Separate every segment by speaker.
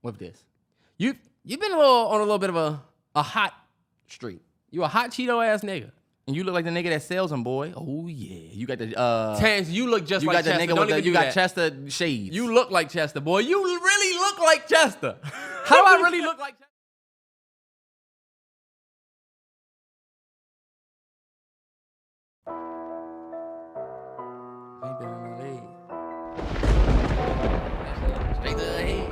Speaker 1: with this.
Speaker 2: You've been on a little bit of a hot streak. You a hot Cheeto ass nigga.
Speaker 1: And you look like the nigga that sells them, boy. Oh yeah, you got the
Speaker 2: Terrance, you look just
Speaker 1: you
Speaker 2: like
Speaker 1: got
Speaker 2: Chester.
Speaker 1: the nigga
Speaker 2: Don't
Speaker 1: with
Speaker 2: even
Speaker 1: you
Speaker 2: do
Speaker 1: got
Speaker 2: that.
Speaker 1: Chester shades.
Speaker 2: You look like Chester, boy. You really look like Chester. How do I really look like Chester?
Speaker 1: Straight to the head.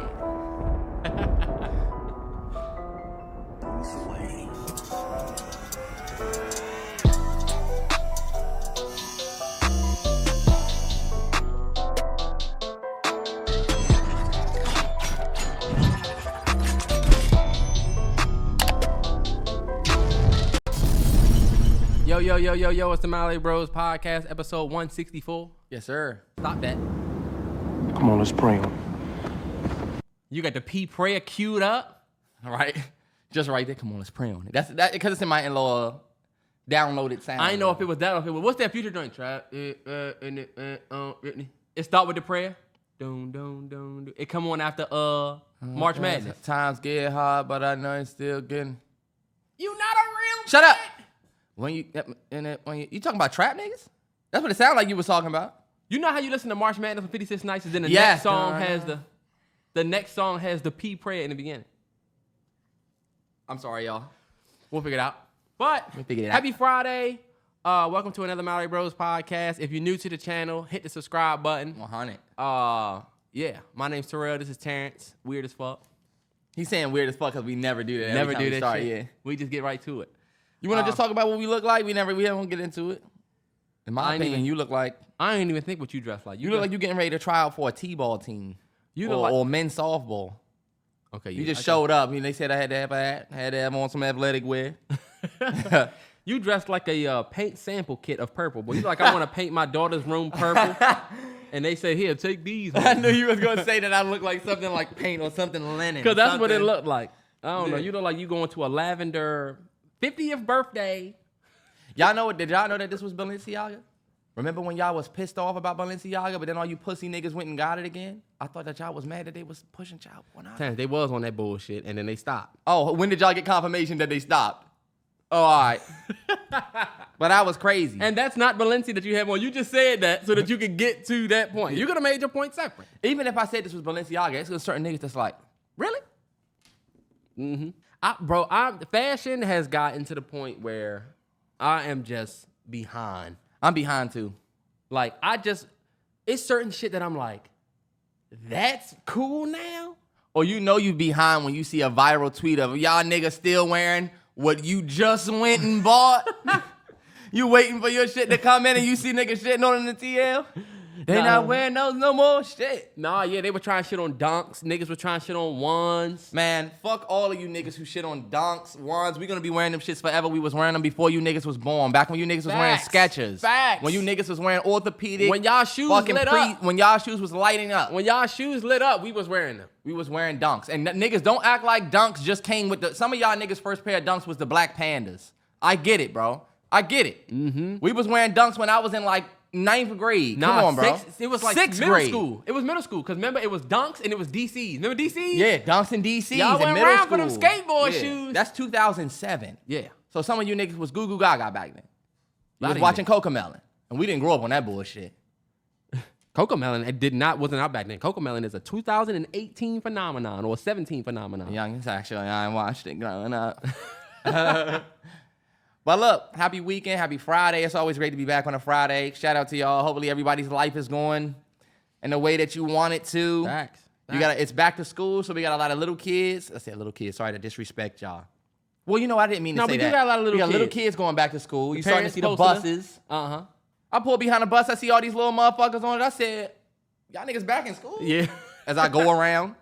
Speaker 2: Yo, it's the MalloryBrosPodcast, episode 164.
Speaker 1: Yes, sir.
Speaker 2: Stop that.
Speaker 3: Come on, let's pray on.
Speaker 2: You got the P prayer queued up.
Speaker 1: All right. Just right there. Come on, let's pray on it. That's because it's in my in-law downloaded sound.
Speaker 2: I ain't know if it was that or if it was. What's that future joint? Trap. It start with the prayer. Dun. It come on after March Madness.
Speaker 1: Times get hard, but I know it's still getting.
Speaker 2: You not a real
Speaker 1: Shut up.
Speaker 2: shit.
Speaker 1: When you talking about trap niggas? That's what it sounded like you was talking about.
Speaker 2: You know how you listen to March Madness on 56 Nights and then the
Speaker 1: Yes.
Speaker 2: next song has the next song has the P prayer in the beginning.
Speaker 1: I'm sorry, y'all.
Speaker 2: We'll figure it out. But
Speaker 1: We'll figure it out.
Speaker 2: happy Friday. Welcome to another Mallory Bros podcast. If you're new to the channel, hit the subscribe button.
Speaker 1: 100.
Speaker 2: Yeah, my name's Terrell. This is Terrance. Weird as fuck.
Speaker 1: He's saying weird as fuck because we never do that.
Speaker 2: Never
Speaker 1: every time
Speaker 2: do
Speaker 1: we
Speaker 2: that
Speaker 1: start,
Speaker 2: shit.
Speaker 1: Yeah.
Speaker 2: We just get right to it.
Speaker 1: You want to just talk about what we look like? We haven't get into it. In my opinion, you look like
Speaker 2: I ain't even think what you dress like.
Speaker 1: you look like you getting ready to try out for a T-ball team.
Speaker 2: You look like
Speaker 1: or men's softball.
Speaker 2: okay.
Speaker 1: You just showed up. They said I had to have a hat, had to have on some athletic wear.
Speaker 2: You dressed like a paint sample kit of purple. But you like I want to paint my daughter's room purple, and they say here, take these.
Speaker 1: I knew you was gonna say that I look like something like paint or something linen.
Speaker 2: Because that's what it looked like. I don't know. You look like you going to a lavender 50th birthday.
Speaker 1: Did y'all know that this was Balenciaga? Remember when y'all was pissed off about Balenciaga, but then all you pussy niggas went and got it again? I thought that y'all was mad that they was pushing child porn out.
Speaker 2: They was on that bullshit, and then they stopped.
Speaker 1: Oh, when did y'all get confirmation that they stopped? Oh, all right. But that was crazy.
Speaker 2: And that's not Balenciaga that you have on. You just said that so that you could get to that point. You could have made your point separate.
Speaker 1: Even if I said this was Balenciaga, it's gonna certain niggas that's like, really?
Speaker 2: Mm-hmm. Fashion has gotten to the point where I am just behind.
Speaker 1: I'm behind too.
Speaker 2: Like, it's certain shit that I'm like, that's cool now?
Speaker 1: Or you behind when you see a viral tweet of y'all niggas still wearing what you just went and bought. You waiting for your shit to come in and you see niggas shitting on the TL? They not wearing those no more shit.
Speaker 2: Nah, yeah, they were trying shit on dunks. Niggas were trying shit on ones.
Speaker 1: Man, fuck all of you niggas who shit on dunks, ones. We gonna be wearing them shits forever. We was wearing them before you niggas was born. Back when you niggas was wearing Skechers.
Speaker 2: Facts.
Speaker 1: When you niggas was wearing orthopedic.
Speaker 2: When y'all shoes lit up.
Speaker 1: When y'all shoes was lighting up.
Speaker 2: When y'all shoes lit up, we was wearing them.
Speaker 1: We was wearing dunks. And niggas, don't act like dunks just came with some of y'all niggas' first pair of dunks was the Black Pandas. I get it, bro. I get it.
Speaker 2: Mm-hmm.
Speaker 1: We was wearing dunks when I was in like 9th grade. Come on, bro.
Speaker 2: It was like
Speaker 1: sixth
Speaker 2: middle
Speaker 1: grade.
Speaker 2: school. It was middle school. Because remember, it was dunks and it was DCs. Remember DCs?
Speaker 1: Yeah, dunks and DCs
Speaker 2: Y'all
Speaker 1: in
Speaker 2: went
Speaker 1: middle
Speaker 2: around
Speaker 1: school.
Speaker 2: for them skateboard shoes.
Speaker 1: That's 2007.
Speaker 2: Yeah.
Speaker 1: So some of you niggas was goo goo gaga back then. You
Speaker 2: Lot
Speaker 1: was
Speaker 2: of
Speaker 1: watching Cocomelon. And we didn't grow up on that bullshit.
Speaker 2: Cocomelon, wasn't out back then. Cocomelon is a 2018 phenomenon or a 17 phenomenon.
Speaker 1: Youngins, actually, I ain't watched it growing up. But look, happy weekend, happy Friday. It's always great to be back on a Friday. Shout out to y'all. Hopefully everybody's life is going in the way that you want it to.
Speaker 2: Facts.
Speaker 1: It's back to school, so we got a lot of little kids. I said little kids. Sorry to disrespect y'all. Well, I didn't mean to say that.
Speaker 2: No, we do got a lot of little kids.
Speaker 1: We got little kids going back to school. You starting to see the
Speaker 2: parents
Speaker 1: buses.
Speaker 2: Uh-huh.
Speaker 1: I pulled behind the bus. I see all these little motherfuckers on it. I said, y'all niggas back in school?
Speaker 2: Yeah.
Speaker 1: As I go around.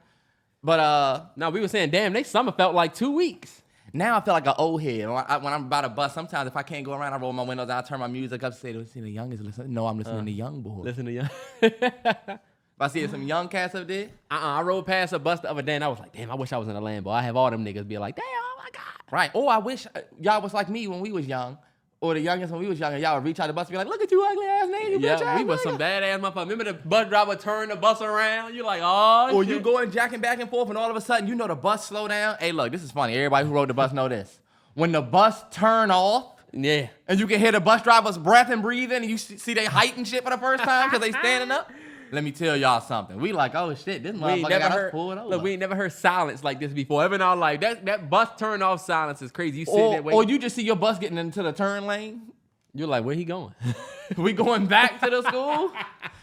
Speaker 1: But
Speaker 2: no, we were saying, damn, they summer felt like 2 weeks.
Speaker 1: now I feel like an old head. When I'm about a bus, sometimes if I can't go around, I roll my windows down, I turn my music up, say, listen, the youngest listen. No, I'm listening to young boys.
Speaker 2: Listen to young.
Speaker 1: If I see some young cats up there.
Speaker 2: I rode past a bus the other day and I was like, damn, I wish I was in a Lambo. I have all them niggas be like, damn, oh my God.
Speaker 1: Right. Oh, I wish y'all was like me when we was young. or the youngest when we was younger, y'all would reach out the bus and be like, look at you ugly ass nigga. You bitch
Speaker 2: Yeah,
Speaker 1: ass
Speaker 2: we was
Speaker 1: nigga.
Speaker 2: some badass motherfuckers. Remember the bus driver turn the bus around? You're like, oh,
Speaker 1: Or
Speaker 2: shit.
Speaker 1: you going jacking back and forth and all of a sudden, you know the bus slow down. Hey, look, this is funny. Everybody who rode the bus know this. When the bus turn off,
Speaker 2: Yeah.
Speaker 1: and you can hear the bus driver's breath and breathing, and you see they height and shit for the first time because they standing up. Let me tell y'all something. We like, oh shit, this
Speaker 2: We
Speaker 1: motherfucker
Speaker 2: ain't never
Speaker 1: got us
Speaker 2: heard.
Speaker 1: pulled over.
Speaker 2: Look, we ain't never heard silence like this before. Ever in our life, that bus turn off silence is crazy. You sitting there waiting.
Speaker 1: Or you just see your bus getting into the turn lane.
Speaker 2: You're like, where he going?
Speaker 1: We going back to the school.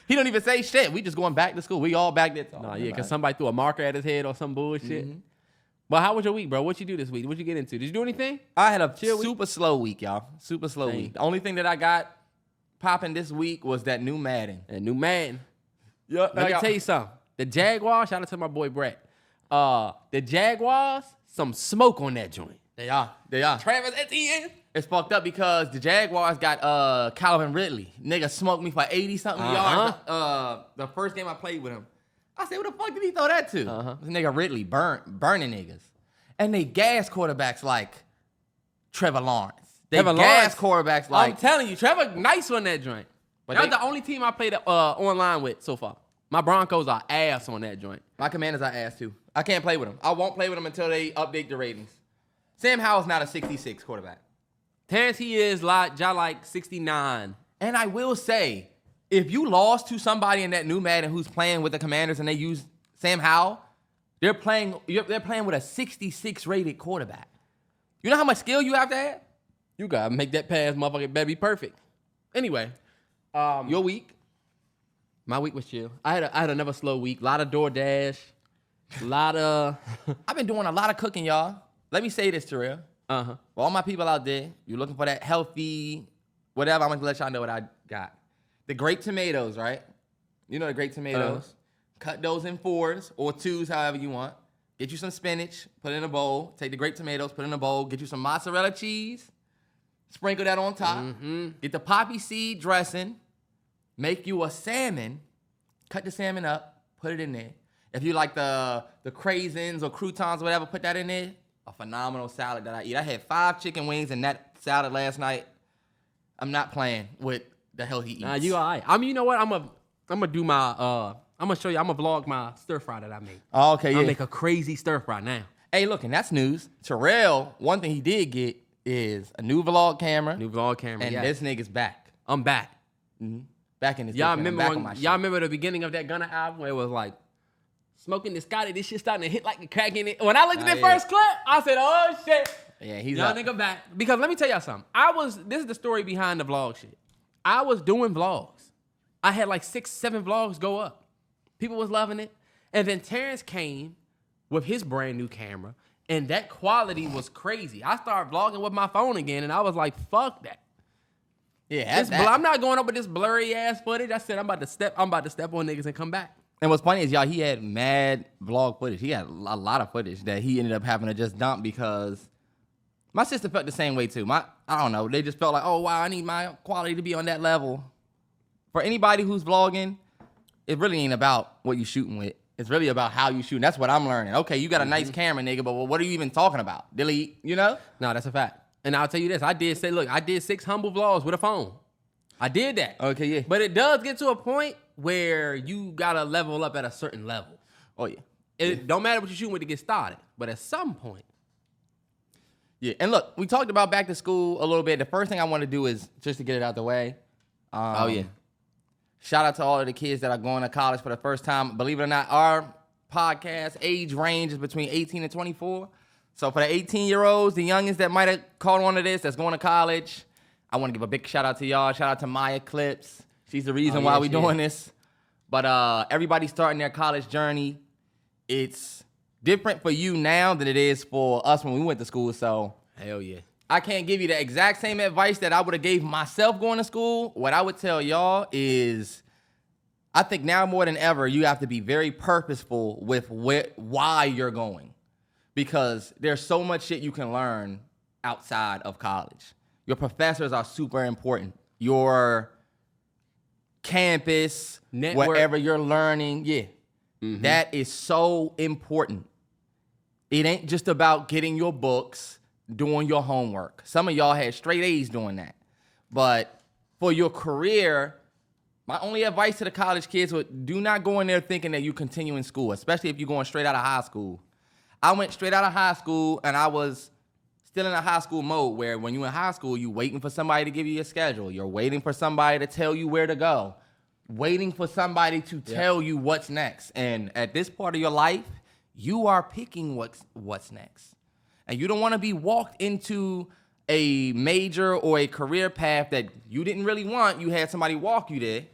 Speaker 1: He don't even say shit. We just going back to school. We all back there.
Speaker 2: Nah, yeah, because somebody threw a marker at his head or some bullshit.
Speaker 1: Mm-hmm.
Speaker 2: But how was your week, bro? What you do this week? What you get into? Did you do anything?
Speaker 1: I had a
Speaker 2: Chill week?
Speaker 1: super slow week, y'all. Super slow
Speaker 2: Dang.
Speaker 1: week. The only thing that I got popping this week was that new Madden.
Speaker 2: A new man.
Speaker 1: Yeah,
Speaker 2: Let me tell you something. The Jaguars, shout out to my boy Brett. The Jaguars, some smoke on that joint.
Speaker 1: They are.
Speaker 2: Travis Etienne.
Speaker 1: It's fucked up because the Jaguars got Calvin Ridley. Nigga smoked me for 80-something yards. The first game I played with him. I said, what the fuck did he throw that to? This nigga Ridley burning niggas. And they gas quarterbacks like Trevor Lawrence. They
Speaker 2: Trevor
Speaker 1: gas
Speaker 2: Lawrence.
Speaker 1: quarterbacks like...
Speaker 2: I'm telling you, Trevor nice on that joint.
Speaker 1: But
Speaker 2: That's
Speaker 1: they-
Speaker 2: the only team I played online with so far. My Broncos are ass on that joint.
Speaker 1: My Commanders are ass too. I can't play with them. I won't play with them until they update the ratings. Sam Howell's not a 66 quarterback.
Speaker 2: Terrance, he is like 69.
Speaker 1: And I will say, if you lost to somebody in that new Madden who's playing with the Commanders and they use Sam Howell, they're playing with a 66 rated quarterback. You know how much skill you have to have?
Speaker 2: You gotta make that pass, motherfucker, better be perfect. Anyway,
Speaker 1: Your week?
Speaker 2: my week was chill. I had another slow week. A lot of DoorDash. A lot of
Speaker 1: I've been doing a lot of cooking, y'all. Let me say this, Terrell.
Speaker 2: uh-huh.
Speaker 1: For all my people out there, you're looking for that healthy, whatever, I'm gonna let y'all know what I got. The grape tomatoes, right? You know the grape tomatoes. Cut those in 4s or 2s, however you want. Get you some spinach, put it in a bowl. Take the grape tomatoes, put it in a bowl. Get you some mozzarella cheese. Sprinkle that on top. Get the poppy seed dressing. Make you a salmon. Cut the salmon up. Put it in there. If you like the craisins or croutons or whatever, put that in there. A phenomenal salad that I eat. I had 5 chicken wings in that salad last night. I'm not playing with the hell he eats.
Speaker 2: Nah, you all right. I mean, you know what? I'm gonna do my I'm gonna show you. I'm gonna vlog my stir fry that I made.
Speaker 1: Oh, okay, yeah.
Speaker 2: I make a crazy stir fry now.
Speaker 1: Hey, look, and that's news. Terrell, one thing he did get is a new vlog camera.
Speaker 2: New vlog camera.
Speaker 1: and
Speaker 2: yeah.
Speaker 1: this nigga's back.
Speaker 2: I'm back.
Speaker 1: Back in his
Speaker 2: Y'all
Speaker 1: dick, and I'm
Speaker 2: remember
Speaker 1: back
Speaker 2: when,
Speaker 1: on my shit.
Speaker 2: y'all remember the beginning of that Gunna album where it was like smoking the Scotty, this shit starting to hit like a crack in it. When I looked at that
Speaker 1: yeah.
Speaker 2: first clip, I said, oh shit.
Speaker 1: Yeah, he's
Speaker 2: Y'all
Speaker 1: up.
Speaker 2: nigga back. Because let me tell y'all something. This is the story behind the vlog shit. I was doing vlogs. I had like 6, 7 vlogs go up. People was loving it. And then Terrance came with his brand new camera, and that quality was crazy. I started vlogging with my phone again, and I was like, fuck that.
Speaker 1: Yeah,
Speaker 2: I'm not going up with this blurry ass footage. I said I'm about to step on niggas and come back.
Speaker 1: And what's funny is, y'all, he had mad vlog footage. He had a lot of footage that he ended up having to just dump because my sister felt the same way too. I don't know. They just felt like, oh, wow, I need my quality to be on that level. For anybody who's vlogging, it really ain't about what you shooting with. It's really about how you shooting. That's what I'm learning. Okay, you got a nice camera, nigga, but what are you even talking about? Delete, you know?
Speaker 2: No, that's a fact. And I'll tell you this. I did 6 humble vlogs with a phone. I did that.
Speaker 1: Okay, yeah.
Speaker 2: But it does get to a point where you gotta level up at a certain level.
Speaker 1: Oh, yeah.
Speaker 2: It don't matter what you're shooting with to get started. But at some point.
Speaker 1: Yeah, and look, we talked about back to school a little bit. The first thing I want to do is just to get it out the way.
Speaker 2: Oh, yeah.
Speaker 1: Shout out to all of the kids that are going to college for the first time. Believe it or not, our podcast age range is between 18 and 24. So for the 18-year-olds, the youngins that might have caught on to this, that's going to college, I want to give a big shout out to y'all. Shout out to Maya Clips. She's the reason why we doing this. But everybody's starting their college journey. It's different for you now than it is for us when we went to school. So
Speaker 2: Hell yeah.
Speaker 1: I can't give you the exact same advice that I would have gave myself going to school. What I would tell y'all is, I think now more than ever, you have to be very purposeful with why you're going. Because there's so much shit you can learn outside of college. Your professors are super important. Your campus,
Speaker 2: Network.
Speaker 1: wherever you're learning, that is so important. It ain't just about getting your books, doing your homework. Some of y'all had straight A's doing that. But for your career, my only advice to the college kids would do not go in there thinking that you continue in school, especially if you're going straight out of high school. I went straight out of high school, and I was still in a high school mode where when you're in high school, you're waiting for somebody to give you a schedule. You're waiting for somebody to tell you where to go, waiting for somebody to tell you what's next. And at this part of your life, you are picking what's next. And you don't want to be walked into a major or a career path that you didn't really want. You had somebody walk you there,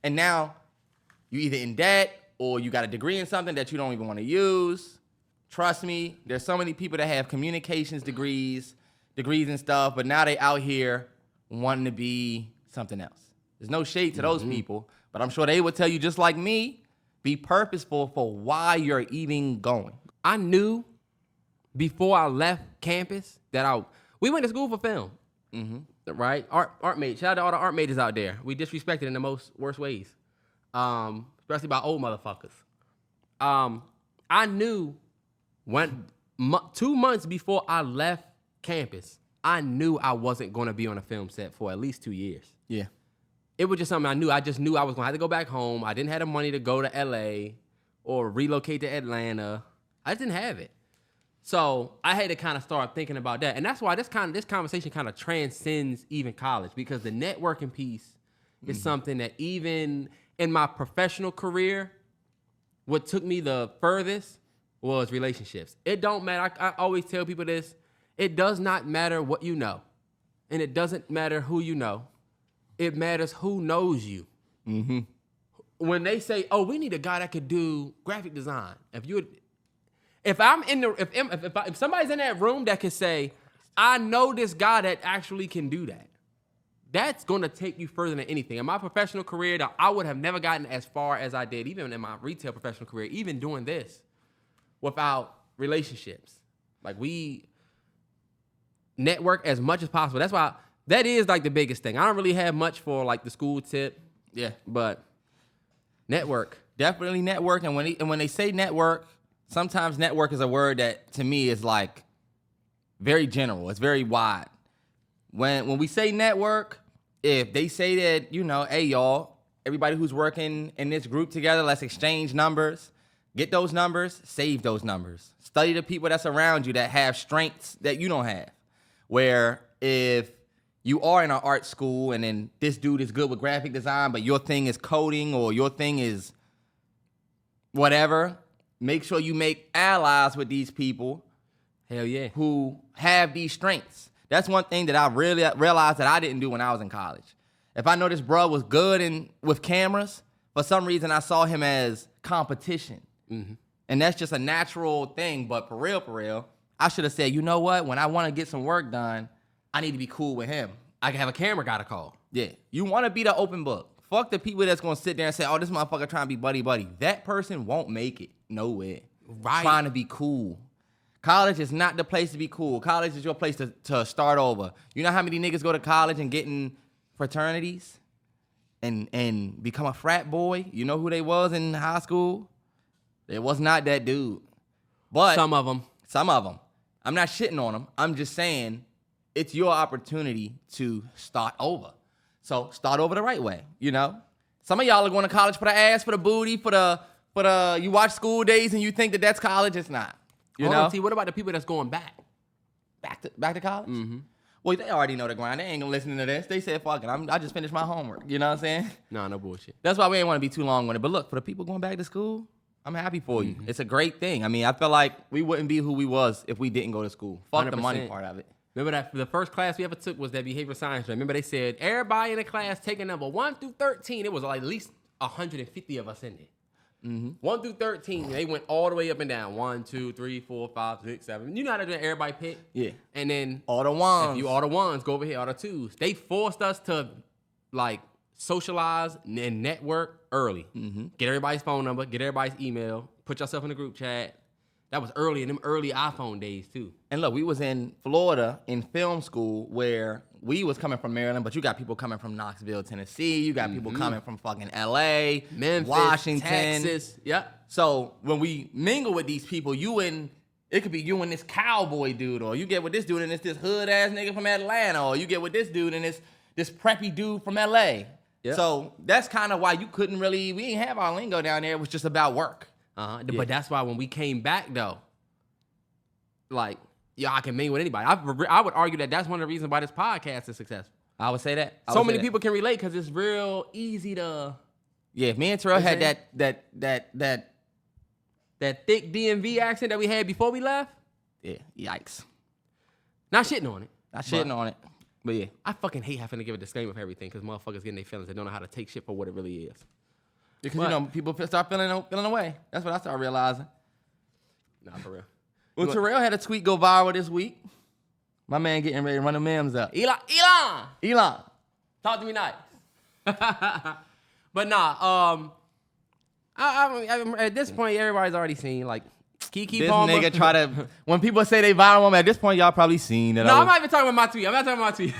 Speaker 1: and now you either in debt or you got a degree in something that you don't even want to use. Trust me, there's so many people that have communications degrees and stuff, but now they out here wanting to be something else. There's no shade to those people, but I'm sure they would tell you, just like me, be purposeful for why you're even going.
Speaker 2: I knew before I left campus that we went to school for film, right? Art major. Shout out to all the art majors out there. We disrespected in the worst ways, especially by old motherfuckers. I knew 2 months before I left campus, I knew I wasn't going to be on a film set for at least 2 years.
Speaker 1: Yeah.
Speaker 2: It was just something I knew. I just knew I was going to have to go back home. I didn't have the money to go to LA or relocate to Atlanta. I just didn't have it. So I had to kind of start thinking about that. And that's why this conversation kind of transcends even college, because the networking piece is something that even in my professional career, what took me the furthest was relationships. It don't matter. I always tell people this. It does not matter what you know. And it doesn't matter who you know. It matters who knows you. Mm-hmm. When they say, "Oh, we need a guy that could do graphic design," if somebody's in that room that can say, "I know this guy that actually can do that," that's going to take you further than anything. In my professional career, I would have never gotten as far as I did, even in my retail professional career, even doing this, without relationships. Like, we network as much as possible. That's why that is like the biggest thing. I don't really have much for like the school tip.
Speaker 1: Yeah.
Speaker 2: But network.
Speaker 1: Definitely network. And when they say network, sometimes network is a word that to me is like very general. It's very wide. When we say network, if they say that, hey y'all, everybody who's working in this group together, let's exchange numbers. Get those numbers, save those numbers. Study the people that's around you that have strengths that you don't have. Where if you are in an art school and then this dude is good with graphic design, but your thing is coding or your thing is whatever, make sure you make allies with these people.
Speaker 2: Hell yeah.
Speaker 1: Who have these strengths. That's one thing that I really realized that I didn't do when I was in college. If I know this bro was good with cameras, for some reason I saw him as competition. Mm-hmm. And that's just a natural thing, but for real, I should have said, you know what? When I want to get some work done, I need to be cool with him.
Speaker 2: I can have a camera guy to call.
Speaker 1: Yeah. You want to be the open book. Fuck the people that's going to sit there and say, oh, this motherfucker trying to be buddy-buddy. That person won't make it nowhere.
Speaker 2: Right.
Speaker 1: Trying to be cool. College is not the place to be cool. College is your place to start over. You know how many niggas go to college and get in fraternities and become a frat boy? You know who they was in high school? It was not that dude. But
Speaker 2: Some of them.
Speaker 1: I'm not shitting on them. I'm just saying it's your opportunity to start over. So start over the right way, Some of y'all are going to college for the ass, for the booty, for the you watch School Days and you think that that's college. It's not.
Speaker 2: See, what about the people that's going back?
Speaker 1: Back to college?
Speaker 2: Mm-hmm.
Speaker 1: Well, they already know the grind. They ain't gonna listen to this. They said, fuck it, I just finished my homework. You know what I'm saying?
Speaker 2: No bullshit.
Speaker 1: That's why we ain't want to be too long with it. But look, for the people going back to school, I'm happy for you. It's a great thing. I mean, I feel like we wouldn't be who we was if we didn't go to school. Fuck
Speaker 2: 100%.
Speaker 1: The money part of it.
Speaker 2: Remember that the first class we ever took was that behavioral science. Remember they said everybody in the class taking number 1 through 13. It was like at least 150 of us in there. Mm-hmm. 1 through 13, they went all the way up and down. 1, 2, 3, 4, 5, 6, 7. You know how to do everybody pick?
Speaker 1: Yeah.
Speaker 2: And then
Speaker 1: all the ones.
Speaker 2: If you all the ones, go over here, all the twos. They forced us to like socialize and network early. Mm-hmm. Get everybody's phone number, get everybody's email, put yourself in the group chat. That was early in them early iPhone days too.
Speaker 1: And look, we was in Florida in film school where we was coming from Maryland, but you got people coming from Knoxville, Tennessee. You got people coming from fucking LA,
Speaker 2: Memphis,
Speaker 1: Washington,
Speaker 2: Texas. Yep.
Speaker 1: So when we mingle with these people, it could be you and this cowboy dude, or you get with this dude and it's this hood ass nigga from Atlanta, or you get with this dude and this preppy dude from LA.
Speaker 2: Yep.
Speaker 1: So that's kind of why we didn't have our lingo down there. It was just about work.
Speaker 2: Yeah. But that's why when we came back though, like, I can mingle with anybody. I would argue that that's one of the reasons why this podcast is successful.
Speaker 1: I would say that.
Speaker 2: So many people can relate because it's real easy to.
Speaker 1: Yeah, me and Terrell had that
Speaker 2: thick DMV accent that we had before we left.
Speaker 1: Yeah, yikes.
Speaker 2: Not shitting on it.
Speaker 1: But yeah.
Speaker 2: I fucking hate having to give a disclaimer for everything because motherfuckers getting their feelings and don't know how to take shit for what it really is.
Speaker 1: Because, people start feeling away. That's what I started realizing.
Speaker 2: Nah, for real.
Speaker 1: Well, Terrell had a tweet go viral this week. My man getting ready to run the memes up.
Speaker 2: Elon. Talk to me nice. But nah, I at this point, everybody's already seen, like, Keke Palmer.
Speaker 1: This nigga try to, when people say they viral, at this point, y'all probably seen it.
Speaker 2: No, I'm not even talking about my tweet. I'm not talking about my tweet.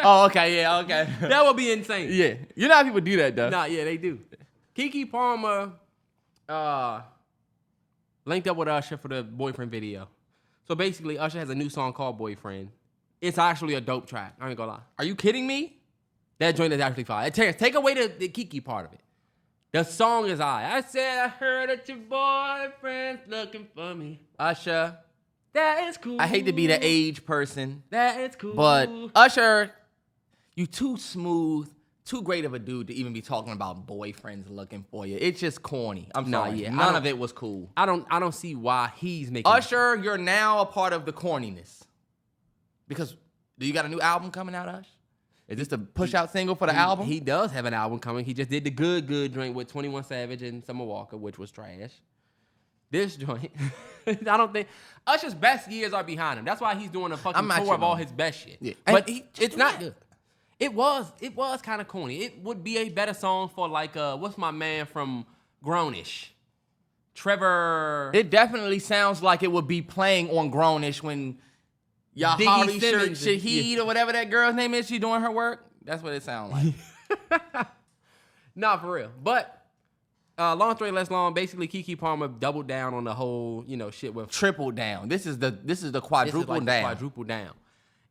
Speaker 1: Oh, okay, yeah, okay.
Speaker 2: That would be insane.
Speaker 1: Yeah. You know how people do that, though.
Speaker 2: Nah, yeah, they do. Keke Palmer linked up with Usher for the Boyfriend video. So basically, Usher has a new song called Boyfriend. It's actually a dope track. I ain't gonna lie.
Speaker 1: Are you kidding me?
Speaker 2: That joint is actually fire. Terrance, take away the Keke part of it. The song is I said I heard that your boyfriend's looking for me.
Speaker 1: Usher.
Speaker 2: That is cool.
Speaker 1: I hate to be the age person.
Speaker 2: That is cool.
Speaker 1: But Usher, you too smooth, too great of a dude to even be talking about boyfriends looking for you. It's just corny. I'm sorry.
Speaker 2: Yeah,
Speaker 1: None of it was cool.
Speaker 2: I don't see why he's making
Speaker 1: Usher, you're now a part of the corniness. Because do you got a new album coming out, Ush? Is this the push-out single for the album?
Speaker 2: He does have an album coming. He just did the Good joint with 21 Savage and Summer Walker, which was trash. This joint, I don't think Usher's best years are behind him. That's why he's doing a fucking tour of all his best shit.
Speaker 1: Yeah.
Speaker 2: But it's not good. It was kind of corny. It would be a better song for like what's my man from Grownish? Trevor.
Speaker 1: It definitely sounds like it would be playing on Grownish when Holly Shaheed or whatever that girl's name is, she doing her work. That's what it sounds like.
Speaker 2: Nah, for real. But long story less long, basically Keke Palmer doubled down on the whole, shit with
Speaker 1: triple down. This is the quadruple down.
Speaker 2: Quadruple down.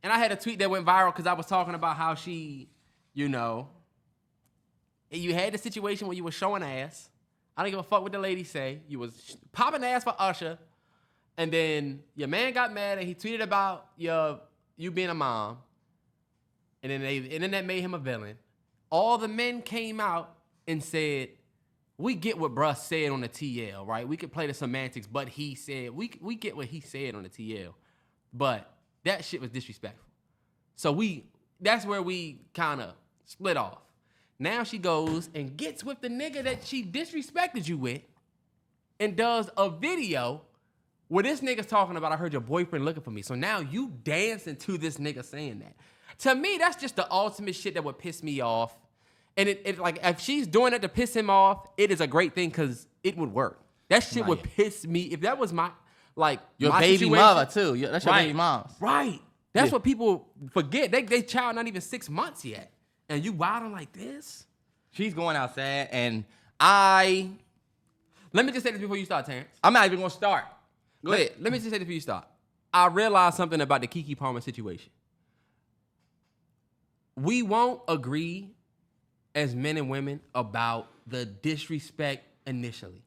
Speaker 2: And I had a tweet that went viral because I was talking about how she, you had the situation where you were showing ass. I don't give a fuck what the lady say. You was popping ass for Usher. And then your man got mad and he tweeted about you being a mom. And then that made him a villain. All the men came out and said, we get what bruh said on the TL, right? We could play the semantics, but he said, we get what he said on the TL. But that shit was disrespectful. So that's where we kind of split off. Now she goes and gets with the nigga that she disrespected you with and does a video where this nigga's talking about, I heard your boyfriend looking for me. So now you dancing to this nigga saying that. To me, that's just the ultimate shit that would piss me off. And it like, if she's doing it to piss him off, it is a great thing because it would work. That shit would piss me. If that was my
Speaker 1: baby
Speaker 2: situation,
Speaker 1: mother too. That's your baby mom's.
Speaker 2: Right. That's what people forget. They child not even 6 months yet. And you wilding like this?
Speaker 1: She's going outside and
Speaker 2: let me just say this before you start, Terrance.
Speaker 1: I'm not even going to start. Go ahead.
Speaker 2: Let me just say this before you start. I realized something about the Keke Palmer situation. We won't agree as men and women about the disrespect initially.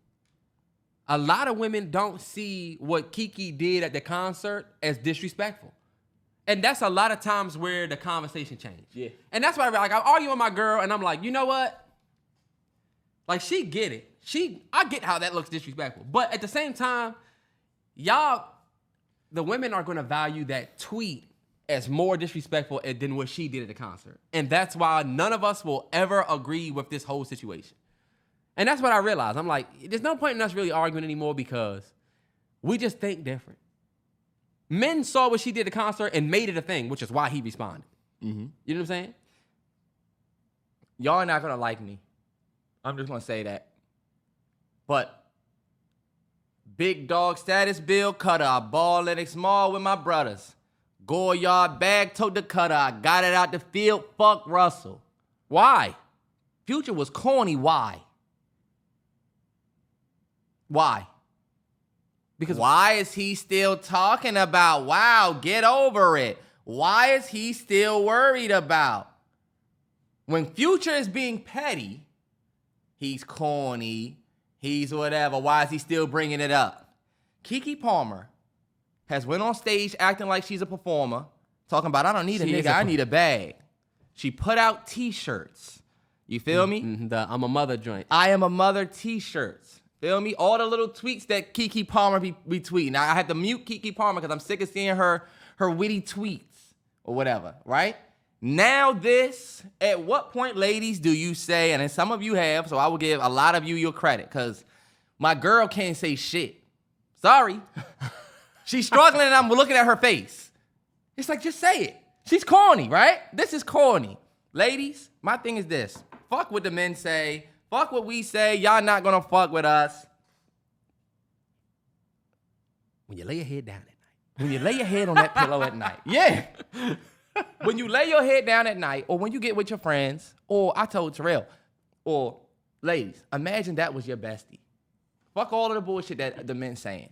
Speaker 2: A lot of women don't see what Keke did at the concert as disrespectful. And that's a lot of times where the conversation changed. Yeah. And that's why I'm arguing with my girl and I'm like, you know what? Like, she get it. I get how that looks disrespectful. But at the same time, the women are going to value that tweet as more disrespectful than what she did at the concert. And that's why none of us will ever agree with this whole situation. And that's what I realized. I'm like, there's no point in us really arguing anymore because we just think different. Men saw what she did at the concert and made it a thing, which is why he responded. Mm-hmm. You know what I'm saying?
Speaker 1: Y'all are not going to like me. I'm just going to say that. But big dog status bill cutter. I ball at small with my brothers. Go yard bag tote the cutter. I got it out the field. Fuck Russell.
Speaker 2: Why?
Speaker 1: Future was corny. Why? Because why is he still talking about, wow, get over it? Why is he still worried about? When Future is being petty, he's corny, he's whatever. Why is he still bringing it up? Keke Palmer has went on stage acting like she's a performer, talking about, I don't need a nigga, I need a bag. She put out T-shirts. You feel me?
Speaker 2: The I'm a mother joint.
Speaker 1: I am a mother T-shirts. Feel me? All the little tweets that Keke Palmer be tweeting. Now, I had to mute Keke Palmer because I'm sick of seeing her witty tweets or whatever, right? Now this, at what point, ladies, do you say, and some of you have, so I will give a lot of you your credit, because my girl can't say shit. Sorry. She's struggling and I'm looking at her face. It's like, just say it. She's corny, right? This is corny. Ladies, my thing is this. Fuck what the men say. Fuck what we say. Y'all not gonna fuck with us.
Speaker 2: When you lay your head down at night.
Speaker 1: When you lay your head on that pillow at night. Yeah. When you lay your head down at night, or when you get with your friends, or I told Terrell, or ladies, imagine that was your bestie. Fuck all of the bullshit that the men saying.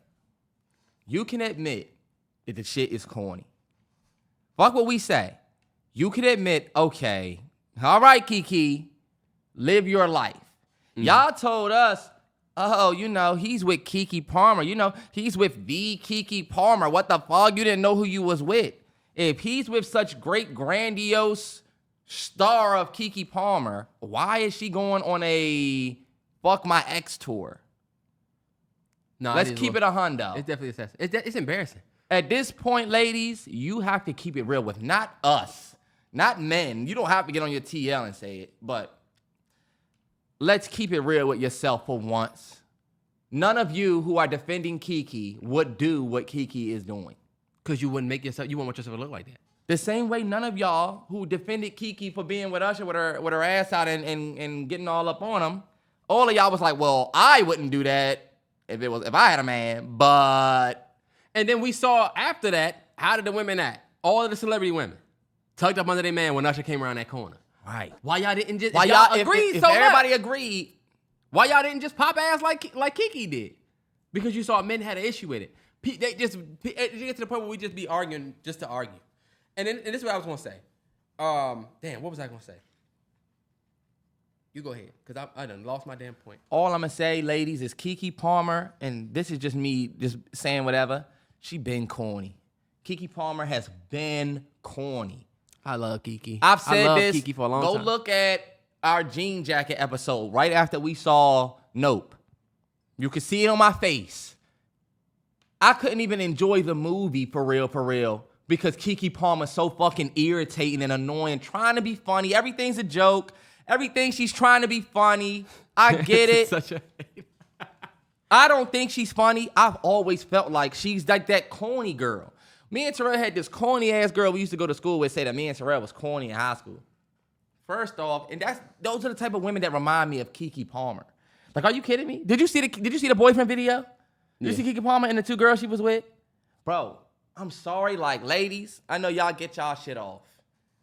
Speaker 1: You can admit that the shit is corny. Fuck what we say. You can admit, okay, all right, Keke, live your life. Y'all told us, oh, you know, he's with Keke Palmer. You know, he's with the Keke Palmer. What the fuck? You didn't know who you was with. If he's with such great, grandiose star of Keke Palmer, why is she going on a fuck my ex tour?
Speaker 2: No,
Speaker 1: Let's keep it a hundo.
Speaker 2: It's definitely it's embarrassing.
Speaker 1: At this point, ladies, you have to keep it real with not us, not men. You don't have to get on your TL and say it, but let's keep it real with yourself for once. None of you who are defending Keke would do what Keke is doing.
Speaker 2: Because you wouldn't you wouldn't want yourself to look like that.
Speaker 1: The same way none of y'all who defended Keke for being with Usher with her ass out and getting all up on him, all of y'all was like, well, I wouldn't do that if I had a man, but...
Speaker 2: And then we saw after that, how did the women act? All of the celebrity women tucked up under their man when Usher came around that corner.
Speaker 1: Right.
Speaker 2: Why y'all didn't just...
Speaker 1: Why y'all agreed? If everybody agreed,
Speaker 2: why y'all didn't just pop ass like Keke did? Because you saw men had an issue with it. They just it get to the point where we just be arguing just to argue. And this is what I was gonna say. Damn, what was I gonna say? You go ahead, because I done lost my damn point.
Speaker 1: all I'm gonna say, ladies, is Keke Palmer, and this is just me just saying whatever, she been corny. Keke Palmer has been corny.
Speaker 2: I love Keke.
Speaker 1: I've said this.
Speaker 2: Keke for a long time.
Speaker 1: Go look at our jean jacket episode right after we saw Nope. You can see it on my face. I couldn't even enjoy the movie for real, because Keke Palmer's so fucking irritating and annoying, trying to be funny. Everything's a joke. Everything she's trying to be funny. I get it.
Speaker 2: Such a
Speaker 1: I don't think she's funny. I've always felt like she's like that corny girl. Me and Terrell had this corny ass girl we used to go to school with say that me and Terrell was corny in high school. First off, and those are the type of women that remind me of Keke Palmer. Like, are you kidding me? Did you see the boyfriend video? Did you see Keke Palmer and the two girls she was with? Bro, I'm sorry, like, ladies, I know y'all get y'all shit off.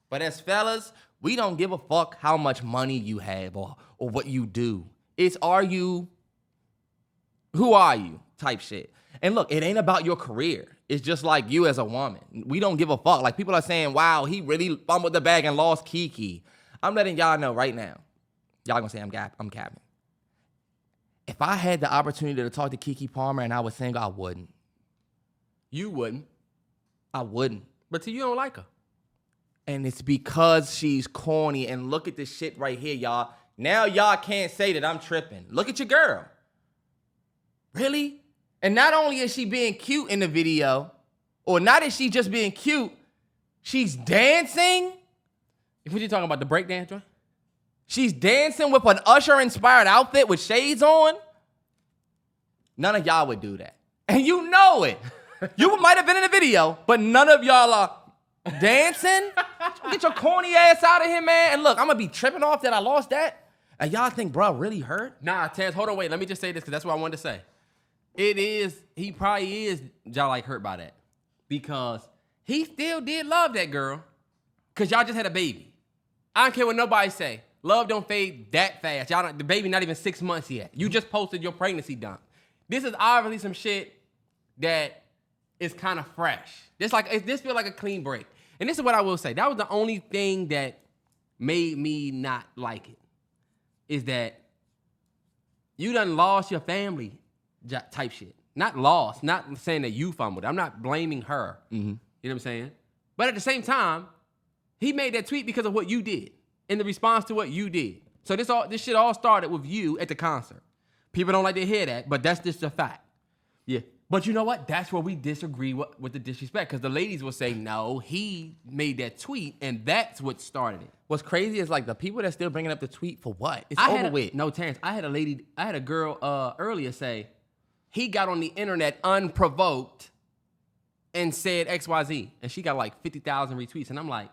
Speaker 1: But as fellas, we don't give a fuck how much money you have or what you do. It's who are you type shit. And look, it ain't about your career. It's just like you as a woman. We don't give a fuck. Like, people are saying, wow, he really fumbled the bag and lost Keke. I'm letting y'all know right now. Y'all gonna say I'm capping. If I had the opportunity to talk to Keke Palmer and I was single, I wouldn't.
Speaker 2: You wouldn't.
Speaker 1: I wouldn't.
Speaker 2: But you don't like her.
Speaker 1: And it's because she's corny. And look at this shit right here, y'all. Now y'all can't say that I'm tripping. Look at your girl. Really? And not only is she being cute in the video, or not is she just being cute, she's dancing.
Speaker 2: What you talking about, the breakdance joint?
Speaker 1: She's dancing with an Usher-inspired outfit with shades on. None of y'all would do that. And you know it. You might have been in the video, but none of y'all are dancing. Get your corny ass out of here, man. And look, I'm going to be tripping off that I lost that. And y'all think, bro, really hurt?
Speaker 2: Nah, Terrance, hold on, wait. Let me just say this, because that's what I wanted to say. He probably is y'all like hurt by that. Because he still did love that girl. Because y'all just had a baby. I don't care what nobody say. Love don't fade that fast. The baby not even 6 months yet. You just posted your pregnancy dump. This is obviously some shit that is kind of fresh. This feel like a clean break. And this is what I will say. That was the only thing that made me not like it is that you done lost your family type shit. Not lost, not saying that you fumbled. I'm not blaming her. Mm-hmm. You know what I'm saying? But at the same time, he made that tweet because of what you did in the response to what you did. So this shit all started with you at the concert. People don't like to hear that, but that's just a fact. Yeah. But you know what? That's where we disagree with the disrespect. Because the ladies will say, no, he made that tweet, and that's what started it.
Speaker 1: What's crazy is like the people that still bringing up the tweet for what? It's over with.
Speaker 2: No, Terrance, I had a girl earlier say, he got on the internet unprovoked and said XYZ. And she got like 50,000 retweets. And I'm like,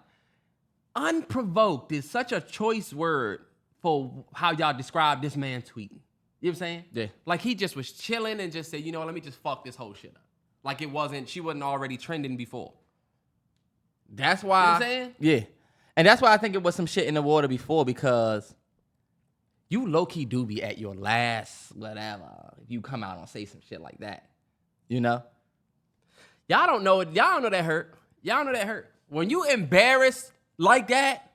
Speaker 2: unprovoked is such a choice word for how y'all describe this man tweeting. You know what I'm saying?
Speaker 1: Yeah.
Speaker 2: Like he just was chilling and just said, you know what, let me just fuck this whole shit up. Like she wasn't already trending before. That's why. You know what I'm saying?
Speaker 1: Yeah. And that's why I think it was some shit in the water before, because you low-key do be at your last whatever if you come out and say some shit like that. You know?
Speaker 2: Y'all don't know it. Y'all don't know that hurt. Y'all know that hurt. When you embarrassed like that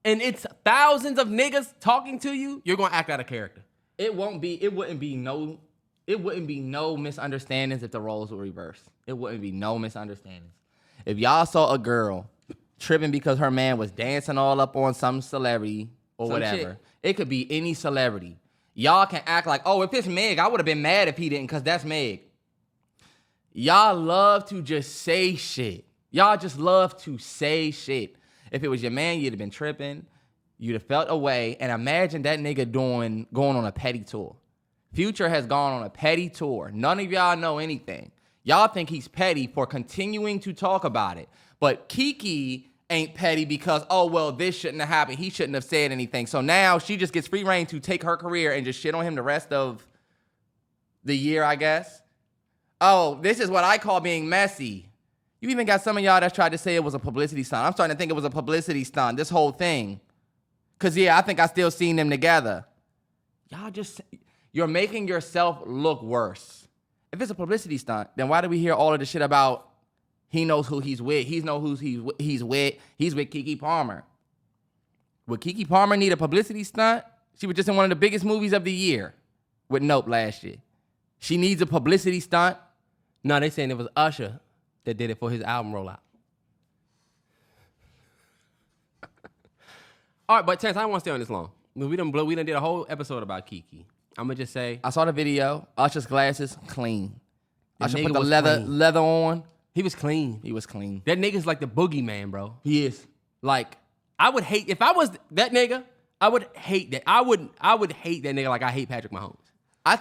Speaker 2: and it's thousands of niggas talking to you, you're gonna act out of character.
Speaker 1: It wouldn't be no misunderstandings if the roles were reversed. It wouldn't be no misunderstandings. If y'all saw a girl tripping because her man was dancing all up on some celebrity or whatever,
Speaker 2: shit.
Speaker 1: It could be any celebrity. Y'all can act like, oh, if it's Meg, I would have been mad if he didn't, because that's Meg. Y'all love to just say shit. Y'all just love to say shit. If it was your man, you'd have been tripping. You'd have felt away. And imagine that nigga going on a petty tour. Future has gone on a petty tour. None of y'all know anything. Y'all think he's petty for continuing to talk about it. But Keke ain't petty because, oh, well, this shouldn't have happened. He shouldn't have said anything. So now she just gets free reign to take her career and just shit on him the rest of the year, I guess. Oh, this is what I call being messy. You even got some of y'all that tried to say it was a publicity stunt. I'm starting to think it was a publicity stunt, this whole thing. Because, yeah, I think I still seen them together. You're making yourself look worse. If it's a publicity stunt, then why do we hear all of the shit about he knows who he's with? He knows who he's with. He's with Keke Palmer. Would Keke Palmer need a publicity stunt? She was just in one of the biggest movies of the year with Nope last year. She needs a publicity stunt?
Speaker 2: No, they saying it was Usher that did it for his album rollout. All right, but Terrance, I don't want to stay on this long. We done did a whole episode about Keke. I'm going to just say.
Speaker 1: I saw the video. Usher's glasses, clean. Usher put the leather on.
Speaker 2: He was clean.
Speaker 1: He was clean.
Speaker 2: That nigga's like the boogeyman, bro.
Speaker 1: He is.
Speaker 2: Like, I would hate, if I was that nigga, I would hate that. I would hate that nigga like I hate Patrick Mahomes. I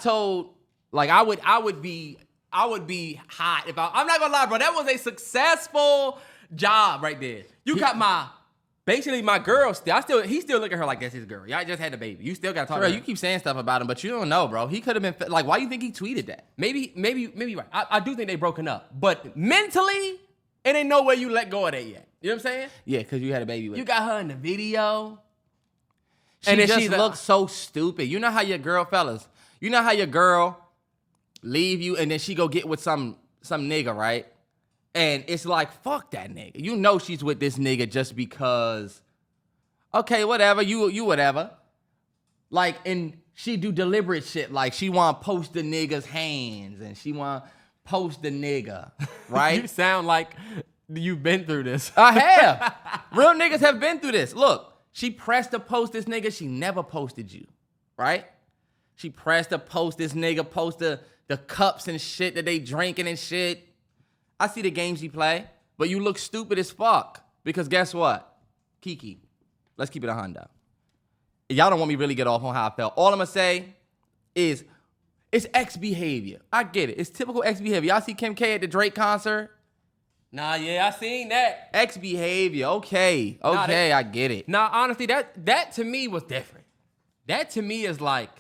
Speaker 2: would be hot if I'm not gonna lie, bro. That was a successful job right there. You got basically my girl he still look at her like that's his girl. Y'all just had the baby. You still gotta talk to her.
Speaker 1: You keep saying stuff about him, but you don't know, bro. He could have been like, why you think he tweeted that?
Speaker 2: Maybe right. I do think they broken up, but mentally, it ain't no way you let go of that yet. You know what I'm saying?
Speaker 1: Yeah, because you had a baby with
Speaker 2: You got her in the video.
Speaker 1: And then she looks so stupid. You know how your girl, fellas, you know how your girl leave you and then she go get with some nigga, right? And it's like, fuck that nigga. You know she's with this nigga just because, okay, whatever, you whatever. Like, and she do deliberate shit. Like, she want to post the nigga's hands and she want to post the nigga, right?
Speaker 2: You sound like you've been through this.
Speaker 1: I have. Real niggas have been through this. Look, she pressed to post this nigga. She never posted you, right? She pressed to post this nigga, post the cups and shit that they drinking and shit. I see the games you play, but you look stupid as fuck. Because guess what? Keke, let's keep it 100. Y'all don't want me to really get off on how I felt. All I'm going to say is it's X behavior. I get it. It's typical X behavior. Y'all see Kim K at the Drake concert?
Speaker 2: Nah, yeah, I seen that.
Speaker 1: X behavior. Okay, I get it.
Speaker 2: Nah, honestly, that to me was different. That to me is like,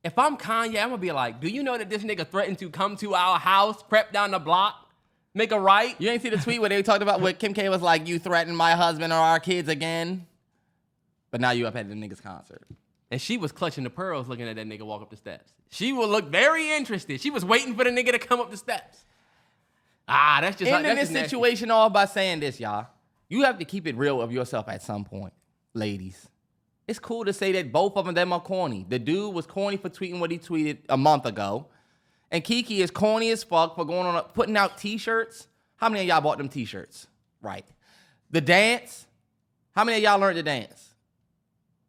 Speaker 2: if I'm Kanye, I'm going to be like, do you know that this nigga threatened to come to our house, prep down the block? Make a right.
Speaker 1: You ain't see the tweet where they talked about what Kim K was like, you threatened my husband or our kids again? But now you up at the nigga's concert.
Speaker 2: And she was clutching the pearls looking at that nigga walk up the steps. She would look very interested. She was waiting for the nigga to come up the steps. That's just
Speaker 1: Ending this situation all by saying this, y'all. You have to keep it real of yourself at some point. ladies. It's cool to say that both of them are corny. The dude was corny for tweeting what he tweeted a month ago. And Keke is corny as fuck for putting out T-shirts. How many of y'all bought them T-shirts? Right. The dance. How many of y'all learned to dance?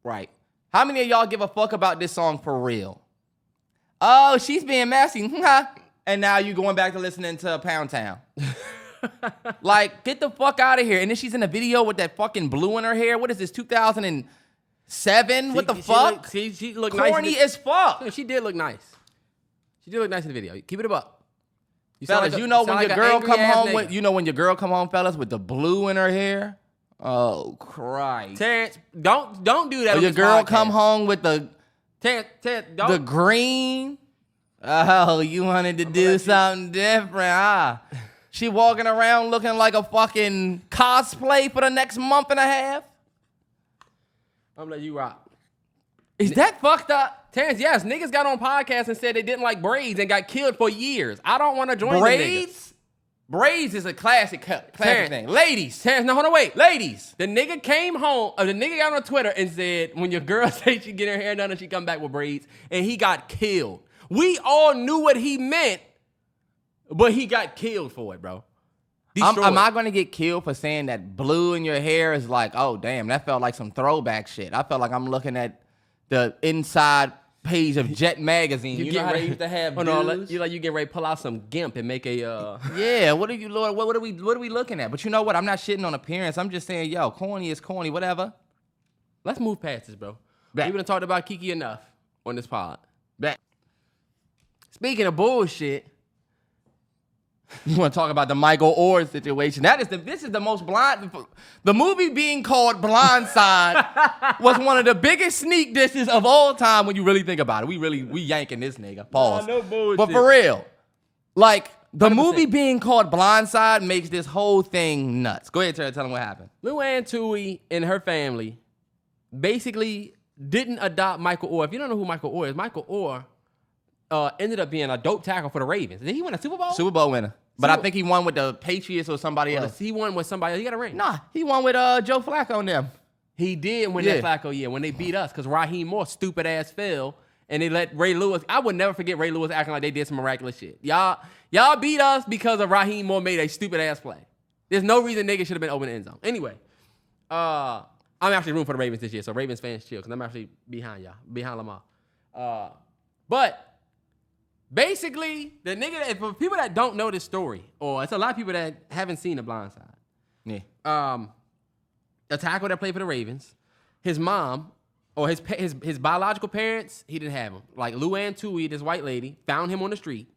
Speaker 1: Right. How many of y'all give a fuck about this song for real? Oh, she's being messy. And now you going back to listening to Pound Town. Like, get the fuck out of here. And then she's in a video with that fucking blue in her hair. What is this, 2007? What the fuck?
Speaker 2: She looked nice.
Speaker 1: Corny as fuck.
Speaker 2: She did look nice. She did look nice in the video. Keep it up.
Speaker 1: Fellas, when your girl come home with, when your girl come home, fellas, with the blue in her hair? Oh, Christ.
Speaker 2: Terrance, don't do that.
Speaker 1: Or your girl come home with the
Speaker 2: don't.
Speaker 1: The green? Oh, you wanted to do something different, huh? She walking around looking like a fucking cosplay for the next month and a half?
Speaker 2: I'm gonna let you rock.
Speaker 1: Is that fucked up?
Speaker 2: Terrance, yes, niggas got on podcasts and said they didn't like braids and got killed for years. I don't want to join
Speaker 1: braids. Braids is a classic thing. Ladies.
Speaker 2: Terrance, no, hold on, wait.
Speaker 1: Ladies.
Speaker 2: The nigga came home, the nigga got on Twitter and said, when your girl say she get her hair done and she come back with braids, and he got killed. We all knew what he meant, but he got killed for it, bro.
Speaker 1: Am I going to get killed for saying that blue in your hair is like, oh, damn, that felt like some throwback shit. I felt like I'm looking at the inside page of Jet magazine. You know how they used to have dudes?
Speaker 2: You get ready to pull out some GIMP and make a
Speaker 1: Yeah, what are we looking at? But you know what? I'm not shitting on appearance. I'm just saying, yo, corny is corny, whatever.
Speaker 2: Let's move past this, bro. We've been talked about Keke enough on this pod.
Speaker 1: Back.
Speaker 2: Speaking of bullshit,
Speaker 1: you want to talk about the Michael Oher situation? This is the most blind. The movie being called Blindside was one of the biggest sneak disses of all time when you really think about it. We yanking this nigga. Pause.
Speaker 2: No bullshit.
Speaker 1: But for real, like the
Speaker 2: 100%.
Speaker 1: movie being called Blindside makes this whole thing nuts. Go ahead, Terrell, tell them what happened.
Speaker 2: Luann Tui and her family basically didn't adopt Michael Oher. If you don't know who Michael Oher is, Michael Oher ended up being a dope tackle for the Ravens. Did he win a Super Bowl?
Speaker 1: Super Bowl winner. But I think he won with the Patriots or somebody else.
Speaker 2: He won with somebody else. He got a ring.
Speaker 1: Nah, he won with Joe Flacco and them.
Speaker 2: He did win that Flacco year when they beat us because Raheem Moore stupid ass fell and they let Ray Lewis. I would never forget Ray Lewis acting like they did some miraculous shit. Y'all beat us because of Raheem Moore made a stupid ass play. There's no reason niggas should have been open the end zone. Anyway, I'm actually rooting for the Ravens this year, so Ravens fans chill because I'm actually behind y'all, behind Lamar. But basically, the nigga, for people that don't know this story, or it's a lot of people that haven't seen The Blind Side.
Speaker 1: Yeah.
Speaker 2: A tackle that played for the Ravens, his mom, or his biological parents, he didn't have him. Like Luann Tui, this white lady, found him on the street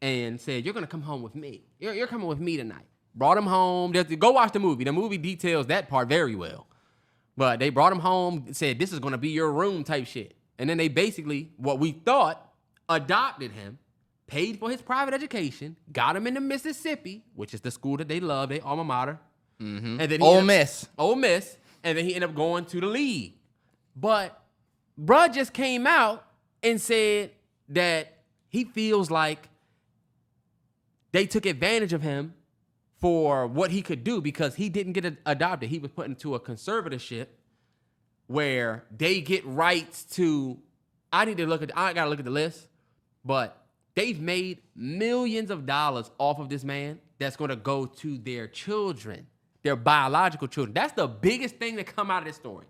Speaker 2: and said, "You're gonna come home with me. You're coming with me tonight." Brought him home. Go watch the movie. The movie details that part very well. But they brought him home, said, "This is gonna be your room," type shit. And then they basically, what we thought, adopted him, paid for his private education, got him into Mississippi, which is the school that they love, their alma mater.
Speaker 1: Mm-hmm.
Speaker 2: And then
Speaker 1: Ole Miss.
Speaker 2: And then he ended up going to the league. But bruh just came out and said that he feels like they took advantage of him for what he could do because he didn't get adopted. He was put into a conservatorship where they get rights to, I gotta look at the list. But they've made millions of dollars off of this man that's going to go to their children, their biological children. That's the biggest thing that come out of this story.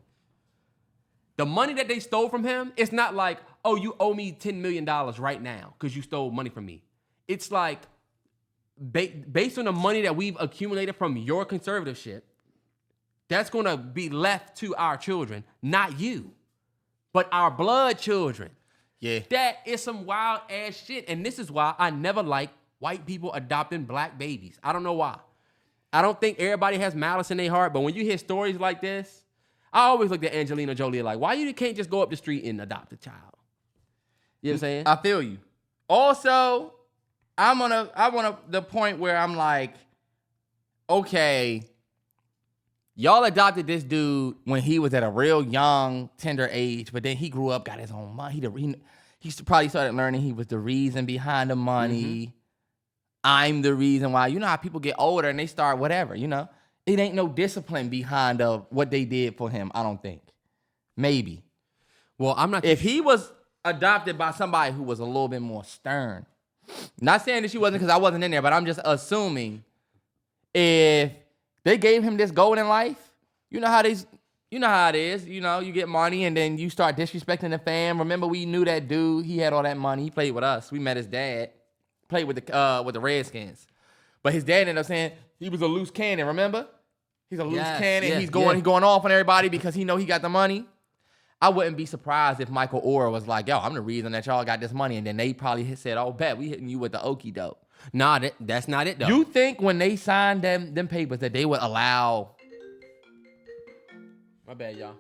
Speaker 2: The money that they stole from him, it's not like, oh, you owe me $10 million right now because you stole money from me. It's like, based on the money that we've accumulated from your conservatorship, that's going to be left to our children, not you, but our blood children.
Speaker 1: Yeah.
Speaker 2: That is some wild ass shit. And this is why I never liked white people adopting black babies. I don't know why. I don't think everybody has malice in their heart, but when you hear stories like this, I always look at Angelina Jolie like, why you can't just go up the street and adopt a child? You know what I'm saying?
Speaker 1: I feel you. Also, I'm on the point where I'm like, okay, y'all adopted this dude when he was at a real young, tender age, but then he grew up, got his own money. He probably started learning he was the reason behind the money. Mm-hmm. I'm the reason why. You know how people get older and they start whatever, you know? it ain't no discipline behind what they did for him, I don't think. Maybe.
Speaker 2: Well, I'm not.
Speaker 1: If he was adopted by somebody who was a little bit more stern, not saying that she wasn't because I wasn't in there, but I'm just assuming if they gave him this golden life, you know how it is. You know, you get money and then you start disrespecting the fam. Remember, we knew that dude. He had all that money. He played with us. We met his dad. Played with the Redskins. But his dad ended up saying he was a loose cannon, remember? He's a loose cannon.
Speaker 2: Yes,
Speaker 1: he's going off on everybody because he know he got the money. I wouldn't be surprised if Michael Oher was like, yo, I'm the reason that y'all got this money. And then they probably said, oh, bet, we hitting you with the okie doke.
Speaker 2: Nah, that's not it, though.
Speaker 1: You think when they signed them papers that they would allow...
Speaker 2: My bad, y'all.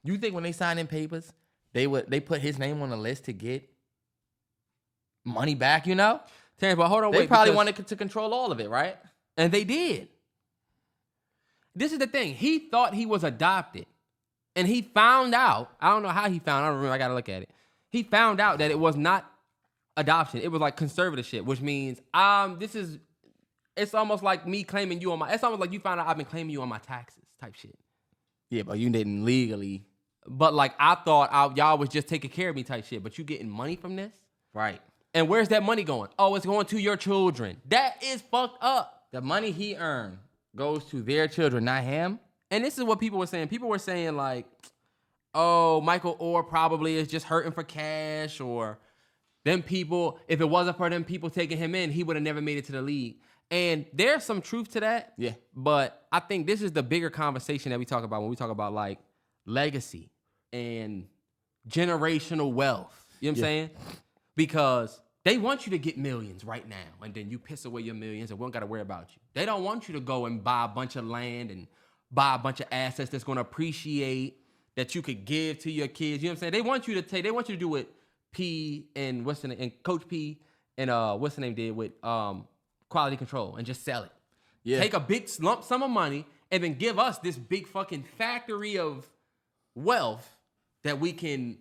Speaker 1: You think when they signed them papers, they put his name on the list to get money back, you know?
Speaker 2: Terrance, but hold on,
Speaker 1: They probably wanted to control all of it, right?
Speaker 2: And they did. This is the thing. He thought he was adopted. And he found out, I don't know how he found, I don't remember, I gotta look at it. He found out that it was not adoption. It was like conservatorship, which means it's almost like me claiming you it's almost like you found out I've been claiming you on my taxes type shit.
Speaker 1: Yeah, but you didn't legally.
Speaker 2: But like I thought y'all was just taking care of me type shit, but you getting money from this?
Speaker 1: Right.
Speaker 2: And where's that money going? Oh, it's going to your children. That is fucked up.
Speaker 1: The money he earned goes to their children, not him.
Speaker 2: And this is what people were saying. People were saying like, oh, Michael Oher probably is just hurting for cash, or them people, if it wasn't for them people taking him in, he would have never made it to the league. And there's some truth to that.
Speaker 1: Yeah.
Speaker 2: But I think this is the bigger conversation that we talk about when we talk about like legacy and generational wealth. You know what I'm saying? Because they want you to get millions right now, and then you piss away your millions and we don't got to worry about you. They don't want you to go and buy a bunch of land and buy a bunch of assets that's going to appreciate that you could give to your kids. You know what I'm saying? They want you to do what P and Coach P and what's the name did with quality control and just sell it. Yeah. Take a big lump sum of money and then give us this big fucking factory of wealth that we can,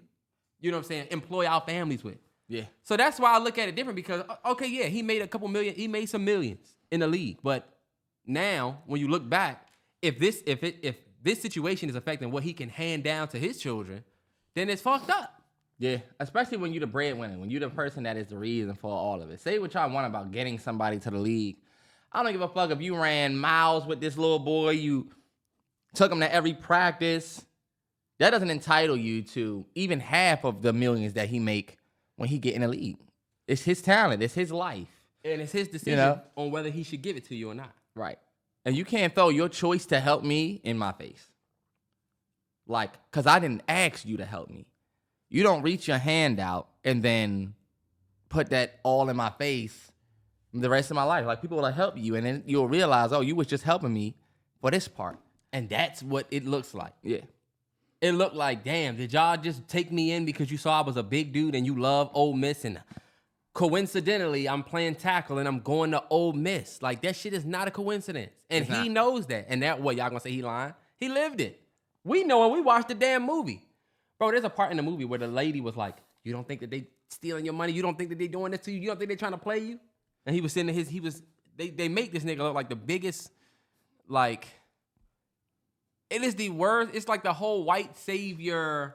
Speaker 2: you know what I'm saying, employ our families with.
Speaker 1: Yeah.
Speaker 2: So that's why I look at it different because, okay, yeah, he made a couple million, he made some millions in the league. But now, when you look back, if this situation is affecting what he can hand down to his children, then it's fucked up.
Speaker 1: Yeah, especially when you're the breadwinner, when you're the person that is the reason for all of it. Say what y'all want about getting somebody to the league. I don't give a fuck if you ran miles with this little boy, you took him to every practice. That doesn't entitle you to even half of the millions that he make when he get in the league. It's his talent. It's his life.
Speaker 2: And it's his decision on whether he should give it to you or not.
Speaker 1: Right. And you can't throw your choice to help me in my face. Like, because I didn't ask you to help me. You don't reach your hand out and then put that all in my face the rest of my life. Like, people will help you, and then you'll realize, oh, you was just helping me for this part.
Speaker 2: And that's what it looks like.
Speaker 1: Yeah.
Speaker 2: It looked like, damn, did y'all just take me in because you saw I was a big dude and you love Ole Miss, and coincidentally, I'm playing tackle and I'm going to Ole Miss. Like, that shit is not a coincidence. And he knows that. And that, what, y'all gonna say he lying? He lived it. We know it. We watched the damn movie. Bro, there's a part in the movie where the lady was like, you don't think that they stealing your money? You don't think that they doing this to you? You don't think they trying to play you? And he was sitting there, they make this nigga look like the biggest, like, it is the worst. It's like the whole white savior,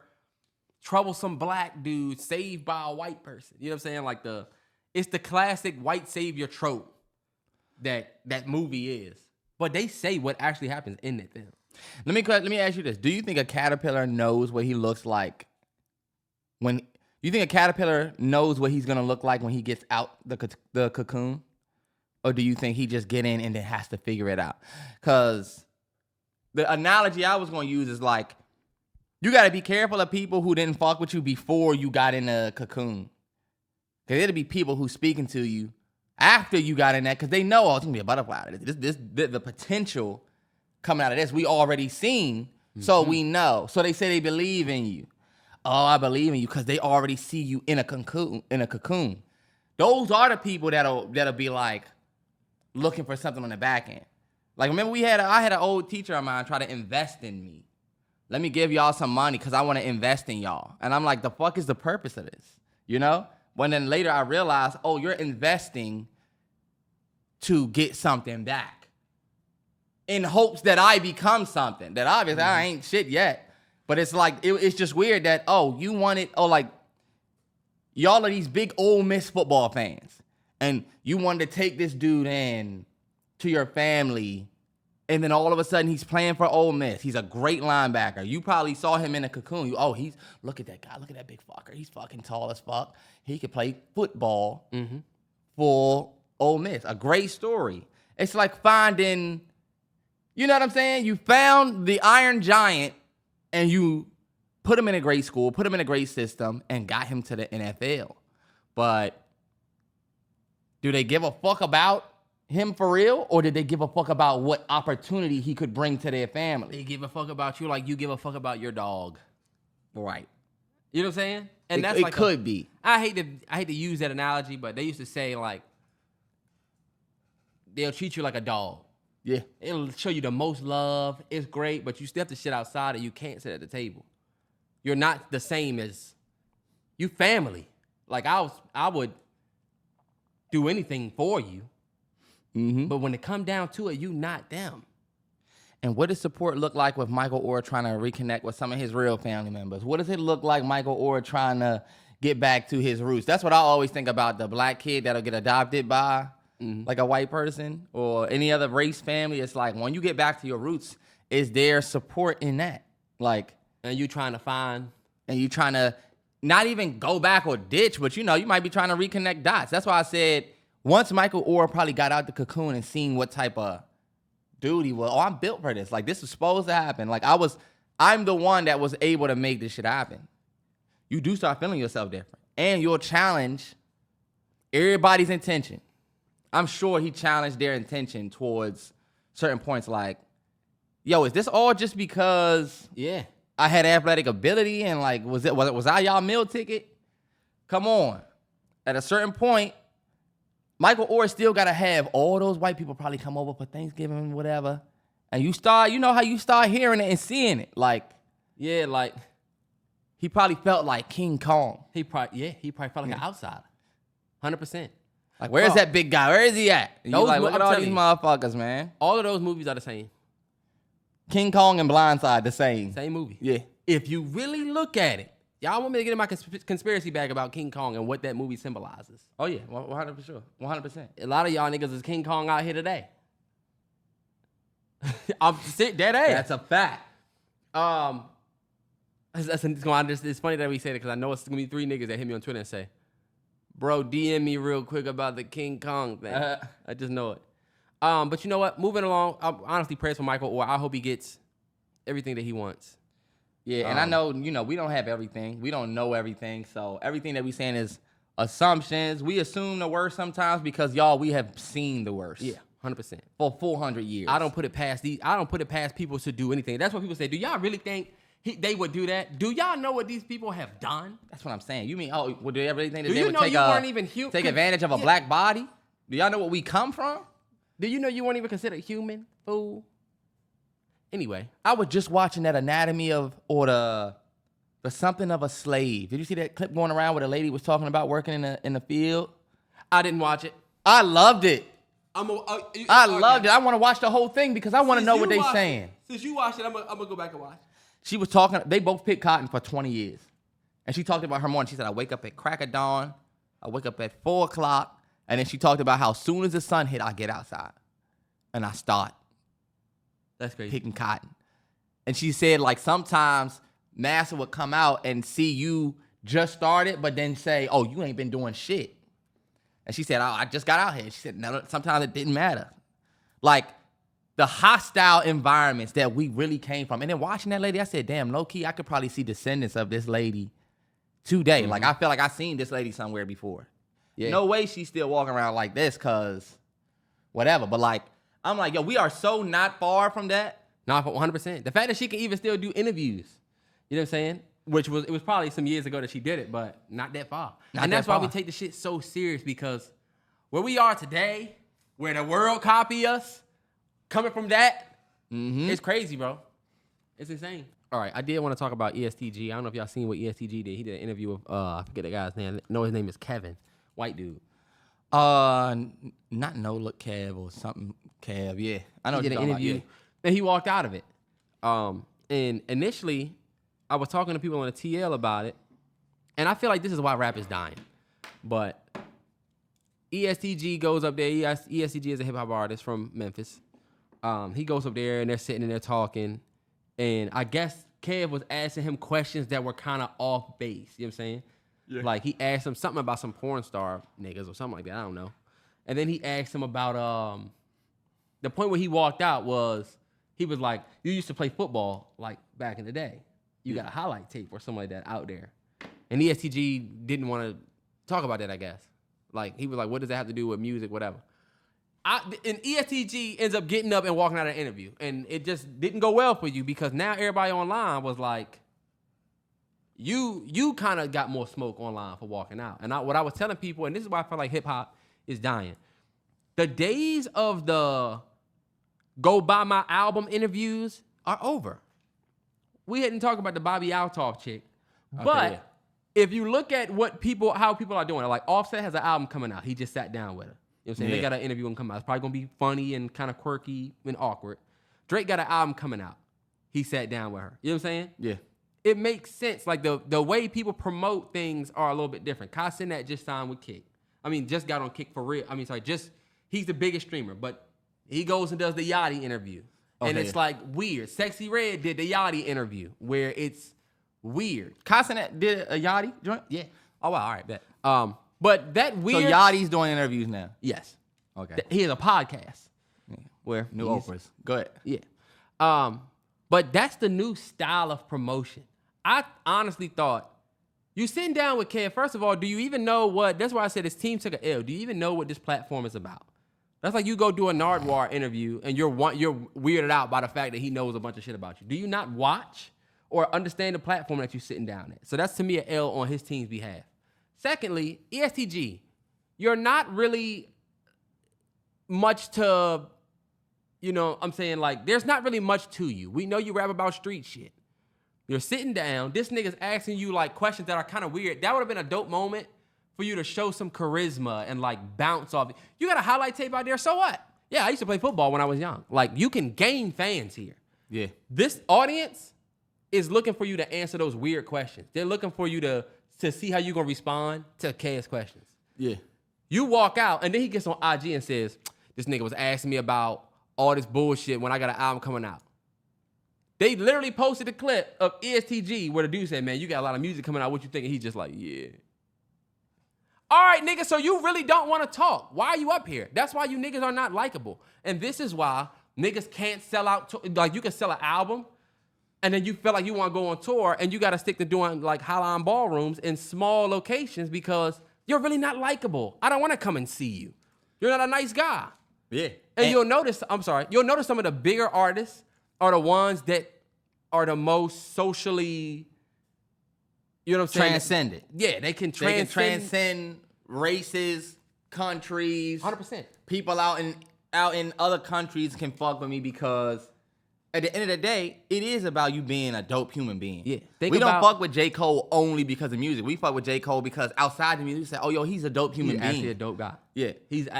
Speaker 2: troublesome black dude saved by a white person. You know what I'm saying? Like it's the classic white savior trope that movie is. But they say what actually happens in that film.
Speaker 1: Let me ask you this. Do you think a caterpillar knows what he looks like when you think a caterpillar knows what he's going to look like when he gets out the cocoon? Or do you think he just get in and then has to figure it out? Because the analogy I was going to use is like, you got to be careful of people who didn't fuck with you before you got in the cocoon. Because it'll be people who speaking to you after you got in that because they know, oh, it's going to be a butterfly. The potential coming out of this, we already seen, so we know. So they say they believe in you. Oh, I believe in you because they already see you in a cocoon. Those are the people that'll be like looking for something on the back end. Like, remember I had an old teacher of mine try to invest in me. Let me give y'all some money because I want to invest in y'all. And I'm like, the fuck is the purpose of this? You know? When then later I realized, oh, you're investing to get something back. in hopes that I become something. That obviously I ain't shit yet. But it's like, it's just weird that, you wanted, like, y'all are these big Ole Miss football fans. And you wanted to take this dude in to your family. And then all of a sudden, he's playing for Ole Miss. He's a great linebacker. You probably saw him in a cocoon. Look at that guy. Look at that big fucker. He's fucking tall as fuck. He could play football for Ole Miss. A great story. It's like finding, you know what I'm saying? You found the Iron Giant and you put him in a great school, put him in a great system, and got him to the NFL. But do they give a fuck about him for real, or did they give a fuck about what opportunity he could bring to their family?
Speaker 2: They give a fuck about you like you give a fuck about your dog.
Speaker 1: Right.
Speaker 2: You know what I'm saying? And
Speaker 1: it could be.
Speaker 2: I hate to use that analogy, but they used to say, like, they'll treat you like a dog.
Speaker 1: Yeah.
Speaker 2: It'll show you the most love. It's great, but you still have to shit outside and you can't sit at the table. You're not the same as you family. Like, I would do anything for you. But when it come down to it, you not them.
Speaker 1: And what does support look like with Michael Oher trying to reconnect with some of his real family members? What does it look like Michael Oher trying to get back to his roots? That's what I always think about, the black kid that'll get adopted by like a white person or any other race family. It's like, when you get back to your roots, is there support in that? Like,
Speaker 2: and you trying to find.
Speaker 1: And you trying to not even go back or ditch, but you might be trying to reconnect dots. That's why I said, once Michael Oher probably got out the cocoon and seen what type of dude he was, I'm built for this. Like, this was supposed to happen. Like, I'm the one that was able to make this shit happen. You do start feeling yourself different. And you'll challenge everybody's intention. I'm sure he challenged their intention towards certain points like, yo, is this all just because I had athletic ability and, like, was I y'all meal ticket? Come on. At a certain point, Michael Oher still got to have all those white people probably come over for Thanksgiving, whatever. And you know how you start hearing it and seeing it. Like,
Speaker 2: yeah, like,
Speaker 1: he probably felt like King Kong.
Speaker 2: He probably felt like an outsider. 100%.
Speaker 1: Like, where's that big guy? Where is he at? And you like, look at all these motherfuckers, man.
Speaker 2: All of those movies are the same.
Speaker 1: King Kong and BLINDSIDED, the same.
Speaker 2: Same movie.
Speaker 1: Yeah.
Speaker 2: If you really look at it, y'all want me to get in my conspiracy bag about King Kong and what that movie symbolizes?
Speaker 1: Oh, yeah, 100%. 100%.
Speaker 2: A lot of y'all niggas is King Kong out here today. I'm sick, dead ass.
Speaker 1: That's a fact.
Speaker 2: It's funny that we say that because I know it's going to be 3 niggas that hit me on Twitter and say, bro, DM me real quick about the King Kong thing. I just know it. But you know what? Moving along, I'm honestly prayers for Michael, or I hope he gets everything that he wants.
Speaker 1: Yeah, and I know, we don't have everything. We don't know everything. So everything that we saying is assumptions. We assume the worst sometimes because, y'all, we have seen the worst.
Speaker 2: Yeah, 100%.
Speaker 1: For 400 years.
Speaker 2: I don't put it past people to do anything. That's what people say. Do y'all really think they would do that? Do y'all know what these people have done?
Speaker 1: That's what I'm saying. You mean, would they ever think that
Speaker 2: do
Speaker 1: they
Speaker 2: you
Speaker 1: would
Speaker 2: know you weren't even
Speaker 1: take advantage of a black body? Do y'all know where we come from?
Speaker 2: Do you know you weren't even considered human, fool? Anyway,
Speaker 1: I was just watching that Anatomy of, or the Something of a Slave. Did you see that clip going around where the lady was talking about working in the field?
Speaker 2: I didn't watch it.
Speaker 1: I loved it. I loved it. I want to watch the whole thing because I want to know what they're saying.
Speaker 2: Since you watched it, I'm gonna go back and watch.
Speaker 1: She was talking. They both picked cotton for 20 years, and she talked about her morning. She said, "I wake up at crack of dawn. I wake up at 4 o'clock." And then she talked about how soon as the sun hit, I get outside and I start.
Speaker 2: That's crazy.
Speaker 1: Picking cotton. And she said, like, sometimes Massa would come out and see you just started, but then say, oh, you ain't been doing shit. And she said, I just got out here. She said, no, sometimes it didn't matter. Like, the hostile environments that we really came from. And then watching that lady, I said, damn, low-key, I could probably see descendants of this lady today. Like, I feel like I seen this lady somewhere before. Yeah. No way she's still walking around like this, because whatever. But, like, I'm like, yo, we are so not far from that.
Speaker 2: Not 100%. The fact that she can even still do interviews, you know what I'm saying? It was probably some years ago that she did it, but not that far. And that's why we take the shit so serious, because where we are today, where the world copy us, coming from that, it's crazy, bro. It's insane. All right, I did want to talk about ESTG. I don't know if y'all seen what ESTG did. He did an interview with, I forget the guy's name. I know his name is Kevin, white dude.
Speaker 1: Not No Look Kev or something. Kev, yeah. I know
Speaker 2: He
Speaker 1: what
Speaker 2: did
Speaker 1: you're
Speaker 2: an
Speaker 1: talking about,
Speaker 2: interview,
Speaker 1: yeah.
Speaker 2: and he walked out of it. And initially, I was talking to people on the TL about it, and I feel like this is why rap is dying. But ESTG goes up there. ESTG is a hip hop artist from Memphis. He goes up there, and they're sitting in there talking, and I guess Kev was asking him questions that were kind of off base. You know what I'm saying? Yeah. Like he asked him something about some porn star niggas or something like that. I don't know. And then he asked him about the point where he walked out was he was like, you used to play football like back in the day. You got a highlight tape or something like that out there. And ESTG didn't want to talk about that, I guess. Like he was like, what does that have to do with music, whatever. And ESTG ends up getting up and walking out of the interview. And it just didn't go well for you because now everybody online was like, you kind of got more smoke online for walking out. And what I was telling people, and this is why I feel like hip hop is dying. The days of the go buy my album interviews are over. We hadn't talked about the Bobby Altalk chick, but if you look at how people are doing it, like Offset has an album coming out. He just sat down with her. You know what I'm saying? They got an interview and come out. It's probably gonna be funny and kind of quirky and awkward. Drake got an album coming out. He sat down with her. You know what I'm saying? Yeah. It makes sense. Like the way people promote things are a little bit different. Kai Cenat just signed with Kick. I mean, just got on Kick for real. He's the biggest streamer, but he goes and does the Yachty interview. And it's like weird. Sexy Red did the Yachty interview where it's weird.
Speaker 1: Kai Cenat did a Yachty joint?
Speaker 2: Yeah. Oh, wow. All right, bet. But that weird.
Speaker 1: So Yachty's doing interviews now?
Speaker 2: Yes.
Speaker 1: Okay.
Speaker 2: He has a podcast.
Speaker 1: Yeah.
Speaker 2: Where?
Speaker 1: New Oprahs. Go ahead.
Speaker 2: Yeah. But that's the new style of promotion. I honestly thought, you sitting down with Kev, first of all, do you even know that's why I said his team took an L. Do you even know what this platform is about? That's like you go do a Nardwuar interview and you're weirded out by the fact that he knows a bunch of shit about you. Do you not watch or understand the platform that you're sitting down at? So that's to me an L on his team's behalf. Secondly, ESTG, you're not really much to, I'm saying like, there's not really much to you. We know you rap about street shit. You're sitting down. This nigga's asking you like questions that are kind of weird. That would have been a dope moment for you to show some charisma and like bounce off. You got a highlight tape out there, so what? Yeah, I used to play football when I was young. Like you can gain fans here. Yeah. This audience is looking for you to answer those weird questions. They're looking for you to see how you're gonna respond to K's questions. Yeah. You walk out and then he gets on IG and says, this nigga was asking me about all this bullshit when I got an album coming out. They literally posted a clip of ESTG where the dude said, man, you got a lot of music coming out. What you thinking? He's just like, yeah. All right, nigga, so you really don't want to talk. Why are you up here? That's why you niggas are not likable. And this is why niggas can't sell out. Like, you can sell an album, and then you feel like you want to go on tour, and you got to stick to doing, like, Highline ballrooms in small locations because you're really not likable. I don't want to come and see you. You're not a nice guy. Yeah. And you'll notice some of the bigger artists are the ones that are the most socially, you know what I'm saying?
Speaker 1: Transcendent.
Speaker 2: Yeah, they can
Speaker 1: transcend races, countries.
Speaker 2: 100%.
Speaker 1: People out in other countries can fuck with me because at the end of the day, it is about you being a dope human being. Yeah. We don't fuck with J. Cole only because of music. We fuck with J. Cole because outside the music, we say, oh, yo, he's a dope human being.
Speaker 2: He's actually a dope guy. Yeah.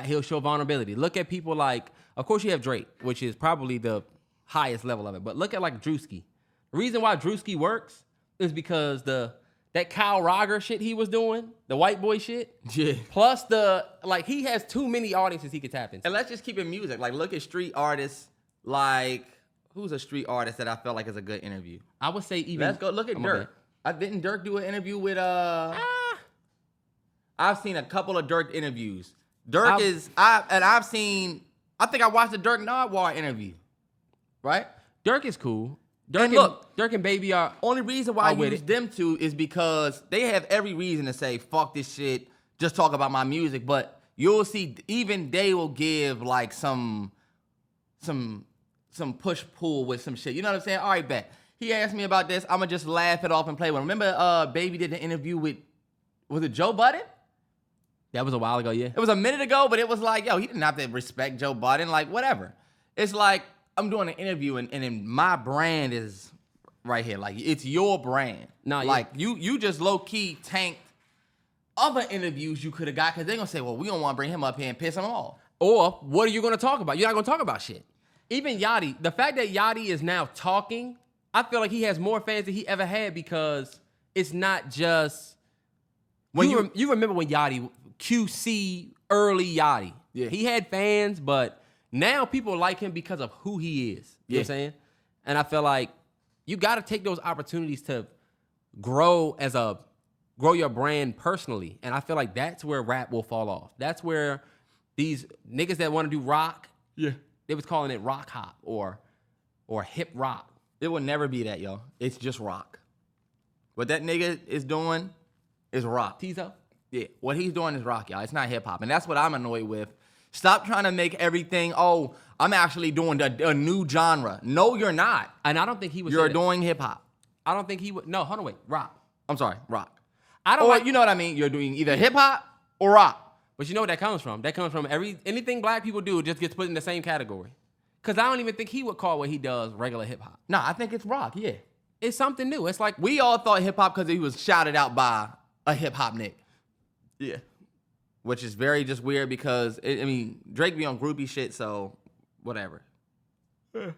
Speaker 2: He'll show vulnerability. Look at people like, of course you have Drake, which is probably the highest level of it. But look at like Drewski. The reason why Drewski works is because that Kyle Rogers shit he was doing, the white boy shit. Yeah. Plus he has too many audiences he could tap into.
Speaker 1: And let's just keep it music. Like, look at street artists. Like, who's a street artist that I felt like is a good interview?
Speaker 2: I would say even.
Speaker 1: Let's go look at Dirk. Didn't Dirk do an interview with I've seen a couple of Dirk interviews. I think I watched the Dirk Nardwuar interview. Right?
Speaker 2: Dirk is cool. Dirk and Baby are...
Speaker 1: Only reason why I use them two is because they have every reason to say, fuck this shit, just talk about my music. But you'll see, even they will give like some push-pull with some shit. You know what I'm saying? All right, bet. He asked me about this. I'm going to just laugh it off and play with him. Remember Baby did the interview with, was it Joe Budden?
Speaker 2: That was a while ago, yeah.
Speaker 1: It was a minute ago, but it was like, yo, he didn't have to respect Joe Budden. Like, whatever. It's like, I'm doing an interview and then my brand is right here. Like, it's your brand. No, like you just low key tanked other interviews you could have got because they're gonna say, well, we don't want to bring him up here and piss him off.
Speaker 2: Or what are you going to talk about? You're not going to talk about shit. Even Yachty, the fact that Yachty is now talking, I feel like he has more fans than he ever had because it's not just... When you remember when Yachty, QC, early Yachty, he had fans, but now people like him because of who he is. You know what I'm saying? And I feel like you got to take those opportunities to grow your brand personally. And I feel like that's where rap will fall off. That's where these niggas that want to do rock, they was calling it rock hop or hip rock.
Speaker 1: It will never be that, yo. It's just rock. What that nigga is doing is rock.
Speaker 2: Tizo?
Speaker 1: Yeah, what he's doing is rock, y'all. It's not hip hop. And that's what I'm annoyed with. Stop trying to make everything, I'm actually doing a new genre. No, you're not.
Speaker 2: And I don't think he was.
Speaker 1: You're doing hip hop.
Speaker 2: I don't think he would. No, hold on, wait. Rock.
Speaker 1: I'm sorry, rock.
Speaker 2: I don't like,
Speaker 1: you know what I mean? You're doing either hip hop or rock.
Speaker 2: But you know what that comes from? That comes from anything black people do just gets put in the same category. Because I don't even think he would call what he does regular hip hop.
Speaker 1: Nah, I think it's rock, yeah.
Speaker 2: It's something new. It's like...
Speaker 1: We all thought hip hop because he was shouted out by a hip hop nigga. Yeah. Which is very just weird because, Drake be on groupie shit, so whatever. Yeah.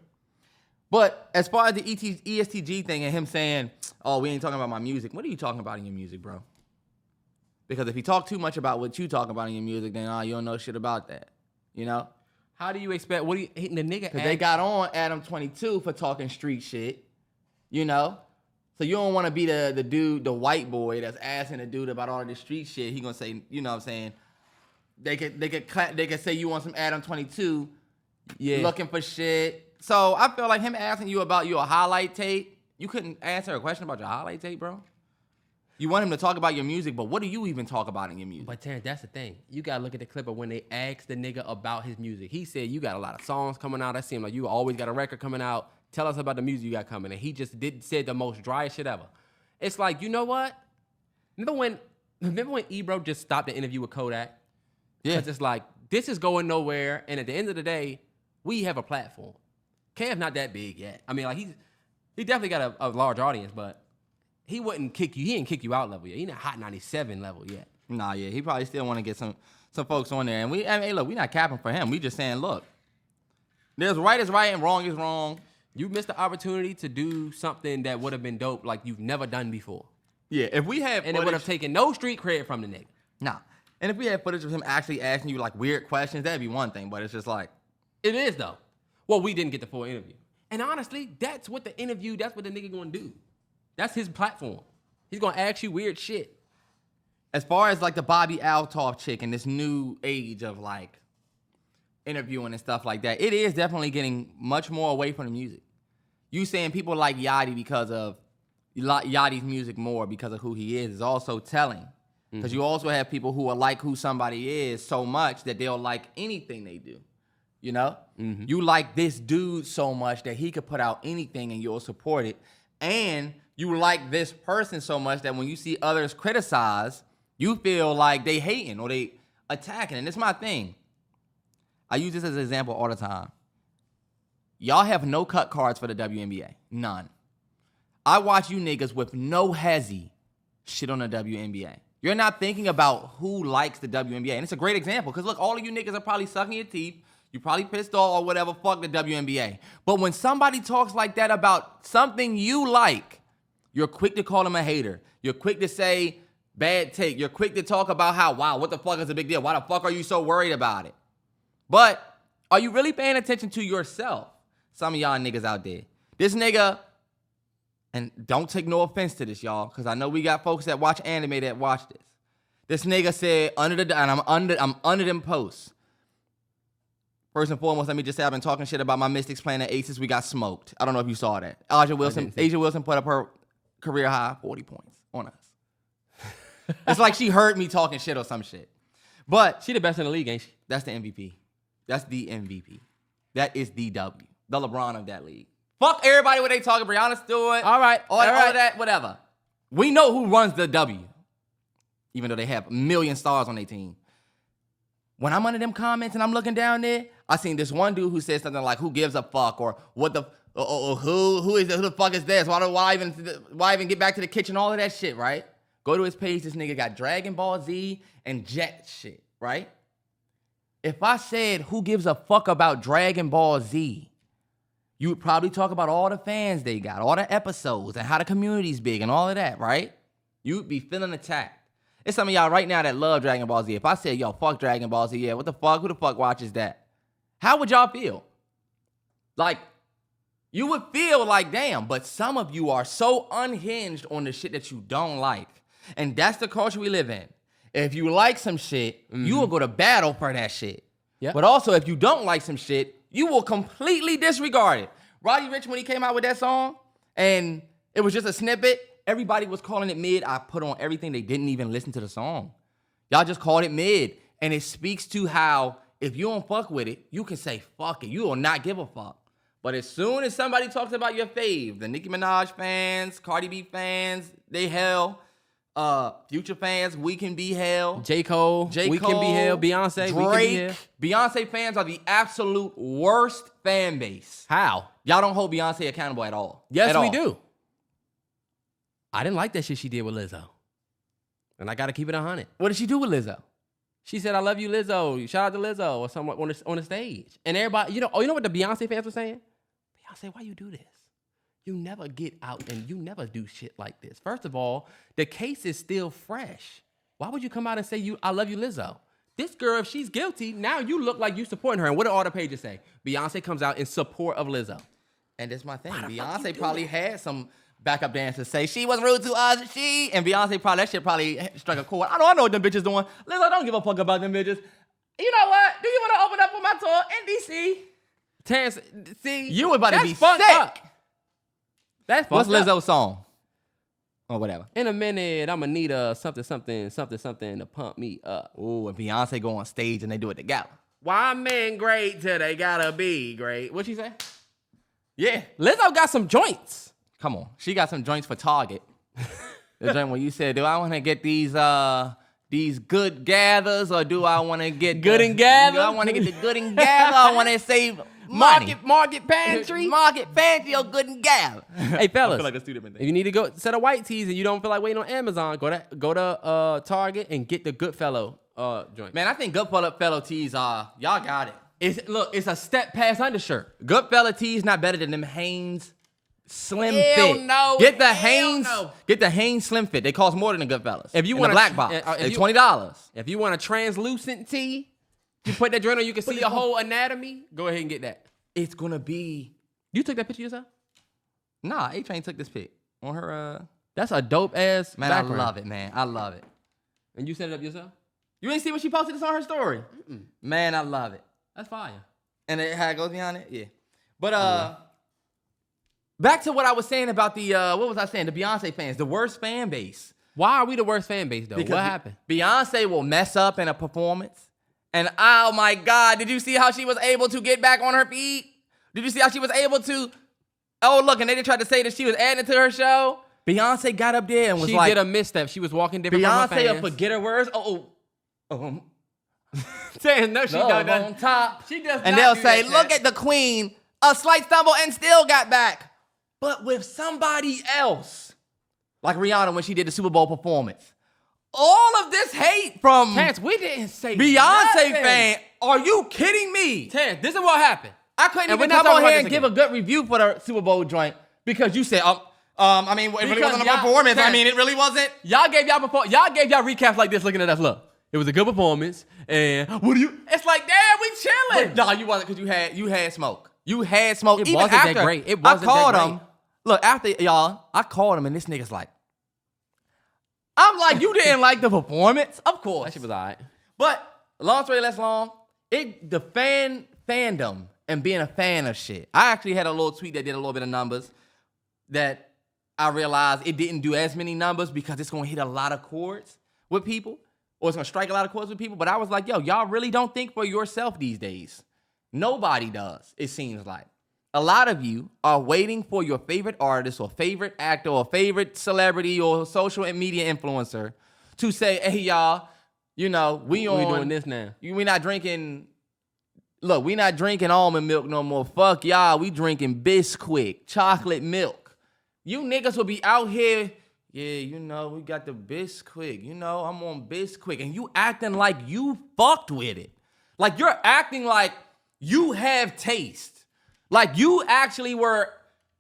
Speaker 1: But as far as the ESTG thing and him saying, we ain't talking about my music, what are you talking about in your music, bro? Because if you talk too much about what you talk about in your music, then you don't know shit about that. You know?
Speaker 2: How do you expect? What do you hitting the nigga?
Speaker 1: Because they got on Adam 22 for talking street shit. You know? So you don't want to be the dude, the white boy that's asking the dude about all of this street shit. He gonna say, you know what I'm saying? They could say you want some Adam 22, looking for shit. So I feel like him asking you about your highlight tape, you couldn't answer a question about your highlight tape, bro. You want him to talk about your music, but what do you even talk about in your music?
Speaker 2: But Terrance, that's the thing. You gotta look at the clip of when they asked the nigga about his music. He said, you got a lot of songs coming out. That seemed like you always got a record coming out. Tell us about the music you got coming. And he just said the most driest shit ever. It's like, you know what? Remember when Ebro just stopped the interview with Kodak? Yeah. Because it's like, this is going nowhere. And at the end of the day, we have a platform. Cam's not that big yet. I mean, like, he definitely got a large audience, but he wouldn't kick you. He didn't kick you out level yet. He not Hot 97 level yet.
Speaker 1: Nah, yeah. He probably still want to get some folks on there. And look, we not capping for him. We just saying, look, there's right is right and wrong is wrong.
Speaker 2: You missed the opportunity to do something that would have been dope like you've never done before.
Speaker 1: Yeah, if we had
Speaker 2: And it would have taken no street cred from the nigga.
Speaker 1: Nah. And if we had footage of him actually asking you like weird questions, that'd be one thing. But it's just like...
Speaker 2: It is, though. Well, we didn't get the full interview. And honestly, that's what the nigga gonna do. That's his platform. He's gonna ask you weird shit.
Speaker 1: As far as like the Bobby Altoff chick and this new age of like interviewing and stuff like that, it is definitely getting much more away from the music. You saying people like Yachty because of Yachty's music more because of who he is also telling. Because you also have people who are like who somebody is so much that they'll like anything they do. You know? Mm-hmm. You like this dude so much that he could put out anything and you'll support it. And you like this person so much that when you see others criticize, you feel like they hating or they attacking. And it's my thing. I use this as an example all the time. Y'all have no cut cards for the WNBA. None. I watch you niggas with no hezzy shit on the WNBA. You're not thinking about who likes the WNBA. And it's a great example because, look, all of you niggas are probably sucking your teeth. You probably pissed off or whatever, fuck the WNBA. But when somebody talks like that about something you like, you're quick to call them a hater. You're quick to say bad take. You're quick to talk about how, wow, what the fuck is a big deal? Why the fuck are you so worried about it? But are you really paying attention to yourself? Some of y'all niggas out there. This nigga, and don't take no offense to this, y'all, because I know we got folks that watch anime that watch this. This nigga said, I'm under them posts. First and foremost, let me just say I've been talking shit about my Mystics playing at Aces. We got smoked. I don't know if you saw that. Asia Wilson put up her career high 40 points on us. It's like she heard me talking shit or some shit. But
Speaker 2: she the best in the league, ain't she?
Speaker 1: That's the MVP. That's the MVP. That is the W. The LeBron of that league. Fuck everybody when they talking. Breanna Stewart.
Speaker 2: All right.
Speaker 1: All that, whatever. We know who runs the W. Even though they have a million stars on their team. When I'm under them comments and I'm looking down there, I seen this one dude who said something like, "Who gives a fuck?" or "What the who the fuck is this? Why even get back to the kitchen?" All of that shit, right? Go to his page. This nigga got Dragon Ball Z and Jet shit, right? If I said, who gives a fuck about Dragon Ball Z? You would probably talk about all the fans they got, all the episodes, and how the community's big and all of that, right? You'd be feeling attacked. It's some of y'all right now that love Dragon Ball Z. If I said, yo, fuck Dragon Ball Z, yeah, what the fuck? Who the fuck watches that? How would y'all feel? Like, you would feel like, damn, but some of you are so unhinged on the shit that you don't like. And that's the culture we live in. If you like some shit, you will go to battle for that shit. Yep. But also, if you don't like some shit, you will completely disregard it. Roddy Ricch, when he came out with that song, and it was just a snippet, everybody was calling it mid. I put on everything. They didn't even listen to the song. Y'all just called it mid. And it speaks to how if you don't fuck with it, you can say fuck it. You will not give a fuck. But as soon as somebody talks about your fave, the Nicki Minaj fans, Cardi B fans, they hell. Future fans, we can be hell.
Speaker 2: J. Cole, we can be hell. Beyonce,
Speaker 1: Drake,
Speaker 2: we can be hell.
Speaker 1: Beyonce fans are the absolute worst fan base.
Speaker 2: How?
Speaker 1: Y'all don't hold Beyonce accountable at all.
Speaker 2: Yes, we do. I didn't like that shit she did with Lizzo. And I got to keep it 100.
Speaker 1: What did she do with Lizzo?
Speaker 2: She said, I love you, Lizzo. Shout out to Lizzo or someone on the stage. And everybody, you know what the Beyonce fans were saying? Beyonce, why you do this? You never get out and you never do shit like this. First of all, the case is still fresh. Why would you come out and say I love you, Lizzo? This girl, if she's guilty, now you look like you supporting her. And what do all the pages say? Beyonce comes out in support of Lizzo.
Speaker 1: And that's my thing. Beyonce probably had some backup dancers say she was rude to us. And Beyonce that shit probably struck a chord. I know what them bitches doing. Lizzo, don't give a fuck about them bitches. You know what? Do you want to open up for my tour in DC?
Speaker 2: Terrance, see,
Speaker 1: you were about to be
Speaker 2: sick.
Speaker 1: Up.
Speaker 2: That's
Speaker 1: what's Lizzo's song? Or whatever.
Speaker 2: In a minute, I'ma need a something to pump me up.
Speaker 1: Ooh, and Beyonce go on stage and they do it together.
Speaker 2: Why men great till they gotta be great? What'd she say?
Speaker 1: Yeah.
Speaker 2: Lizzo got some joints.
Speaker 1: Come on. She got some joints for Target. The joint where you said, do I want to get these good gathers or do I want to get
Speaker 2: good and gather?
Speaker 1: Do I want to get the good and gather? I want to save money.
Speaker 2: Market pantry.
Speaker 1: Market pantry or good and gather.
Speaker 2: Hey, fellas.
Speaker 1: I feel like that's two different things.
Speaker 2: If you need to go set of white tees and you don't feel like waiting on Amazon, go to Target and get the Goodfellow joint.
Speaker 1: Man, I think Goodfellow tees y'all got it.
Speaker 2: It's a step past undershirt.
Speaker 1: Goodfellow tees not better than them Hanes Slim
Speaker 2: Hell
Speaker 1: Fit.
Speaker 2: No.
Speaker 1: Get the Hanes Slim Fit. They cost more than the Goodfellas.
Speaker 2: If you
Speaker 1: want a black box, it's $20.
Speaker 2: If you want a translucent tee, you put that joint on, you can see your whole anatomy. Go ahead and get that.
Speaker 1: It's gonna be.
Speaker 2: You took that picture yourself?
Speaker 1: Nah, A-Train took this pic on her.
Speaker 2: That's a dope ass background.
Speaker 1: I love it, man. I love it.
Speaker 2: And you set it up yourself?
Speaker 1: You ain't see when she posted this on her story? Mm-mm. Man, I love it.
Speaker 2: That's fire.
Speaker 1: And how it goes behind it? Yeah. But back to what I was saying about the what was I saying? The Beyonce fans, the worst fan base.
Speaker 2: Why are we the worst fan base though?
Speaker 1: Because
Speaker 2: what happened?
Speaker 1: Beyonce will mess up in a performance. And oh my God, did you see how she was able to get back on her feet? Did you see how she was able to? Oh, look, and they tried to say that she was adding to her show. Beyonce got up there and was
Speaker 2: she
Speaker 1: like.
Speaker 2: She did a misstep. She was walking different from her fans.
Speaker 1: Beyonce will forget her words.
Speaker 2: Saying no, she does not.
Speaker 1: On top.
Speaker 2: She does
Speaker 1: and
Speaker 2: not
Speaker 1: they'll say, look at the queen. A slight stumble and still got back. But with somebody else. Like Rihanna when she did the Super Bowl performance. All of this hate from
Speaker 2: Terrance, we didn't say
Speaker 1: Beyonce
Speaker 2: nothing.
Speaker 1: fan. Are you kidding me?
Speaker 2: Terrance, this is what happened.
Speaker 1: I couldn't even come on here and give a good review for the Super Bowl joint because you said, I mean, it really wasn't a performance.
Speaker 2: Terrance,
Speaker 1: I mean, it really wasn't.
Speaker 2: Y'all gave y'all recaps like this looking at us. Look, it was a good performance. And what do you? It's like, damn, we chilling.
Speaker 1: No, you wasn't because you had smoke. You had smoke.
Speaker 2: It
Speaker 1: Even
Speaker 2: wasn't
Speaker 1: after
Speaker 2: that great. It wasn't
Speaker 1: I called
Speaker 2: that great.
Speaker 1: him. Look, after y'all, I called him and this nigga's like, I'm like, you didn't like the performance? Of course.
Speaker 2: That shit was all right.
Speaker 1: But long story less long, the fandom and being a fan of shit. I actually had a little tweet that did a little bit of numbers that I realized it didn't do as many numbers because it's going to hit a lot of chords with people or it's going to strike a lot of chords with people. But I was like, yo, y'all really don't think for yourself these days. Nobody does, it seems like. A lot of you are waiting for your favorite artist or favorite actor or favorite celebrity or social media influencer to say, hey, y'all, you know, we
Speaker 2: doing this now.
Speaker 1: We not drinking, look, we not drinking almond milk no more. Fuck y'all, we drinking Bisquick, chocolate milk. You niggas will be out here, yeah, you know, we got the Bisquick. You know, I'm on Bisquick. And you acting like you fucked with it. Like, you're acting like you have taste. Like, you actually were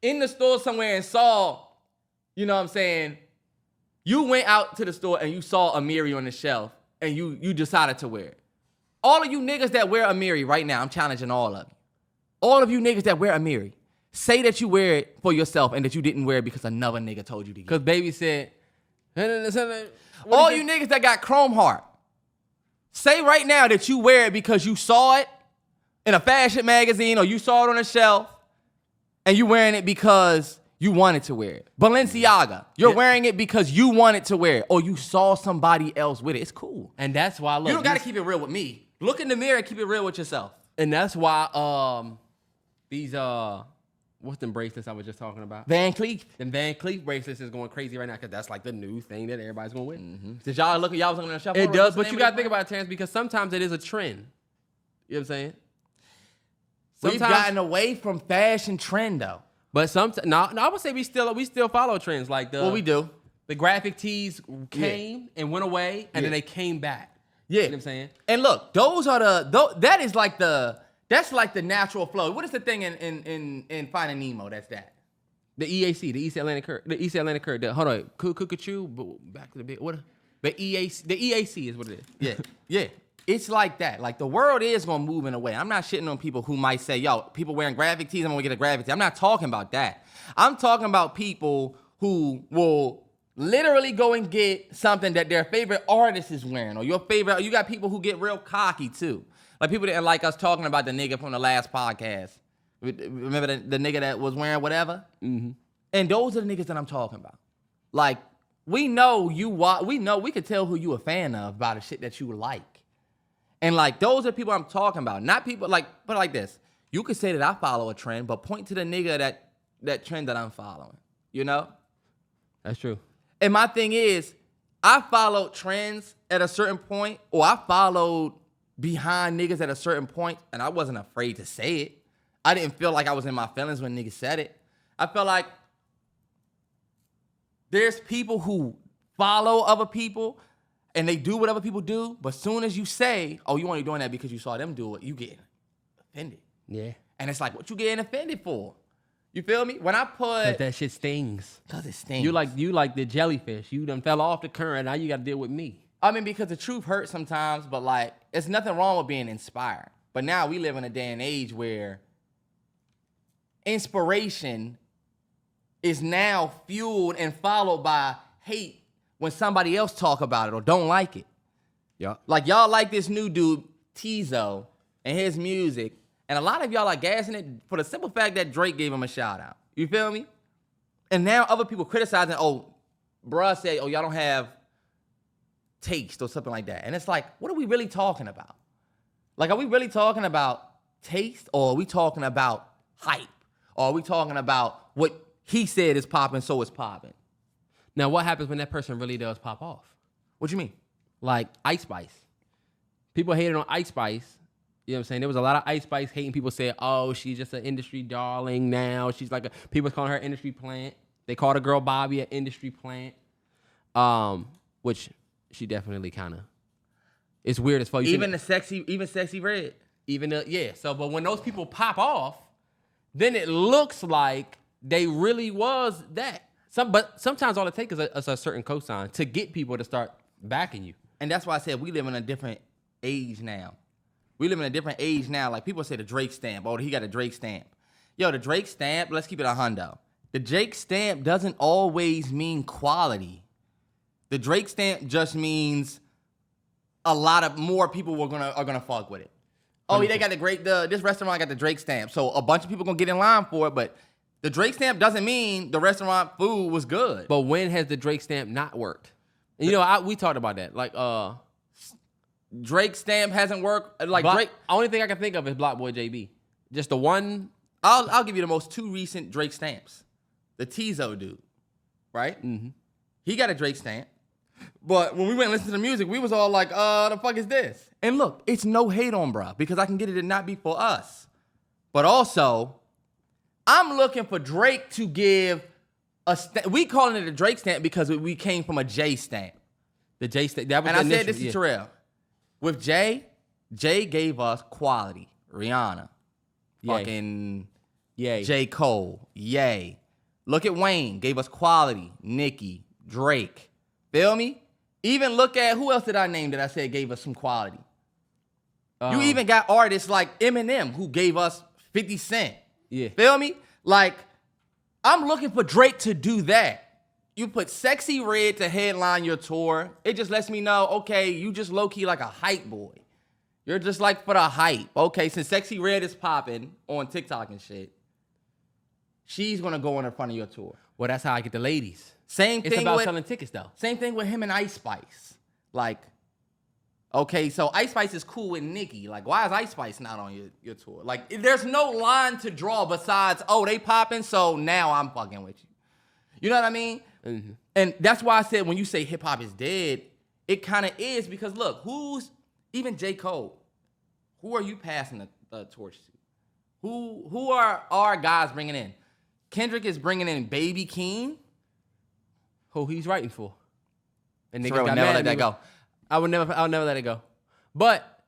Speaker 1: in the store somewhere and saw, you know what I'm saying? You went out to the store and you saw a Miri on the shelf and you decided to wear it. All of you niggas that wear a Miri right now, I'm challenging all of you. All of you niggas that wear a Miri, say that you wear it for yourself and that you didn't wear it because another nigga told you to get it.
Speaker 2: Because baby said,
Speaker 1: all you niggas that got Chrome Heart, say right now that you wear it because you saw it in a fashion magazine or you saw it on a shelf and you wearing it because you wanted to wear it. Balenciaga, you're wearing it because you wanted to wear it or you saw somebody else with it. It's cool.
Speaker 2: And that's why, look,
Speaker 1: you don't got to keep it real with me. Look in the mirror and keep it real with yourself.
Speaker 2: And that's why these what's them bracelets I was just talking about?
Speaker 1: Van Cleef.
Speaker 2: Them Van Cleef bracelets is going crazy right now because that's like the new thing that everybody's going to wear.
Speaker 1: Mm-hmm. Did y'all was looking on the shelf?
Speaker 2: It does, but you got to think about it, Terrance, because sometimes it is a trend. You know what I'm saying?
Speaker 1: We've gotten away from fashion trend though.
Speaker 2: But sometimes, no, I would say we still follow trends like
Speaker 1: Well, we do.
Speaker 2: The graphic tees came and went away, and then they came back.
Speaker 1: Yeah.
Speaker 2: You know what I'm saying?
Speaker 1: And look, those are that's like the natural flow. What is the thing in Finding Nemo? That's that.
Speaker 2: The EAC, the East Atlantic Current. Hold on, Cuckoo, back to the big. What? The EAC is what it is.
Speaker 1: Yeah. It's like that. Like, the world is gonna move in a way. I'm not shitting on people who might say, yo, people wearing graphic tees, I'm gonna get a graphic tee. I'm not talking about that. I'm talking about people who will literally go and get something that their favorite artist is wearing, or your favorite. You got people who get real cocky too. Like people that like us talking about the nigga from the last podcast. Remember the nigga that was wearing whatever? Mm-hmm. And those are the niggas that I'm talking about. Like, we know we could tell who you a fan of by the shit that you like. And like, those are people I'm talking about. Not people like, put it like this. You could say that I follow a trend, but point to the nigga that trend that I'm following. You know?
Speaker 2: That's true.
Speaker 1: And my thing is, I followed trends at a certain point, or I followed behind niggas at a certain point, and I wasn't afraid to say it. I didn't feel like I was in my feelings when niggas said it. I felt like there's people who follow other people, and they do what other people do, but soon as you say, oh, you only doing that because you saw them do it, you get offended.
Speaker 2: Yeah.
Speaker 1: And it's like, what you getting offended for? You feel me? When I put...
Speaker 2: that shit stings.
Speaker 1: Because it stings.
Speaker 2: You like the jellyfish. You done fell off the current, now you got to deal with me.
Speaker 1: I mean, because the truth hurts sometimes, but like, there's nothing wrong with being inspired. But now we live in a day and age where inspiration is now fueled and followed by hate when somebody else talk about it or don't like it.
Speaker 2: Yeah.
Speaker 1: Like, y'all like this new dude, Tizo, and his music, and a lot of y'all are gassing it for the simple fact that Drake gave him a shout out. You feel me? And now other people criticizing, oh, bruh said, oh, y'all don't have taste or something like that. And it's like, what are we really talking about? Like, are we really talking about taste, or are we talking about hype? Or are we talking about what he said is popping, so it's popping?
Speaker 2: Now, what happens when that person really does pop off?
Speaker 1: What you mean?
Speaker 2: Like Ice Spice. People hated on Ice Spice. You know what I'm saying? There was a lot of Ice Spice hating. People said, oh, she's just an industry darling now. She's like people calling her industry plant. They called a girl Bobby an industry plant. Which she definitely kind of, it's weird as fuck.
Speaker 1: Even Sexy Red.
Speaker 2: Yeah. So, but when those people pop off, then it looks like they really was that. But sometimes all it takes is a certain cosign to get people to start backing you.
Speaker 1: And that's why I said we live in a different age now. We live in a different age now. Like, people say the Drake stamp. Oh, he got a Drake stamp. Yo, the Drake stamp, let's keep it a hundo. The Drake stamp doesn't always mean quality. The Drake stamp just means a lot of more people are gonna fuck with it. Oh, they got this restaurant got the Drake stamp. So a bunch of people gonna get in line for it, but the Drake stamp doesn't mean the restaurant food was good.
Speaker 2: But when has the Drake stamp not worked? And you know, we talked about that. Like,
Speaker 1: Drake stamp hasn't worked. Like,
Speaker 2: Block,
Speaker 1: Drake.
Speaker 2: Only thing I can think of is Block Boy JB. Just the one.
Speaker 1: I'll give you the most two recent Drake stamps. The Tizo dude, right?
Speaker 2: Mm-hmm.
Speaker 1: He got a Drake stamp. But when we went and listened to the music, we was all like, the fuck is this? And look, it's no hate on bruh, because I can get it to not be for us. But also, I'm looking for Drake to give a stamp. We calling it a Drake stamp because we came from a J stamp.
Speaker 2: The J stamp. That was
Speaker 1: and I said this to Terrell. With Jay, Jay gave us quality. Rihanna.
Speaker 2: Yay.
Speaker 1: Fucking
Speaker 2: Yay.
Speaker 1: J. Cole. Yay. Look at Wayne. Gave us quality. Nicki. Drake. Feel me? Even look at, who else did I name that I said gave us some quality? You even got artists like Eminem who gave us 50 Cent.
Speaker 2: Yeah.
Speaker 1: Feel me? Like, I'm looking for Drake to do that. You put Sexy Red to headline your tour. It just lets me know, okay, you just low-key like a hype boy. You're just like for the hype. Okay, since Sexy Red is popping on TikTok and shit, she's gonna go in the front of your tour.
Speaker 2: Well, that's how I get the ladies.
Speaker 1: Same thing
Speaker 2: It's about
Speaker 1: with,
Speaker 2: selling tickets, though.
Speaker 1: Same thing with him and Ice Spice. Like, okay, so Ice Spice is cool with Nicki. Like, why is Ice Spice not on your tour? Like, there's no line to draw besides, oh, they popping, so now I'm fucking with you. You know what I mean?
Speaker 2: Mm-hmm.
Speaker 1: And that's why I said when you say hip hop is dead, it kind of is, because look, even J. Cole, who are you passing the torch to? Who are our guys bringing in? Kendrick is bringing in Baby Keem.
Speaker 2: Who he's writing for. And
Speaker 1: Terrell would never let that go.
Speaker 2: I'll never let it go. But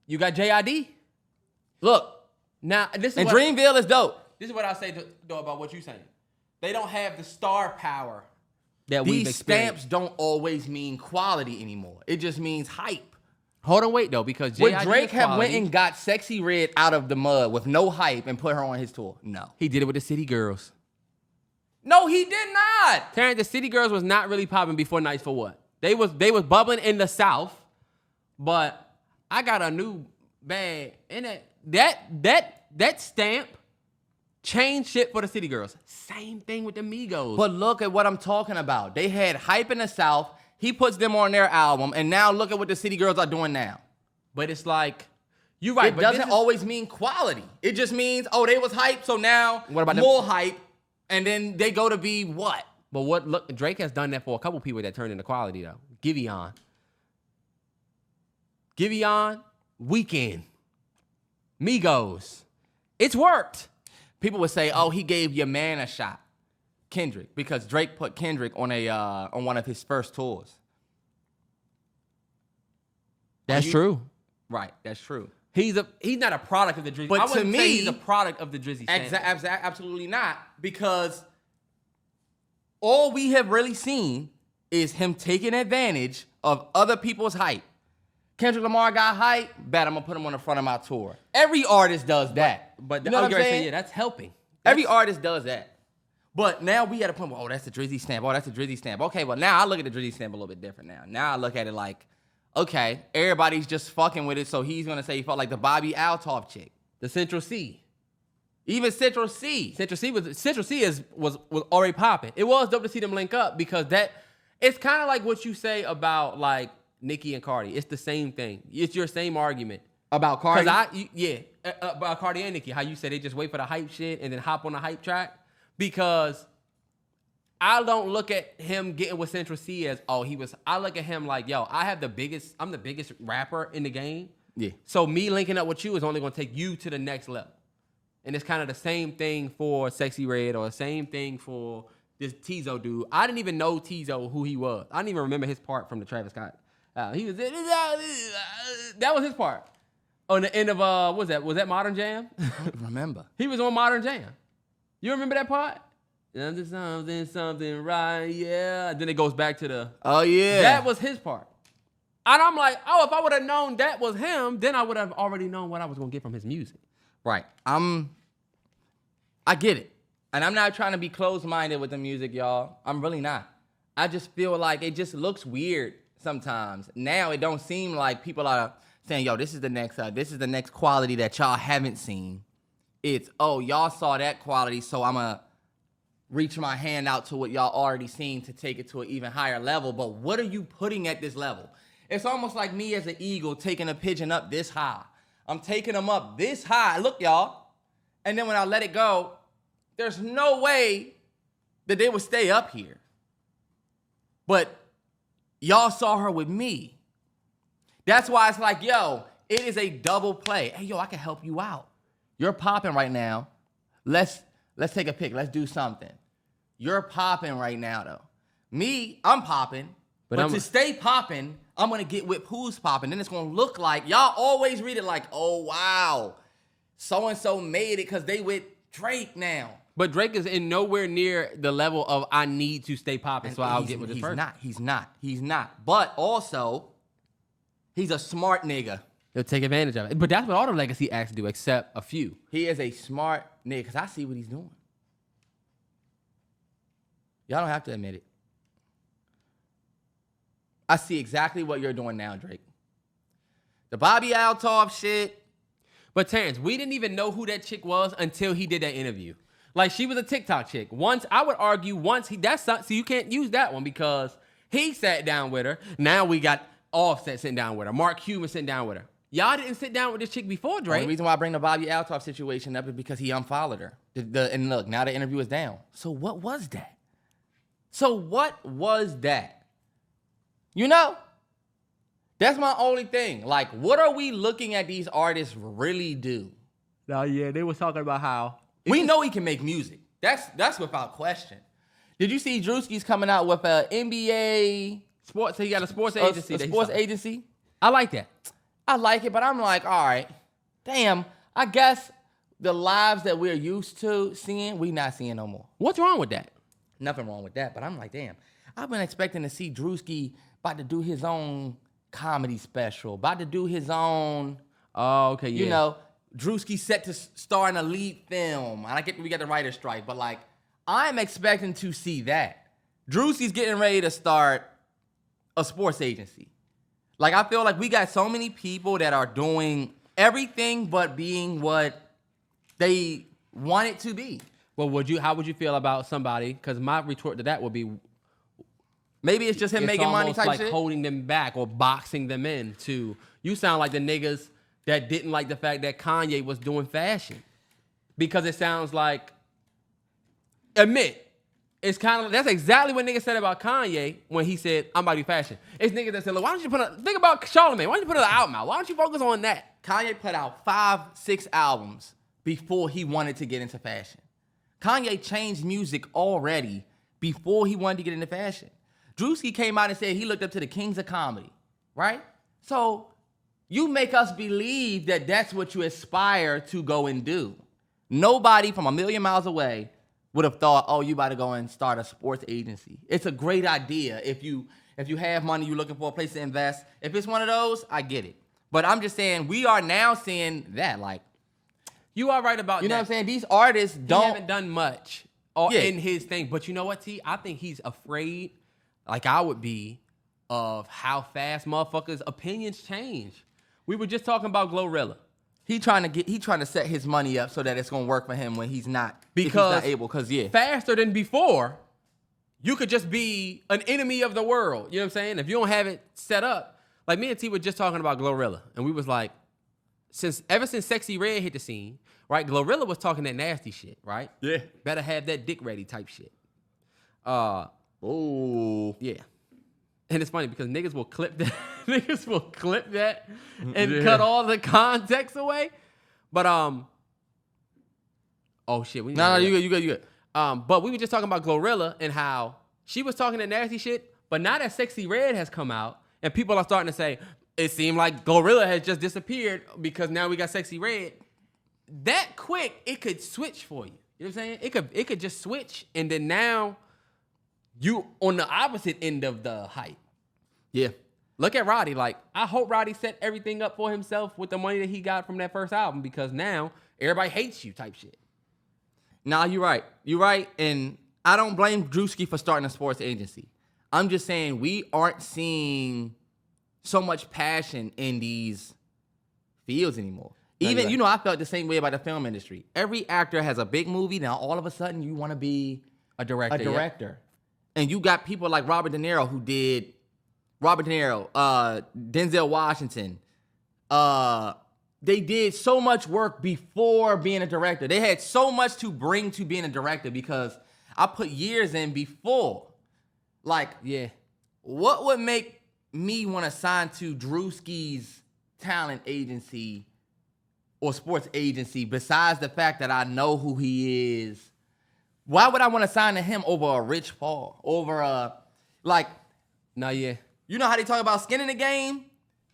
Speaker 2: you got JID.
Speaker 1: Look,
Speaker 2: Now, this is
Speaker 1: and
Speaker 2: what,
Speaker 1: Dreamville is dope.
Speaker 2: This is what I say though about what you're saying. They don't have the star power that we've
Speaker 1: These
Speaker 2: experienced.
Speaker 1: stamps don't always mean quality anymore. It just means hype.
Speaker 2: Hold on, wait though, because
Speaker 1: Would
Speaker 2: JID
Speaker 1: Drake
Speaker 2: is
Speaker 1: have
Speaker 2: quality.
Speaker 1: went and got Sexy Red out of the mud with no hype and put her on his tour? No.
Speaker 2: He did it with the City Girls.
Speaker 1: No, he did not.
Speaker 2: Terrance, the City Girls was not really popping before Nights for What? They was bubbling in the South, but I got a new bag, and that stamp changed shit for the City Girls. Same thing with the Migos.
Speaker 1: But look at what I'm talking about. They had hype in the South. He puts them on their album, and now look at what the City Girls are doing now.
Speaker 2: But it's like, you're right.
Speaker 1: It doesn't always mean quality. It just means, oh, they was hype, so now
Speaker 2: What about
Speaker 1: more hype, and then they go to be what?
Speaker 2: But look, Drake has done that for a couple people that turned into quality though. Giveon, Weeknd, Migos. It's worked.
Speaker 1: People would say, oh, he gave your man a shot, Kendrick, because Drake put Kendrick on on one of his first tours.
Speaker 2: That's true.
Speaker 1: Right, that's true.
Speaker 2: He's not a product of the Drizzy.
Speaker 1: But
Speaker 2: I wouldn't
Speaker 1: to
Speaker 2: say
Speaker 1: me,
Speaker 2: he's a product of the Drizzy.
Speaker 1: Absolutely not, because all we have really seen is him taking advantage of other people's hype. Kendrick Lamar got hype, bet I'm gonna put him on the front of my tour. Every artist does that.
Speaker 2: But
Speaker 1: you know what I'm saying?
Speaker 2: Yeah, that's helping.
Speaker 1: Every artist does that. But now we at a point where, oh, that's the Drizzy stamp. Oh, that's the Drizzy stamp. Okay, well, now I look at the Drizzy stamp a little bit different now. Now I look at it like, okay, everybody's just fucking with it, so he's gonna say he felt like the Bobby Altoff chick.
Speaker 2: The Central C.
Speaker 1: Even Central C.
Speaker 2: Central C was already popping. It was dope to see them link up because it's kind of like what you say about like Nicki and Cardi. It's the same thing. It's your same argument.
Speaker 1: About Cardi?
Speaker 2: About Cardi and Nicki. How you say they just wait for the hype shit and then hop on the hype track. Because I don't look at him getting with Central C as, I look at him like, yo, I'm the biggest rapper in the game.
Speaker 1: Yeah.
Speaker 2: So me linking up with you is only gonna take you to the next level. And it's kind of the same thing for Sexy Red or the same thing for this Tizo dude. I didn't even know Tizo, who he was. I didn't even remember his part from the Travis Scott. That was his part. On the end of, what was that? Was that Modern Jam?
Speaker 1: I don't remember.
Speaker 2: He was on Modern Jam. You remember that part? Something right, yeah. Then it goes back to the...
Speaker 1: Oh, yeah.
Speaker 2: That was his part. And I'm like, if I would have known that was him, then I would have already known what I was going to get from his music.
Speaker 1: Right. I get it. And I'm not trying to be closed-minded with the music, y'all. I'm really not. I just feel like it just looks weird sometimes. Now it don't seem like people are saying, yo, this is the next quality that y'all haven't seen. It's, oh, y'all saw that quality, so I'm going to reach my hand out to what y'all already seen to take it to an even higher level. But what are you putting at this level? It's almost like me as an eagle taking a pigeon up this high. I'm taking them up this high. Look, y'all. And then when I let it go, there's no way that they would stay up here. But y'all saw her with me. That's why it's like, yo, it is a double play. Hey, yo, I can help you out. You're popping right now. Let's take a pic. Let's do something. You're popping right now, though. Me, I'm popping. But to stay popping, I'm going to get with who's popping. Then it's going to look like, y'all always read it like, oh, wow, so-and-so made it because they with Drake now.
Speaker 2: But Drake is in nowhere near the level of I need to stay popping, so I'll get with this person.
Speaker 1: He's not. But also, he's a smart nigga.
Speaker 2: He'll take advantage of it. But that's what all the legacy acts do, except a few.
Speaker 1: He is a smart nigga because I see what he's doing. Y'all don't have to admit it. I see exactly what you're doing now, Drake. The Bobby Altoff shit.
Speaker 2: But Terrance, we didn't even know who that chick was until he did that interview. Like, she was a TikTok chick. I would argue you can't use that one because he sat down with her. Now we got Offset sitting down with her. Mark Cuban sitting down with her. Y'all didn't sit down with this chick before, Drake.
Speaker 1: The reason why I bring the Bobby Altoff situation up is because he unfollowed her. And look, now the interview is down. So what was that? You know? That's my only thing. Like, what are we looking at these artists really do?
Speaker 2: Oh, yeah, they was talking about how...
Speaker 1: We know he can make music. That's without question. Did you see Drewski's coming out with an NBA...
Speaker 2: Sports, so he got a sports agency.
Speaker 1: A sports agency?
Speaker 2: I like that.
Speaker 1: I like it, but I'm like, all right, damn, I guess the lives that we're used to seeing, we not seeing no more.
Speaker 2: What's wrong with that?
Speaker 1: Nothing wrong with that, but I'm like, damn, I've been expecting to see Drewski about to do his own comedy special, about to do his own, you know, Drewski set to star in a lead film. And we got the writer's strike, but like, I'm expecting to see that. Drewski's getting ready to start a sports agency. Like, I feel like we got so many people that are doing everything but being what they want it to be.
Speaker 2: Well, how would you feel about somebody? Because my retort to that would be,
Speaker 1: maybe it's just him making money type
Speaker 2: like
Speaker 1: shit.
Speaker 2: Holding them back or boxing them in to. You sound like the niggas that didn't like the fact that Kanye was doing fashion, because it sounds like, it's kind of, that's exactly what niggas said about Kanye when he said, I'm about to do fashion. It's niggas that said, look, why don't you think about Charlamagne, why don't you put an album out? Why don't you focus on that?
Speaker 1: Kanye put out 5-6 albums before he wanted to get into fashion. Kanye changed music already before he wanted to get into fashion. Drewski came out and said he looked up to the kings of comedy, right? So you make us believe that that's what you aspire to go and do. Nobody from a million miles away would have thought, oh, you about to go and start a sports agency. It's a great idea. If you have money, you're looking for a place to invest. If it's one of those, I get it. But I'm just saying, we are now seeing that, like,
Speaker 2: you are right about that.
Speaker 1: You know what I'm saying? These artists
Speaker 2: haven't done much in his thing. But you know what, T? I think he's afraid, like I would be, of how fast motherfuckers' opinions change. We were just talking about Glorilla.
Speaker 1: He trying to set his money up so that it's gonna work for him when he's not able.
Speaker 2: Faster than before, you could just be an enemy of the world. You know what I'm saying? If you don't have it set up, like me and T were just talking about Glorilla, and we was like, ever since Sexy Red hit the scene, right? Glorilla was talking that nasty shit, right?
Speaker 1: Yeah.
Speaker 2: Better have that dick ready type shit.
Speaker 1: Oh.
Speaker 2: Yeah. And it's funny because niggas will clip that. And cut all the context away. But oh shit.
Speaker 1: You good.
Speaker 2: But we were just talking about Glorilla and how she was talking that nasty shit. But now that Sexy Red has come out and people are starting to say it seemed like Glorilla has just disappeared because now we got Sexy Red. That quick, it could switch for you. You know what I'm saying? It could just switch, and then now you on the opposite end of the hype.
Speaker 1: Yeah.
Speaker 2: Look at Roddy. Like, I hope Roddy set everything up for himself with the money that he got from that first album, because now everybody hates you type shit.
Speaker 1: Nah, you're right. You're right. And I don't blame Drewski for starting a sports agency. I'm just saying we aren't seeing so much passion in these fields anymore. Even, you know, I felt the same way about the film industry. Every actor has a big movie. Now, all of a sudden, you want to be
Speaker 2: a director.
Speaker 1: Yeah. And you got people like Robert De Niro, Denzel Washington. They did so much work before being a director. They had so much to bring to being a director because I put years in before. Like,
Speaker 2: yeah,
Speaker 1: what would make me want to sign to Drewski's talent agency or sports agency besides the fact that I know who he is? Why would I want to sign to him over a Rich Paul? Over a, like,
Speaker 2: Nah, yeah.
Speaker 1: You know how they talk about skin in the game?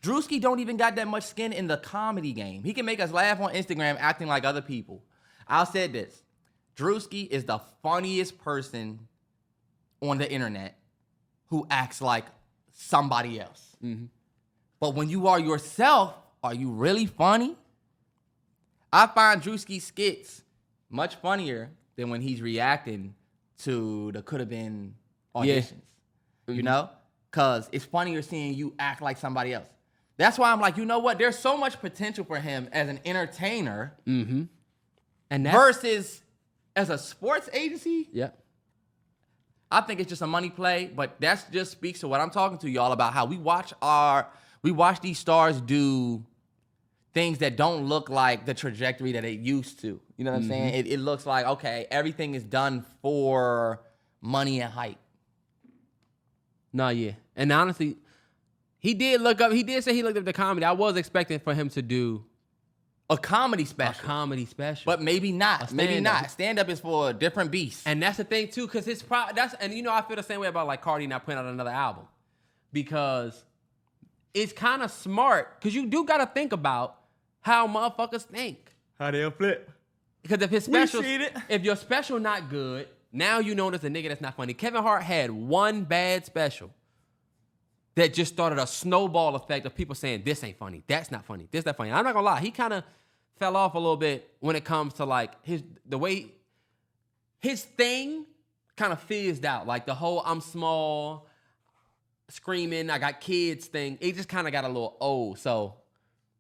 Speaker 1: Drewski don't even got that much skin in the comedy game. He can make us laugh on Instagram acting like other people. I'll say this. Drewski is the funniest person on the internet who acts like somebody else. Mm-hmm. But when you are yourself, are you really funny? I find Drewski's skits much funnier than when he's reacting to the could have been auditions. Yeah. You know? Because it's funnier seeing you act like somebody else. That's why I'm like, you know what? There's so much potential for him as an entertainer and versus as a sports agency.
Speaker 2: Yeah.
Speaker 1: I think it's just a money play, but that just speaks to what I'm talking to y'all about, how we watch these stars do things that don't look like the trajectory that it used to. You know what I'm saying? It looks like, okay, everything is done for money and hype.
Speaker 2: No, yeah. And honestly, he did say he looked up the comedy. I was expecting for him to do
Speaker 1: a comedy special. But maybe not. Maybe not. Stand-up is for a different beast.
Speaker 2: And that's the thing, too, because and you know, I feel the same way about, like, Cardi not putting out another album. Because it's kind of smart, because you do got to think about how motherfuckers think.
Speaker 1: How they'll flip.
Speaker 2: Because if your special not good, now you know there's a nigga that's not funny. Kevin Hart had one bad special that just started a snowball effect of people saying, this ain't funny, that's not funny, this not funny. I'm not gonna lie, he kind of fell off a little bit when it comes to like the way his thing kind of fizzed out. Like the whole I'm small, screaming, I got kids thing, it just kind of got a little old. So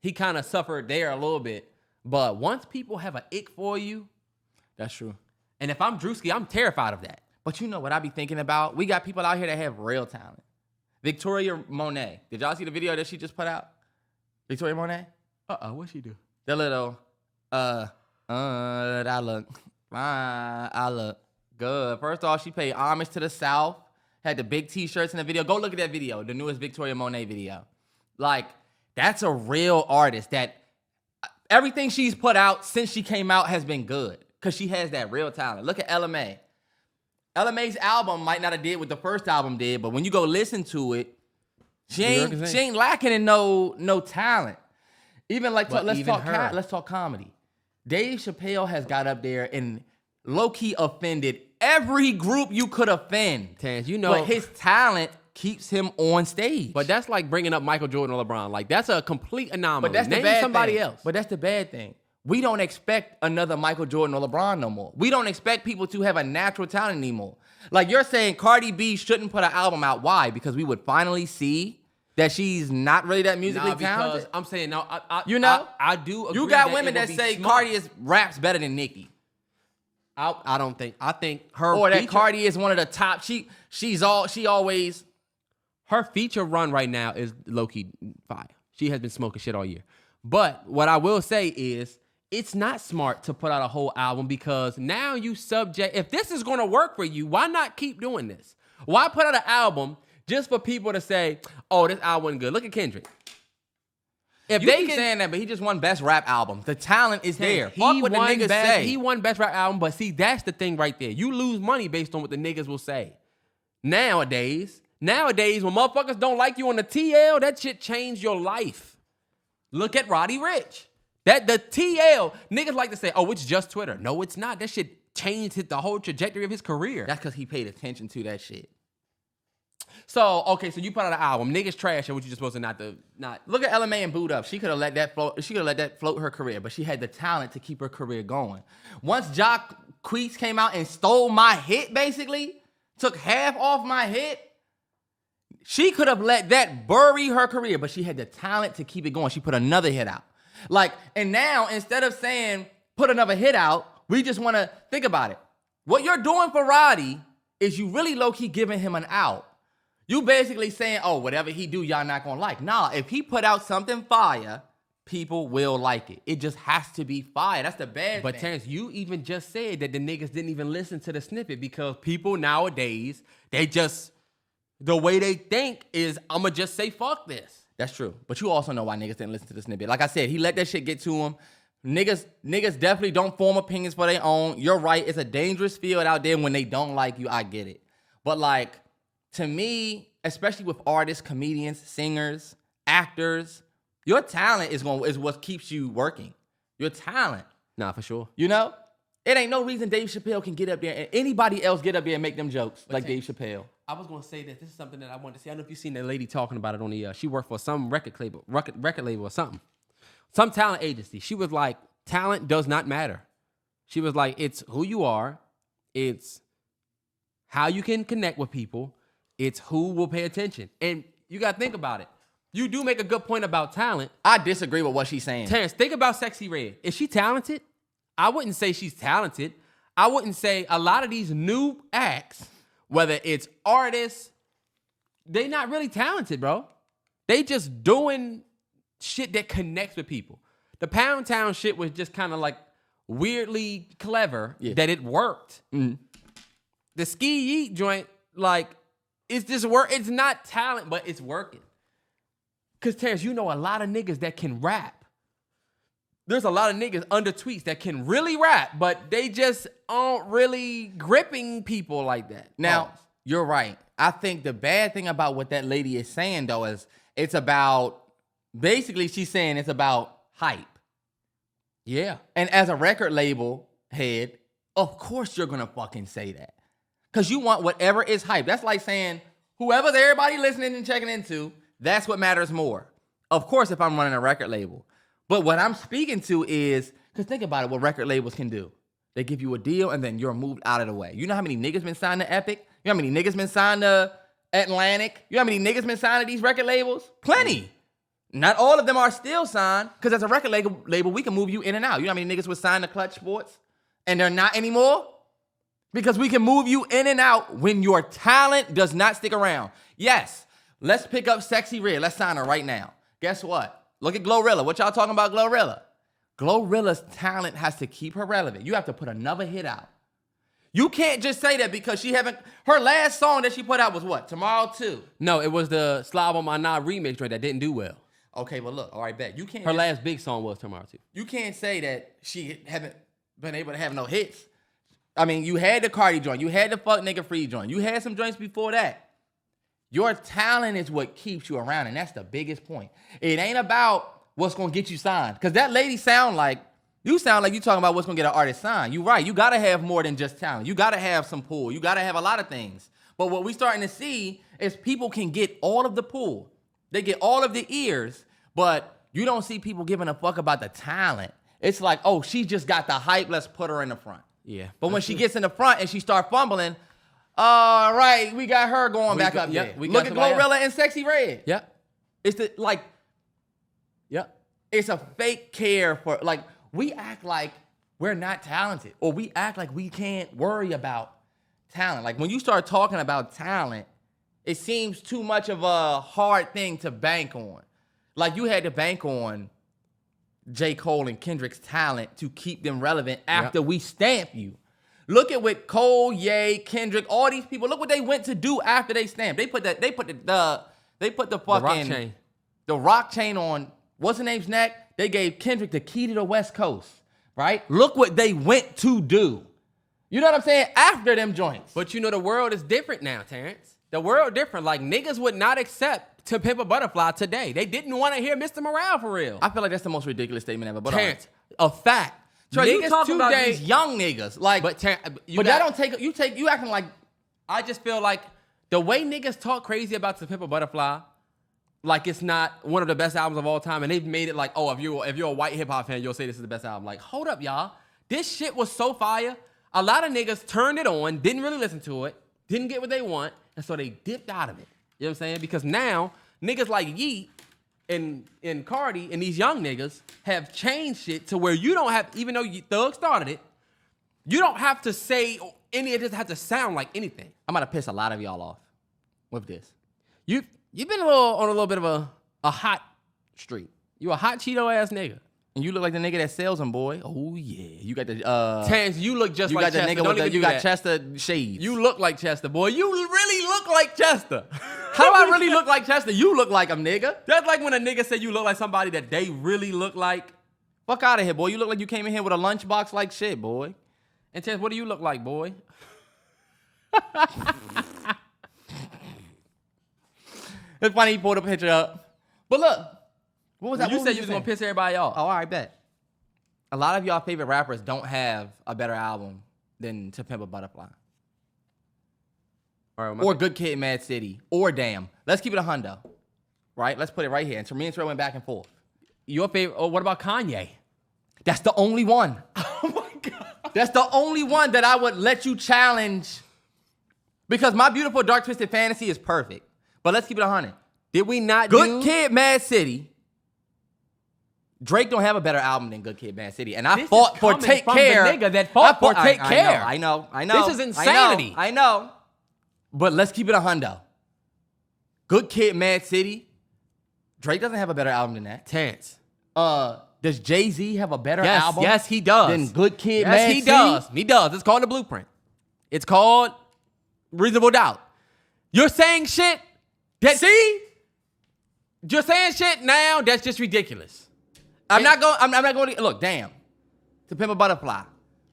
Speaker 2: he kind of suffered there a little bit. But once people have an ick for you,
Speaker 1: that's true.
Speaker 2: And if I'm Drewski, I'm terrified of that.
Speaker 1: But you know what I be thinking about? We got people out here that have real talent. Victoria Monet. Did y'all see the video that she just put out? Victoria Monet?
Speaker 2: What'd she do?
Speaker 1: The little, I look good. First off, she paid homage to the South. Had the big T-shirts in the video. Go look at that video, the newest Victoria Monet video. Like, that's a real artist that everything she's put out since she came out has been good. Because she has that real talent. Look at Ella Mai. Ella Mai's album might not have did what the first album did, but when you go listen to it, she ain't lacking in no talent. Even like let's talk comedy. Dave Chappelle has got up there and low-key offended every group you could offend.
Speaker 2: Terrance, you know,
Speaker 1: but his talent keeps him on stage.
Speaker 2: But that's like bringing up Michael Jordan or LeBron. Like that's a complete anomaly.
Speaker 1: But that's
Speaker 2: Name
Speaker 1: the bad
Speaker 2: somebody
Speaker 1: thing.
Speaker 2: else.
Speaker 1: But that's the bad thing. We don't expect another Michael Jordan or LeBron no more. We don't expect people to have a natural talent anymore. Like you're saying Cardi B shouldn't put an album out. Why? Because we would finally see that she's not really that musically talented.
Speaker 2: I'm saying, no, I do agree.
Speaker 1: You got women that say Cardi raps better than Nicki.
Speaker 2: I don't think. I think her
Speaker 1: or that Cardi is one of the top. She always.
Speaker 2: Her feature run right now is low-key fire. She has been smoking shit all year. But what I will say is, it's not smart to put out a whole album because now you if this is going to work for you, why not keep doing this? Why put out an album just for people to say, oh, this album wasn't good? Look at Kendrick.
Speaker 1: If they keep saying that, but he just won Best Rap Album. The talent is there. Fuck what the niggas say.
Speaker 2: He won Best Rap Album, but see, that's the thing right there. You lose money based on what the niggas will say. Nowadays, when motherfuckers don't like you on the TL, that shit changed your life. Look at Roddy Ricch. The TL, niggas like to say, oh, it's just Twitter. No, it's not. That shit changed the whole trajectory of his career.
Speaker 1: That's because he paid attention to that shit.
Speaker 2: So, okay, so you put out an album. Niggas trash, and what you just supposed to not
Speaker 1: look at Ella Mai and Boot Up. She could have let that float. She could have let that float her career, but she had the talent to keep her career going. Once Jock Queets came out and stole my hit, basically, took half off my hit, she could have let that bury her career, but she had the talent to keep it going. She put another hit out. Like, and now, instead of saying, put another hit out, we just want to think about it. What you're doing for Roddy is you really low-key giving him an out. You basically saying, oh, whatever he do, y'all not going to like. Nah, if he put out something fire, people will like it. It just has to be fire. That's the bad thing.
Speaker 2: But Terrance, you even just said that the niggas didn't even listen to the snippet because people nowadays, the way they think is, I'm going to just say fuck this.
Speaker 1: That's true. But you also know why niggas didn't listen to the snippet. Like I said, he let that shit get to him. Niggas definitely don't form opinions for their own. You're right. It's a dangerous field out there when they don't like you. I get it. But like, to me, especially with artists, comedians, singers, actors, your talent is what keeps you working. Your talent.
Speaker 2: Nah, for sure.
Speaker 1: You know? It ain't no reason Dave Chappelle can get up there and anybody else get up there and make them jokes like Dave Chappelle.
Speaker 2: I was gonna say that this is something that I wanted to see. I don't know if you've seen that lady talking about it on the. She worked for some record label or something, some talent agency. She was like, talent does not matter. She was like, it's who you are, it's how you can connect with people, it's who will pay attention. And you gotta think about it. You do make a good point about talent.
Speaker 1: I disagree with what she's saying.
Speaker 2: Terrance, think about Sexy Red. Is she talented? I wouldn't say she's talented. I wouldn't say a lot of these new acts, whether it's artists, they not really talented, bro. They just doing shit that connects with people. The Pound Town shit was just kind of like weirdly clever that it worked. Mm-hmm. The Ski Yeet joint, like, it's just work. It's not talent, but it's working. Because, Terrance, you know a lot of niggas that can rap. There's a lot of niggas under tweets that can really rap, but they just aren't really gripping people like that.
Speaker 1: Now, you're right. I think the bad thing about what that lady is saying, though, is it's about, basically she's saying it's about hype.
Speaker 2: Yeah.
Speaker 1: And as a record label head, of course you're going to fucking say that. Because you want whatever is hype. That's like saying, whoever's everybody listening and checking into, that's what matters more. Of course, if I'm running a record label. But what I'm speaking to is, because think about it, what record labels can do. They give you a deal and then you're moved out of the way. You know how many niggas been signed to Epic? You know how many niggas been signed to Atlantic? You know how many niggas been signed to these record labels? Plenty. Not all of them are still signed, because as a record label, we can move you in and out. You know how many niggas was signed to Clutch Sports and they're not anymore? Because we can move you in and out when your talent does not stick around. Yes, let's pick up Sexy Red. Let's sign her right now. Guess what? Look at Glorilla. What y'all talking about Glorilla? Glorilla's talent has to keep her relevant. You have to put another hit out. You can't just say that because her last song that she put out was what? Tomorrow 2.
Speaker 2: No, it was the Slob on My Knob remix joint that didn't do well.
Speaker 1: Okay, well look, all right, bet. You can't.
Speaker 2: Her last big song was Tomorrow 2.
Speaker 1: You can't say that she haven't been able to have no hits. I mean, you had the Cardi joint. You had the Fuck Nigga Free joint. You had some joints before that. Your talent is what keeps you around, and that's the biggest point. It ain't about what's going to get you signed. Because that lady you sound like you talking about what's going to get an artist signed. You right. You got to have more than just talent. You got to have some pull. You got to have a lot of things. But what we starting to see is people can get all of the pull. They get all of the ears, but you don't see people giving a fuck about the talent. It's like, oh, she just got the hype. Let's put her in the front.
Speaker 2: Yeah.
Speaker 1: But when she gets in the front and she start fumbling, all right, we got her going back up there. Look at Glorilla and Sexy Red.
Speaker 2: Yep.
Speaker 1: It's
Speaker 2: Yep.
Speaker 1: It's a fake care for, like, we act like we're not talented, or we act like we can't worry about talent. Like, when you start talking about talent, it seems too much of a hard thing to bank on. Like, you had to bank on J. Cole and Kendrick's talent to keep them relevant after we stamp you. Look at what Cole, Ye, Kendrick, all these people. Look what they went to do after they stamped. They put the fucking rock chain on what's the name's neck. They gave Kendrick the key to the West Coast, right? Look what they went to do. You know what I'm saying? After them joints.
Speaker 2: But you know the world is different now, Terrance. The world different. Like, niggas would not accept To Pimp a Butterfly today. They didn't want to hear Mr. Morale for real.
Speaker 1: I feel like that's the most ridiculous statement ever. But
Speaker 2: Terrance, a fact.
Speaker 1: Trey, you talking about these young niggas, like, but you acting like.
Speaker 2: I just feel like the way niggas talk crazy about The Pimp a Butterfly, like it's not one of the best albums of all time, and they've made it like, oh, if you're a white hip hop fan, you'll say this is the best album. Like, hold up, y'all, this shit was so fire. A lot of niggas turned it on, didn't really listen to it, didn't get what they want, and so they dipped out of it. You know what I'm saying? Because now niggas like Yeet and Cardi and these young niggas have changed shit to where you don't have, even though Thug started it, you don't have to say any of this have to sound like anything.
Speaker 1: I'm gonna piss a lot of y'all off with this.
Speaker 2: You've been on a little bit of a hot streak. You a hot Cheeto ass nigga.
Speaker 1: And you look like the nigga that sells them, boy. Oh yeah, you got the
Speaker 2: Terrance, you look just like Chester.
Speaker 1: You got Chester shades.
Speaker 2: You look like Chester, boy. You really look like Chester.
Speaker 1: How do I really look like Chester? You look like him, nigga.
Speaker 2: That's like when a nigga say you look like somebody that they really look like.
Speaker 1: Fuck out of here, boy. You look like you came in here with a lunchbox like shit, boy.
Speaker 2: And Terrance, what do you look like, boy?
Speaker 1: It's funny he pulled the picture up. But look, what was that?
Speaker 2: You
Speaker 1: What
Speaker 2: said
Speaker 1: was
Speaker 2: you was
Speaker 1: saying?
Speaker 2: gonna piss everybody off.
Speaker 1: Oh, all right, bet. A lot of y'all favorite rappers don't have a better album than To Pimp a Butterfly.
Speaker 2: All right,
Speaker 1: Or Good Kid, Mad City. Or Damn. Let's keep it a hundo. Right? Let's put it right here. And me and Terrell went back and forth.
Speaker 2: your favorite. Oh, what about Kanye?
Speaker 1: That's the only one.
Speaker 2: Oh my God.
Speaker 1: That's the only one that I would let you challenge. Because My Beautiful Dark Twisted Fantasy is perfect. But let's keep it 100.
Speaker 2: Did we not
Speaker 1: Good Kid, Mad City. Drake don't have a better album than Good Kid, Mad City. And I
Speaker 2: This
Speaker 1: fought
Speaker 2: is
Speaker 1: for
Speaker 2: coming
Speaker 1: Take
Speaker 2: from
Speaker 1: Care.
Speaker 2: the nigga that fought for Take Care.
Speaker 1: I know.
Speaker 2: This is insanity.
Speaker 1: I know. But let's keep it a hundo. Good Kid, Mad City. Drake doesn't have a better album than that.
Speaker 2: Terrance.
Speaker 1: Does Jay-Z have a better
Speaker 2: Yes,
Speaker 1: album?
Speaker 2: yes, he does.
Speaker 1: Than Good Kid,
Speaker 2: Yes,
Speaker 1: Mad
Speaker 2: he
Speaker 1: City?
Speaker 2: does. He does. It's called The Blueprint. It's called Reasonable Doubt. You're saying shit that you're saying shit now that's just ridiculous.
Speaker 1: I'm not going to look. Damn, To Pimp a Butterfly.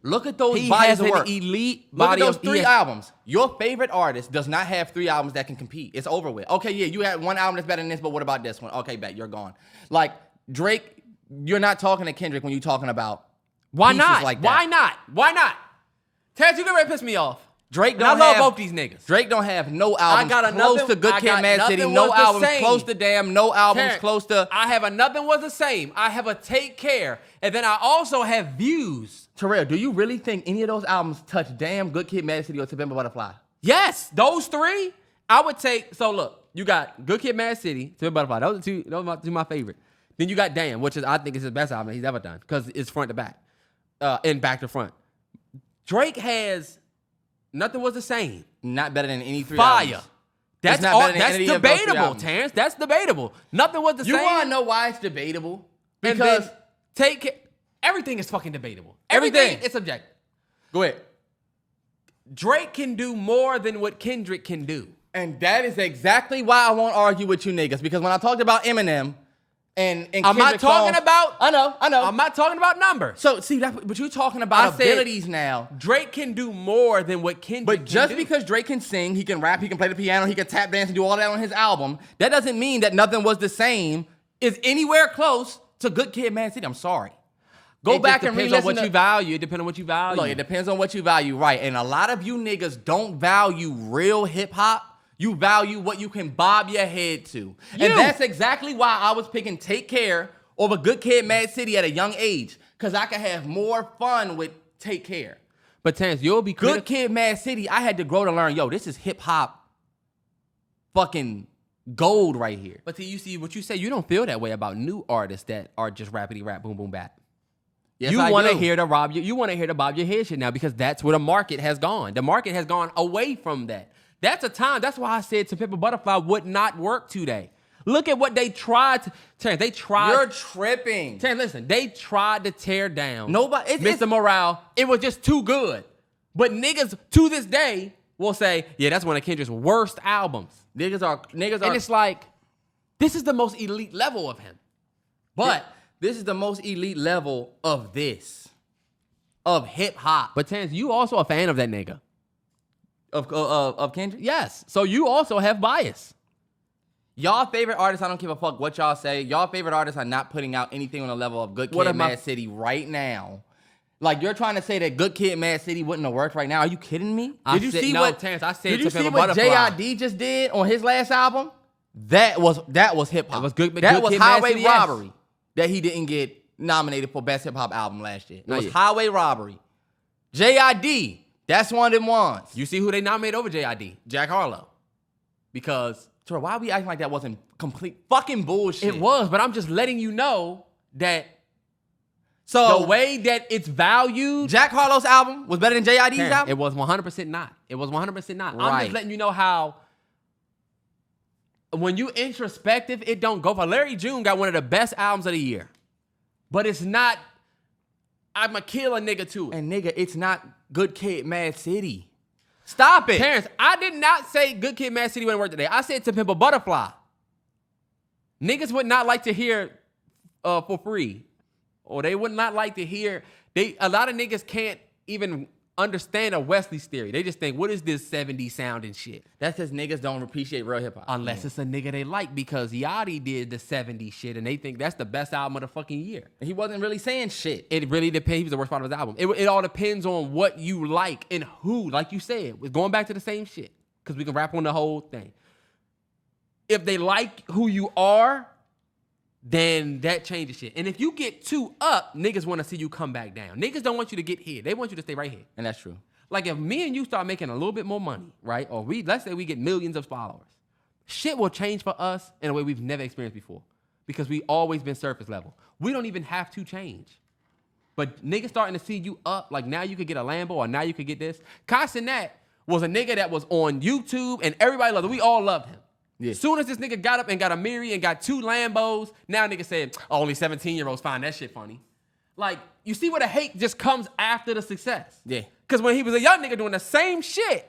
Speaker 1: Look at those
Speaker 2: He
Speaker 1: bodies
Speaker 2: has
Speaker 1: of
Speaker 2: an
Speaker 1: work.
Speaker 2: elite
Speaker 1: Look
Speaker 2: body
Speaker 1: at those
Speaker 2: of
Speaker 1: 3 albums. Your favorite artist does not have 3 albums that can compete. It's over with. Okay, yeah, you had one album that's better than this, but what about this one? Okay, bet you're gone. Like Drake, you're not talking to Kendrick when you're talking about
Speaker 2: Why
Speaker 1: pieces
Speaker 2: not?
Speaker 1: like that.
Speaker 2: Why not? Why not? Terrance, you get ready to piss me off.
Speaker 1: Drake
Speaker 2: And
Speaker 1: don't
Speaker 2: I love
Speaker 1: have,
Speaker 2: both these niggas.
Speaker 1: Drake don't have no albums
Speaker 2: got
Speaker 1: close
Speaker 2: nothing-
Speaker 1: to Good
Speaker 2: I
Speaker 1: Kid,
Speaker 2: got
Speaker 1: Mad City.
Speaker 2: nothing
Speaker 1: No
Speaker 2: was the
Speaker 1: albums
Speaker 2: same.
Speaker 1: close to Damn. No albums
Speaker 2: Terrance,
Speaker 1: close to
Speaker 2: I have a Nothing Was the Same. I have a Take Care. And then I also have Views.
Speaker 1: Terrell. Do you really think any of those albums touch Damn, Good Kid, Mad City, or To Pimp a Butterfly?
Speaker 2: Yes, those 3, I would take. So look, you got Good Kid, Mad City, To Butterfly. Those are my favorite. Then you got Damn, which is I think is his best album he's ever done because it's front to back, and back to front. Drake has Nothing Was the Same.
Speaker 1: Not better than any 3
Speaker 2: Fire.
Speaker 1: albums.
Speaker 2: That's
Speaker 1: not
Speaker 2: all,
Speaker 1: better than
Speaker 2: that's
Speaker 1: any of those 3
Speaker 2: debatable,
Speaker 1: albums.
Speaker 2: Terrance. That's debatable. Nothing Was the
Speaker 1: You
Speaker 2: Same.
Speaker 1: want to know why it's debatable?
Speaker 2: And
Speaker 1: Because
Speaker 2: then Take Care. Everything is fucking debatable.
Speaker 1: Everything.
Speaker 2: Everything is subjective.
Speaker 1: go ahead.
Speaker 2: Drake can do more than what Kendrick can do.
Speaker 1: And that is exactly why I won't argue with you niggas. Because when I talked about Eminem and
Speaker 2: I'm not
Speaker 1: Kendrick
Speaker 2: talking
Speaker 1: songs-
Speaker 2: about.
Speaker 1: I know.
Speaker 2: I'm not talking about numbers.
Speaker 1: So see that, but you're talking about
Speaker 2: I said-
Speaker 1: abilities now.
Speaker 2: Drake can do more than what Kendrick
Speaker 1: But
Speaker 2: can
Speaker 1: just
Speaker 2: do.
Speaker 1: because Drake can sing, he can rap, he can play the piano, he can tap dance and do all that on his album, that doesn't mean that Nothing Was the Same is anywhere close to Good Kid, Mad City. I'm sorry. Go
Speaker 2: It
Speaker 1: back
Speaker 2: just
Speaker 1: and
Speaker 2: depends
Speaker 1: re-listen
Speaker 2: on what
Speaker 1: to
Speaker 2: you value. It depends on what you value.
Speaker 1: Look, it depends on what you value, right? And a lot of you niggas don't value real hip hop. You value what you can bob your head to. And that's exactly why I was picking Take Care over Good Kid, Mad City at a young age. Because I could have more fun with Take Care.
Speaker 2: But Terrance, you'll be
Speaker 1: Good Kid, Mad City, I had to grow to learn, yo, this is hip hop fucking gold right here.
Speaker 2: But you see what you say. You don't feel that way about new artists that are just rapidy rap, boom boom bap.
Speaker 1: Yes,
Speaker 2: you
Speaker 1: I
Speaker 2: want to
Speaker 1: do.
Speaker 2: hear the rob you. You want to hear the bob your head shit now because that's where the market has gone. The market has gone away from that. That's a time. That's why I said To Pimp a Butterfly would not work today. Look at what they tried to. Terrance, they tried.
Speaker 1: You're tripping.
Speaker 2: Terrance, listen. They tried to tear down
Speaker 1: Nobody.
Speaker 2: Mr. Morale. It was just too good. But niggas to this day will say, yeah, that's one of Kendrick's worst albums.
Speaker 1: Niggas are.
Speaker 2: And it's like, this is the most elite level of him. But
Speaker 1: this is the most elite level of this. Of hip hop.
Speaker 2: But Terrance, you also a fan of that nigga.
Speaker 1: Of Kendrick?
Speaker 2: Yes. So you also have bias.
Speaker 1: Y'all favorite artists, I don't give a fuck what y'all say. Y'all favorite artists are not putting out anything on the level of Good
Speaker 2: What
Speaker 1: Kid,
Speaker 2: am I-
Speaker 1: Mad City right now. Like, you're trying to say that Good Kid, Mad City wouldn't have worked right now. Are you kidding me?
Speaker 2: I said- no, Terrance, I said
Speaker 1: Did you
Speaker 2: To Pimp
Speaker 1: see
Speaker 2: a
Speaker 1: what
Speaker 2: Butterfly.
Speaker 1: J.I.D. just did on his last album? That was hip hop.
Speaker 2: That was good-
Speaker 1: That
Speaker 2: Good
Speaker 1: was
Speaker 2: Kid, Mad
Speaker 1: Highway
Speaker 2: City, yes.
Speaker 1: Robbery that he didn't get nominated for Best Hip Hop Album last year. It
Speaker 2: Not
Speaker 1: was
Speaker 2: yet.
Speaker 1: Highway Robbery. J.I.D. That's one of them ones.
Speaker 2: You see who they nominated over J.I.D.? Jack Harlow. Because
Speaker 1: Troy, why are we acting like that wasn't complete fucking bullshit?
Speaker 2: it was, but I'm just letting you know that
Speaker 1: So
Speaker 2: the way that it's valued,
Speaker 1: Jack Harlow's album was better than J.I.D.'s
Speaker 2: Terrance,
Speaker 1: album?
Speaker 2: it was 100% not. It was 100% not. I'm
Speaker 1: Right.
Speaker 2: just letting you know how when you introspective, it don't go for. Larry June got one of the best albums of the year. But it's not, I'm a killer nigga to it.
Speaker 1: And nigga, it's not Good Kid, Mad City. Stop it.
Speaker 2: Terrance, I did not say Good Kid, Mad City wouldn't work today. I said To Pimp a Butterfly. Niggas would not like to hear for free. Or they would not like to hear. A lot of niggas can't even understand a Wesley's theory. They just think, what is this 70s sounding shit?
Speaker 1: That's because niggas don't appreciate real hip hop.
Speaker 2: Unless it's a nigga they like, because Yachty did the 70s shit and they think that's the best album of the fucking year.
Speaker 1: He wasn't really saying shit.
Speaker 2: It really depends. He was the worst part of his album. It all depends on what you like and who. Like you said, we're going back to the same shit because we can rap on the whole thing. If they like who you are, then that changes shit. And if you get too up, niggas want to see you come back down. Niggas don't want you to get here. They want you to stay right here.
Speaker 1: And that's true.
Speaker 2: Like if me and you start making a little bit more money, right? Or let's say we get millions of followers. Shit will change for us in a way we've never experienced before. Because we always been surface level. We don't even have to change. But niggas starting to see you up, like now you could get a Lambo or now you could get this. Sinat was a nigga that was on YouTube and everybody loved him. We all loved him.
Speaker 1: Yeah.
Speaker 2: As soon as this nigga got up and got a Miri and got 2 Lambos, now nigga said, oh, only 17-year-olds find that shit funny. Like, you see where the hate just comes after the success.
Speaker 1: Yeah.
Speaker 2: Because when he was a young nigga doing the same shit.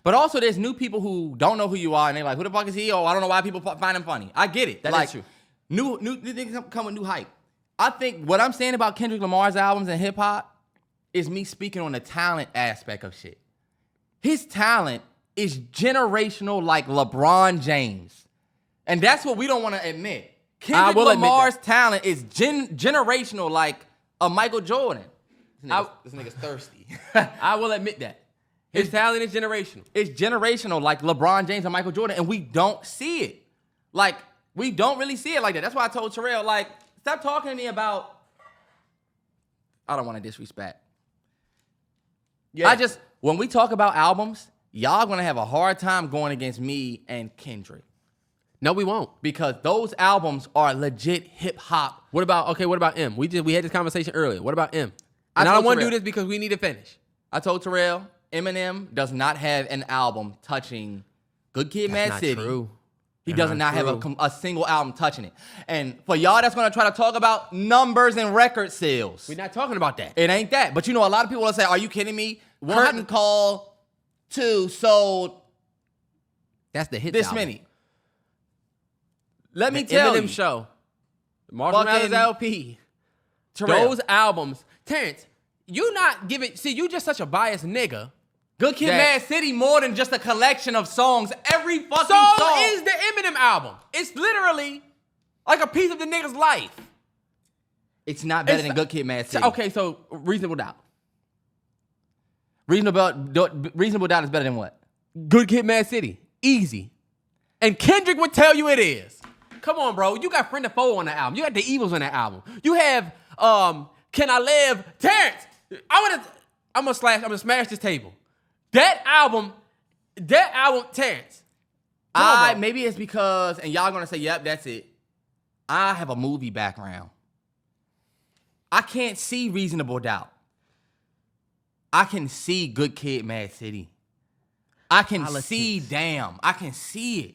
Speaker 1: But also, there's new people who don't know who you are, and they're like, who the fuck is he? Oh, I don't know why people find him funny. I get it.
Speaker 2: That
Speaker 1: like,
Speaker 2: is true.
Speaker 1: New niggas come with new hype. I think what I'm saying about Kendrick Lamar's albums and hip-hop is me speaking on the talent aspect of shit. His talent is generational like LeBron James. And that's what we don't want to admit. Kendrick Lamar's talent is generational like a Michael Jordan. This nigga's thirsty.
Speaker 2: I will admit that. His talent is generational.
Speaker 1: It's generational like LeBron James and Michael Jordan, and we don't see it. Like, we don't really see it like that. That's why I told Terrell, like, stop talking to me about, I don't want to disrespect. Yeah. When we talk about albums, y'all gonna have a hard time going against me and Kendrick.
Speaker 2: No, we won't.
Speaker 1: Because those albums are legit hip hop.
Speaker 2: What about M? We had this conversation earlier. What about M? And I don't want to do this because we need to finish.
Speaker 1: I told Terrell, Eminem does not have an album touching Good Kid, Mad City.
Speaker 2: True.
Speaker 1: He does not have a single album touching it. And for y'all that's gonna try to talk about numbers and record sales,
Speaker 2: we're not talking about that.
Speaker 1: It ain't that. But you know, a lot of people will say, are you kidding me? Curtain Call 2 sold
Speaker 2: that's the hit
Speaker 1: this
Speaker 2: album.
Speaker 1: many. Let me tell you.
Speaker 2: Eminem show. Marshall Mathers LP.
Speaker 1: Terrell.
Speaker 2: Those albums. Terrance, you not giving, see, you just such a biased nigga.
Speaker 1: Good Kid, Mad City more than just a collection of songs. Every fucking
Speaker 2: song is the Eminem album. It's literally like a piece of the nigga's life.
Speaker 1: It's not better than Good Kid, Mad City.
Speaker 2: Okay, so Reasonable Doubt.
Speaker 1: Reasonable Doubt is better than what?
Speaker 2: Good Kid, Mad City. Easy. And Kendrick would tell you it is. Come on, bro. You got Friend of Foe on the album. You got The Evils on that album. You have Can I Live? Terrance, I'm gonna smash this table. That album, Terrance.
Speaker 1: Maybe it's because, and y'all gonna say, yep, that's it. I have a movie background. I can't see Reasonable Doubt. I can see Good Kid, Mad City. I can see Damn. I can see it.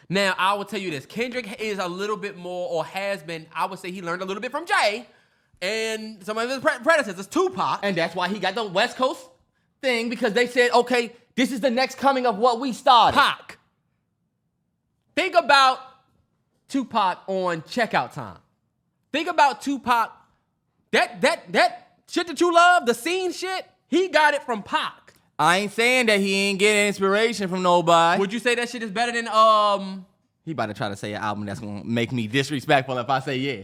Speaker 2: Now, I will tell you this. Kendrick is a little bit more, or has been, I would say he learned a little bit from Jay and some of his predecessors, Tupac.
Speaker 1: And that's why he got the West Coast thing, because they said, okay, this is the next coming of what we started.
Speaker 2: Pac. Think about Tupac on Checkout Time. Think about Tupac. That shit that you love, the scene shit, he got it from Pac.
Speaker 1: I ain't saying that he ain't getting inspiration from nobody.
Speaker 2: Would you say that shit is better than
Speaker 1: He about to try to say an album that's gonna make me disrespectful if I say yeah.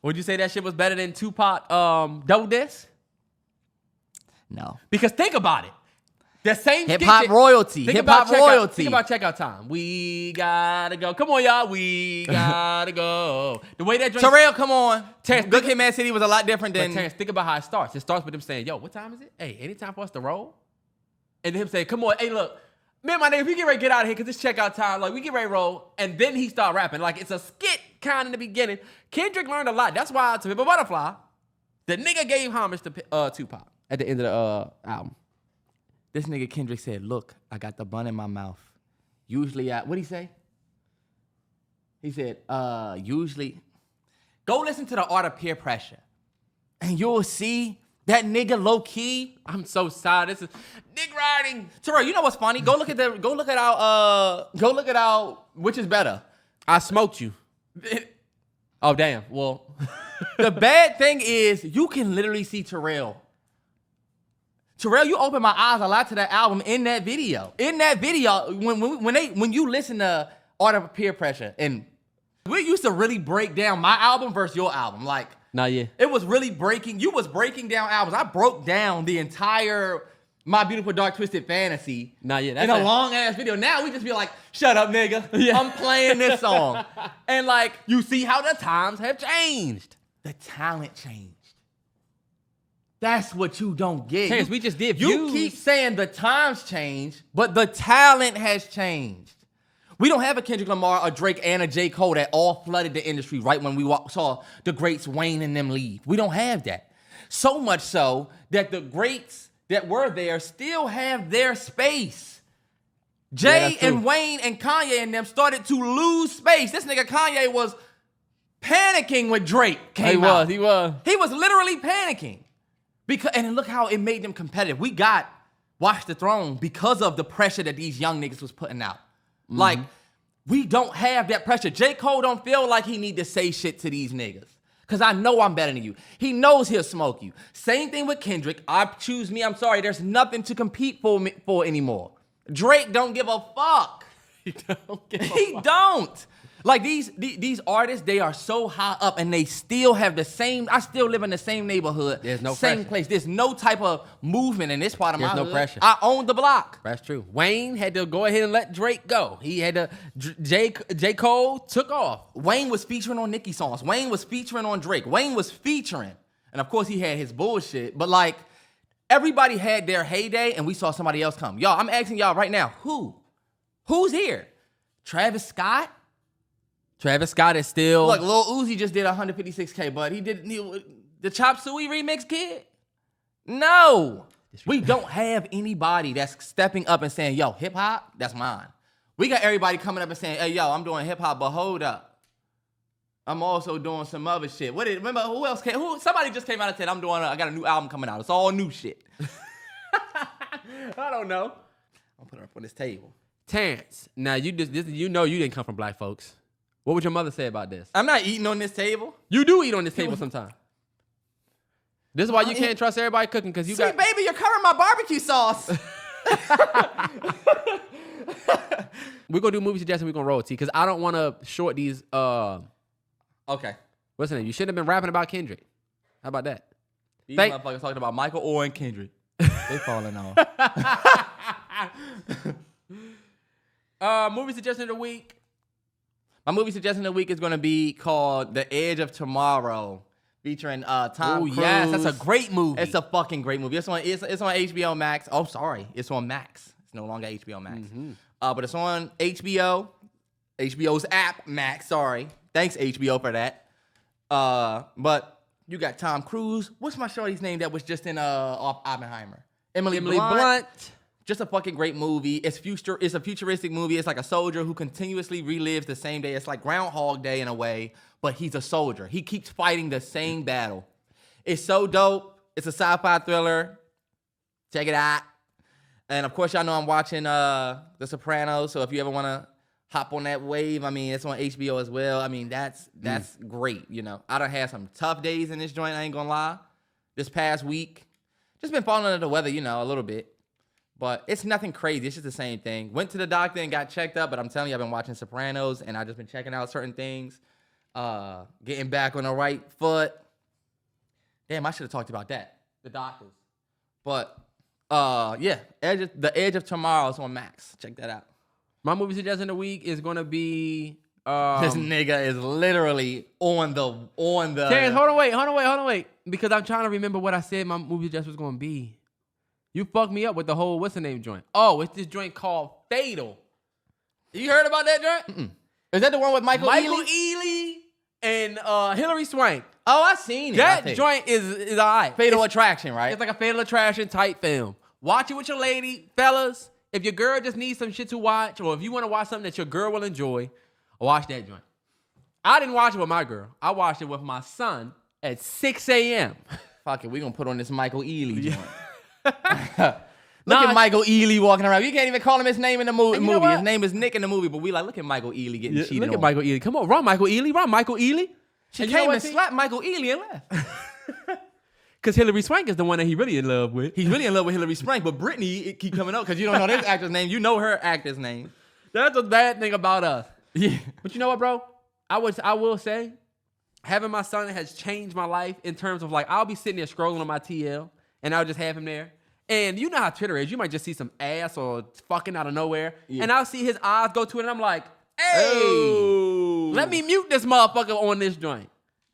Speaker 2: Would you say that shit was better than Tupac Double Disc?
Speaker 1: No.
Speaker 2: Because think about it. The same
Speaker 1: hip hop royalty. Hip hop royalty.
Speaker 2: Think about Checkout Time. We gotta go. Come on, y'all. We gotta go. The way that drink.
Speaker 1: Terrell, come on.
Speaker 2: Terrance,
Speaker 1: Good Kid, Mad City was a lot different than.
Speaker 2: But Terrance, think about how it starts. It starts with them saying, "Yo, what time is it? Hey, any time for us to roll?" And him saying, "Come on, hey, look, man, my nigga, we get ready to get out of here because it's Checkout Time. Like, we get ready to roll." And then he start rapping. Like, it's a skit kind of in the beginning. Kendrick learned a lot. That's why To Pimp a Butterfly, the nigga gave homage to Tupac at the end of the album.
Speaker 1: This nigga Kendrick said, look, I got the bun in my mouth. Usually what'd he say? He said, usually, go listen to The Art of Peer Pressure. And you'll see that nigga low key.
Speaker 2: I'm so sorry. This is dick riding.
Speaker 1: Terrell, you know what's funny? Go look at our which is better.
Speaker 2: I smoked you. Oh, damn. Well,
Speaker 1: the bad thing is you can literally see Terrell Terrell, you opened my eyes a lot to that album in that video. In that video, when you listen to Art of Peer Pressure, and we used to really break down my album versus your album. Like,
Speaker 2: Nah, yeah.
Speaker 1: it was really breaking. You was breaking down albums. I broke down the entire My Beautiful Dark Twisted Fantasy
Speaker 2: Nah, yeah.
Speaker 1: in a long ass video. Now we just be like, shut up, nigga.
Speaker 2: Yeah.
Speaker 1: I'm playing this song. And like,
Speaker 2: You see how the times have changed.
Speaker 1: the talent changed. That's what you don't get.
Speaker 2: Terrance, we just did
Speaker 1: You
Speaker 2: views.
Speaker 1: keep saying the times changed, but the talent has changed. We don't have a Kendrick Lamar, a Drake, and a J. Cole that all flooded the industry right when we saw the greats Wayne and them leave. We don't have that. So much so that the greats that were there still have their space. Jay
Speaker 2: that's true.
Speaker 1: and Wayne and Kanye and them started to lose space. This nigga Kanye was panicking when Drake came out.
Speaker 2: He was.
Speaker 1: He was literally panicking. And look how it made them competitive. We got Watch the Throne because of the pressure that these young niggas was putting out. Like, we don't have that pressure. J. Cole don't feel like he need to say shit to these niggas. Because I know I'm better than you. He knows he'll smoke you. Same thing with Kendrick. Choose me. I'm sorry. There's nothing to compete for anymore. Drake don't give a fuck. He don't. Like, these artists, they are so high up and they still have the same, I still live in the same neighborhood.
Speaker 2: There's no
Speaker 1: same
Speaker 2: pressure.
Speaker 1: place. There's no type of movement in this part of
Speaker 2: There's
Speaker 1: my
Speaker 2: no
Speaker 1: hood.
Speaker 2: pressure.
Speaker 1: I own the block.
Speaker 2: That's true. Wayne had to go ahead and let Drake go. He had to. J. Cole took off.
Speaker 1: Wayne was featuring on Nicki songs. Wayne was featuring on Drake. Wayne was featuring. And of course, he had his bullshit. But like, everybody had their heyday and we saw somebody else come. Y'all, I'm asking y'all right now, who's here? Travis Scott?
Speaker 2: Travis Scott is still.
Speaker 1: Look, Lil Uzi just did 156K, but he did the Chop Suey remix, kid? No. We don't have anybody that's stepping up and saying, yo, hip hop, that's mine. We got everybody coming up and saying, hey, yo, I'm doing hip hop, but hold up. I'm also doing some other shit. Remember who else came? Somebody just came out and said, I got a new album coming out. It's all new shit.
Speaker 2: I don't know.
Speaker 1: I'll put it up on this table.
Speaker 2: Terrance. Now you know you didn't come from black folks. What would your mother say about this?
Speaker 1: I'm not eating on this table.
Speaker 2: You do eat on this table sometimes. This is why you can't trust everybody cooking because you got.
Speaker 1: Baby, you're covering my barbecue sauce.
Speaker 2: We're gonna do movie suggestions. We're gonna roll T because I don't want to short these.
Speaker 1: Okay.
Speaker 2: What's the name? You shouldn't have been rapping about Kendrick. How about that?
Speaker 1: These motherfuckers talking about Michael Oher and Kendrick. They falling off.
Speaker 2: Movie suggestion of the week.
Speaker 1: My movie suggestion of the week is going to be called The Edge of Tomorrow, featuring Tom Cruise.
Speaker 2: Yes, that's a great movie.
Speaker 1: It's a fucking great movie. It's on HBO Max. Oh, sorry. It's on Max. It's no longer HBO Max. But it's on HBO. HBO's app, Max. Sorry. Thanks, HBO, for that. But you got Tom Cruise. What's my shorty's name that was just in Oppenheimer? Emily Blunt. Just a fucking great movie. It's a futuristic movie. It's like a soldier who continuously relives the same day. It's like Groundhog Day in a way, but he's a soldier. He keeps fighting the same battle. It's so dope. It's a sci-fi thriller. Check it out. And of course, y'all know I'm watching The Sopranos. So if you ever want to hop on that wave, I mean, it's on HBO as well. I mean, that's great. You know, I done had some tough days in this joint. I ain't gonna lie. This past week, just been falling under the weather, you know, a little bit. But it's nothing crazy. It's just the same thing. Went to the doctor and got checked up, but I'm telling you, I've been watching Sopranos, and I've just been checking out certain things, getting back on the right foot. Damn, I should have talked about that, the doctors. But, yeah, The Edge of Tomorrow is on Max. Check that out.
Speaker 2: My movie suggestion of the week is going to be...
Speaker 1: this nigga is literally on the...
Speaker 2: Terrance, hold on, wait. Because I'm trying to remember what I said my movie suggestion was going to be. You fucked me up with the whole, what's the name joint? Oh, it's this joint called Fatal.
Speaker 1: You heard about that joint? Mm-mm. Is that the one with Michael
Speaker 2: Ealy and Hilary Swank?
Speaker 1: Oh, I seen it.
Speaker 2: That joint is all right.
Speaker 1: Fatal Attraction, right?
Speaker 2: It's like a Fatal Attraction type film. Watch it with your lady. Fellas, if your girl just needs some shit to watch, or if you want to watch something that your girl will enjoy, watch that joint. I didn't watch it with my girl. I watched it with my son at 6 a.m.
Speaker 1: Fuck it, we gonna put on this Michael Ealy joint. Look at Michael Ealy walking around. You can't even call him his name in the movie. His name is Nick in the movie, but we like, look at Michael Ealy getting cheated on.
Speaker 2: Look at Michael Ealy. Come on, run Michael Ealy. She
Speaker 1: came and slapped Michael Ealy and left.
Speaker 2: Because Hillary Swank is the one that he really in love with.
Speaker 1: He's really in love with Hillary Swank, but Brittany, it keep coming up because you don't know this actor's name. You know her actor's name.
Speaker 2: That's the bad thing about us.
Speaker 1: Yeah.
Speaker 2: But you know what, bro? I will say, having my son has changed my life in terms of like, I'll be sitting there scrolling on my TL and I'll just have him there. And you know how Twitter is. You might just see some ass or fucking out of nowhere. Yeah. And I'll see his eyes go to it and I'm like, hey, let me mute this motherfucker on this joint.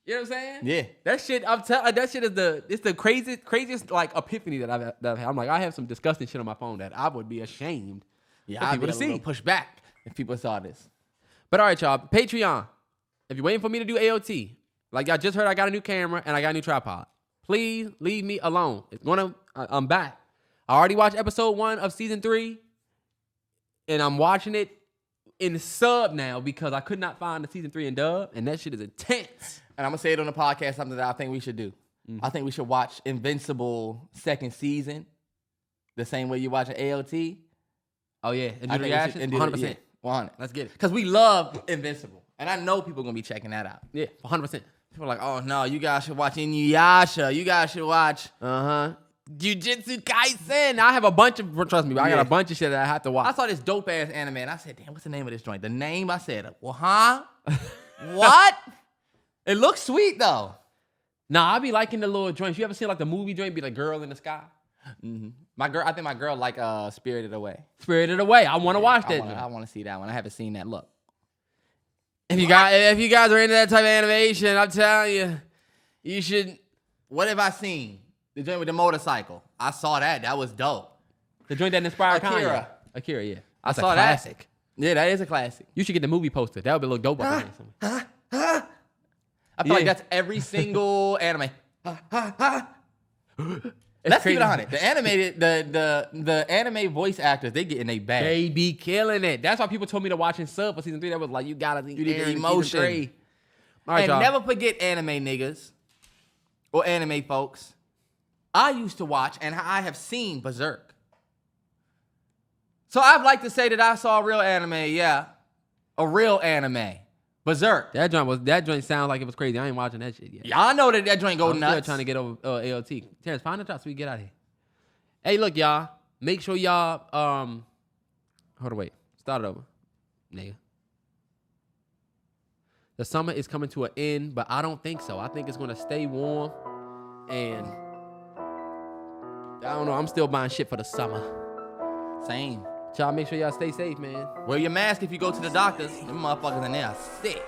Speaker 2: You know what I'm saying?
Speaker 1: Yeah.
Speaker 2: That shit, that shit is the craziest like epiphany that I've had. I'm like, I have some disgusting shit on my phone that I would be ashamed for people to see.
Speaker 1: Push back if people saw this.
Speaker 2: But all right, y'all, Patreon. If you're waiting for me to do AOT, like y'all just heard, I got a new camera and I got a new tripod. Please leave me alone. I'm back. I already watched episode 1 of season 3, and I'm watching it in sub now because I could not find the season 3 in dub, and that shit is intense.
Speaker 1: And I'm gonna say it on the podcast, something that I think we should do. I think we should watch Invincible second season the same way you watch an AOT.
Speaker 2: Oh yeah, and do the reactions. 100%.
Speaker 1: 100.
Speaker 2: Let's get it.
Speaker 1: Because we love Invincible, and I know people are gonna be checking that out.
Speaker 2: Yeah, 100%.
Speaker 1: People are like, oh no, you guys should watch Inuyasha. You guys should watch
Speaker 2: Jujutsu Kaisen. I have a bunch of, trust me, I got a bunch of shit that I have to watch.
Speaker 1: I saw this dope ass anime, and I said, damn, what's the name of this joint? The name, I said, well, huh? What? It looks sweet though.
Speaker 2: Nah, I be liking the little joints. You ever seen like the movie joint be like Girl in the Sky?
Speaker 1: Mm-hmm. I think my girl like Spirited Away.
Speaker 2: Spirited Away. I want to watch that.
Speaker 1: I want to see that one. I haven't seen that. Look.
Speaker 2: If you guys are into that type of animation, I'm telling you, you should.
Speaker 1: What have I seen? The joint with the motorcycle. I saw that. That was dope.
Speaker 2: The joint that inspired
Speaker 1: Akeelah.
Speaker 2: Akira, yeah.
Speaker 1: I
Speaker 2: That's
Speaker 1: saw
Speaker 2: a classic.
Speaker 1: That. Yeah, that is a classic.
Speaker 2: You should get the movie poster. That would look dope up there.
Speaker 1: I feel like that's every single anime. Let's keep it on it. The animated, the anime voice actors, they get in a bag.
Speaker 2: They be killing it. That's why people told me to watch in sub for season 3. That was like, you gotta see
Speaker 1: the emotion.
Speaker 2: All right,
Speaker 1: and
Speaker 2: y'all.
Speaker 1: never forget anime niggas or anime folks. I used to watch and I have seen Berserk. So I'd like to say that I saw a real anime, yeah. A real anime. Berserk.
Speaker 2: That joint sounds like it was crazy. I ain't watching that shit yet.
Speaker 1: Y'all know that joint go nuts.
Speaker 2: I'm still trying to get over AOT. Terrance, find the drop so we can get out of here. Hey, look, y'all. Make sure y'all hold on, wait. Start it over. Nigga. The summer is coming to an end, but I don't think so. I think it's gonna stay warm. And I don't know. I'm still buying shit for the summer.
Speaker 1: Same.
Speaker 2: Y'all make sure y'all stay safe, man.
Speaker 1: Wear your mask if you go to the doctors. Them motherfuckers in there are sick.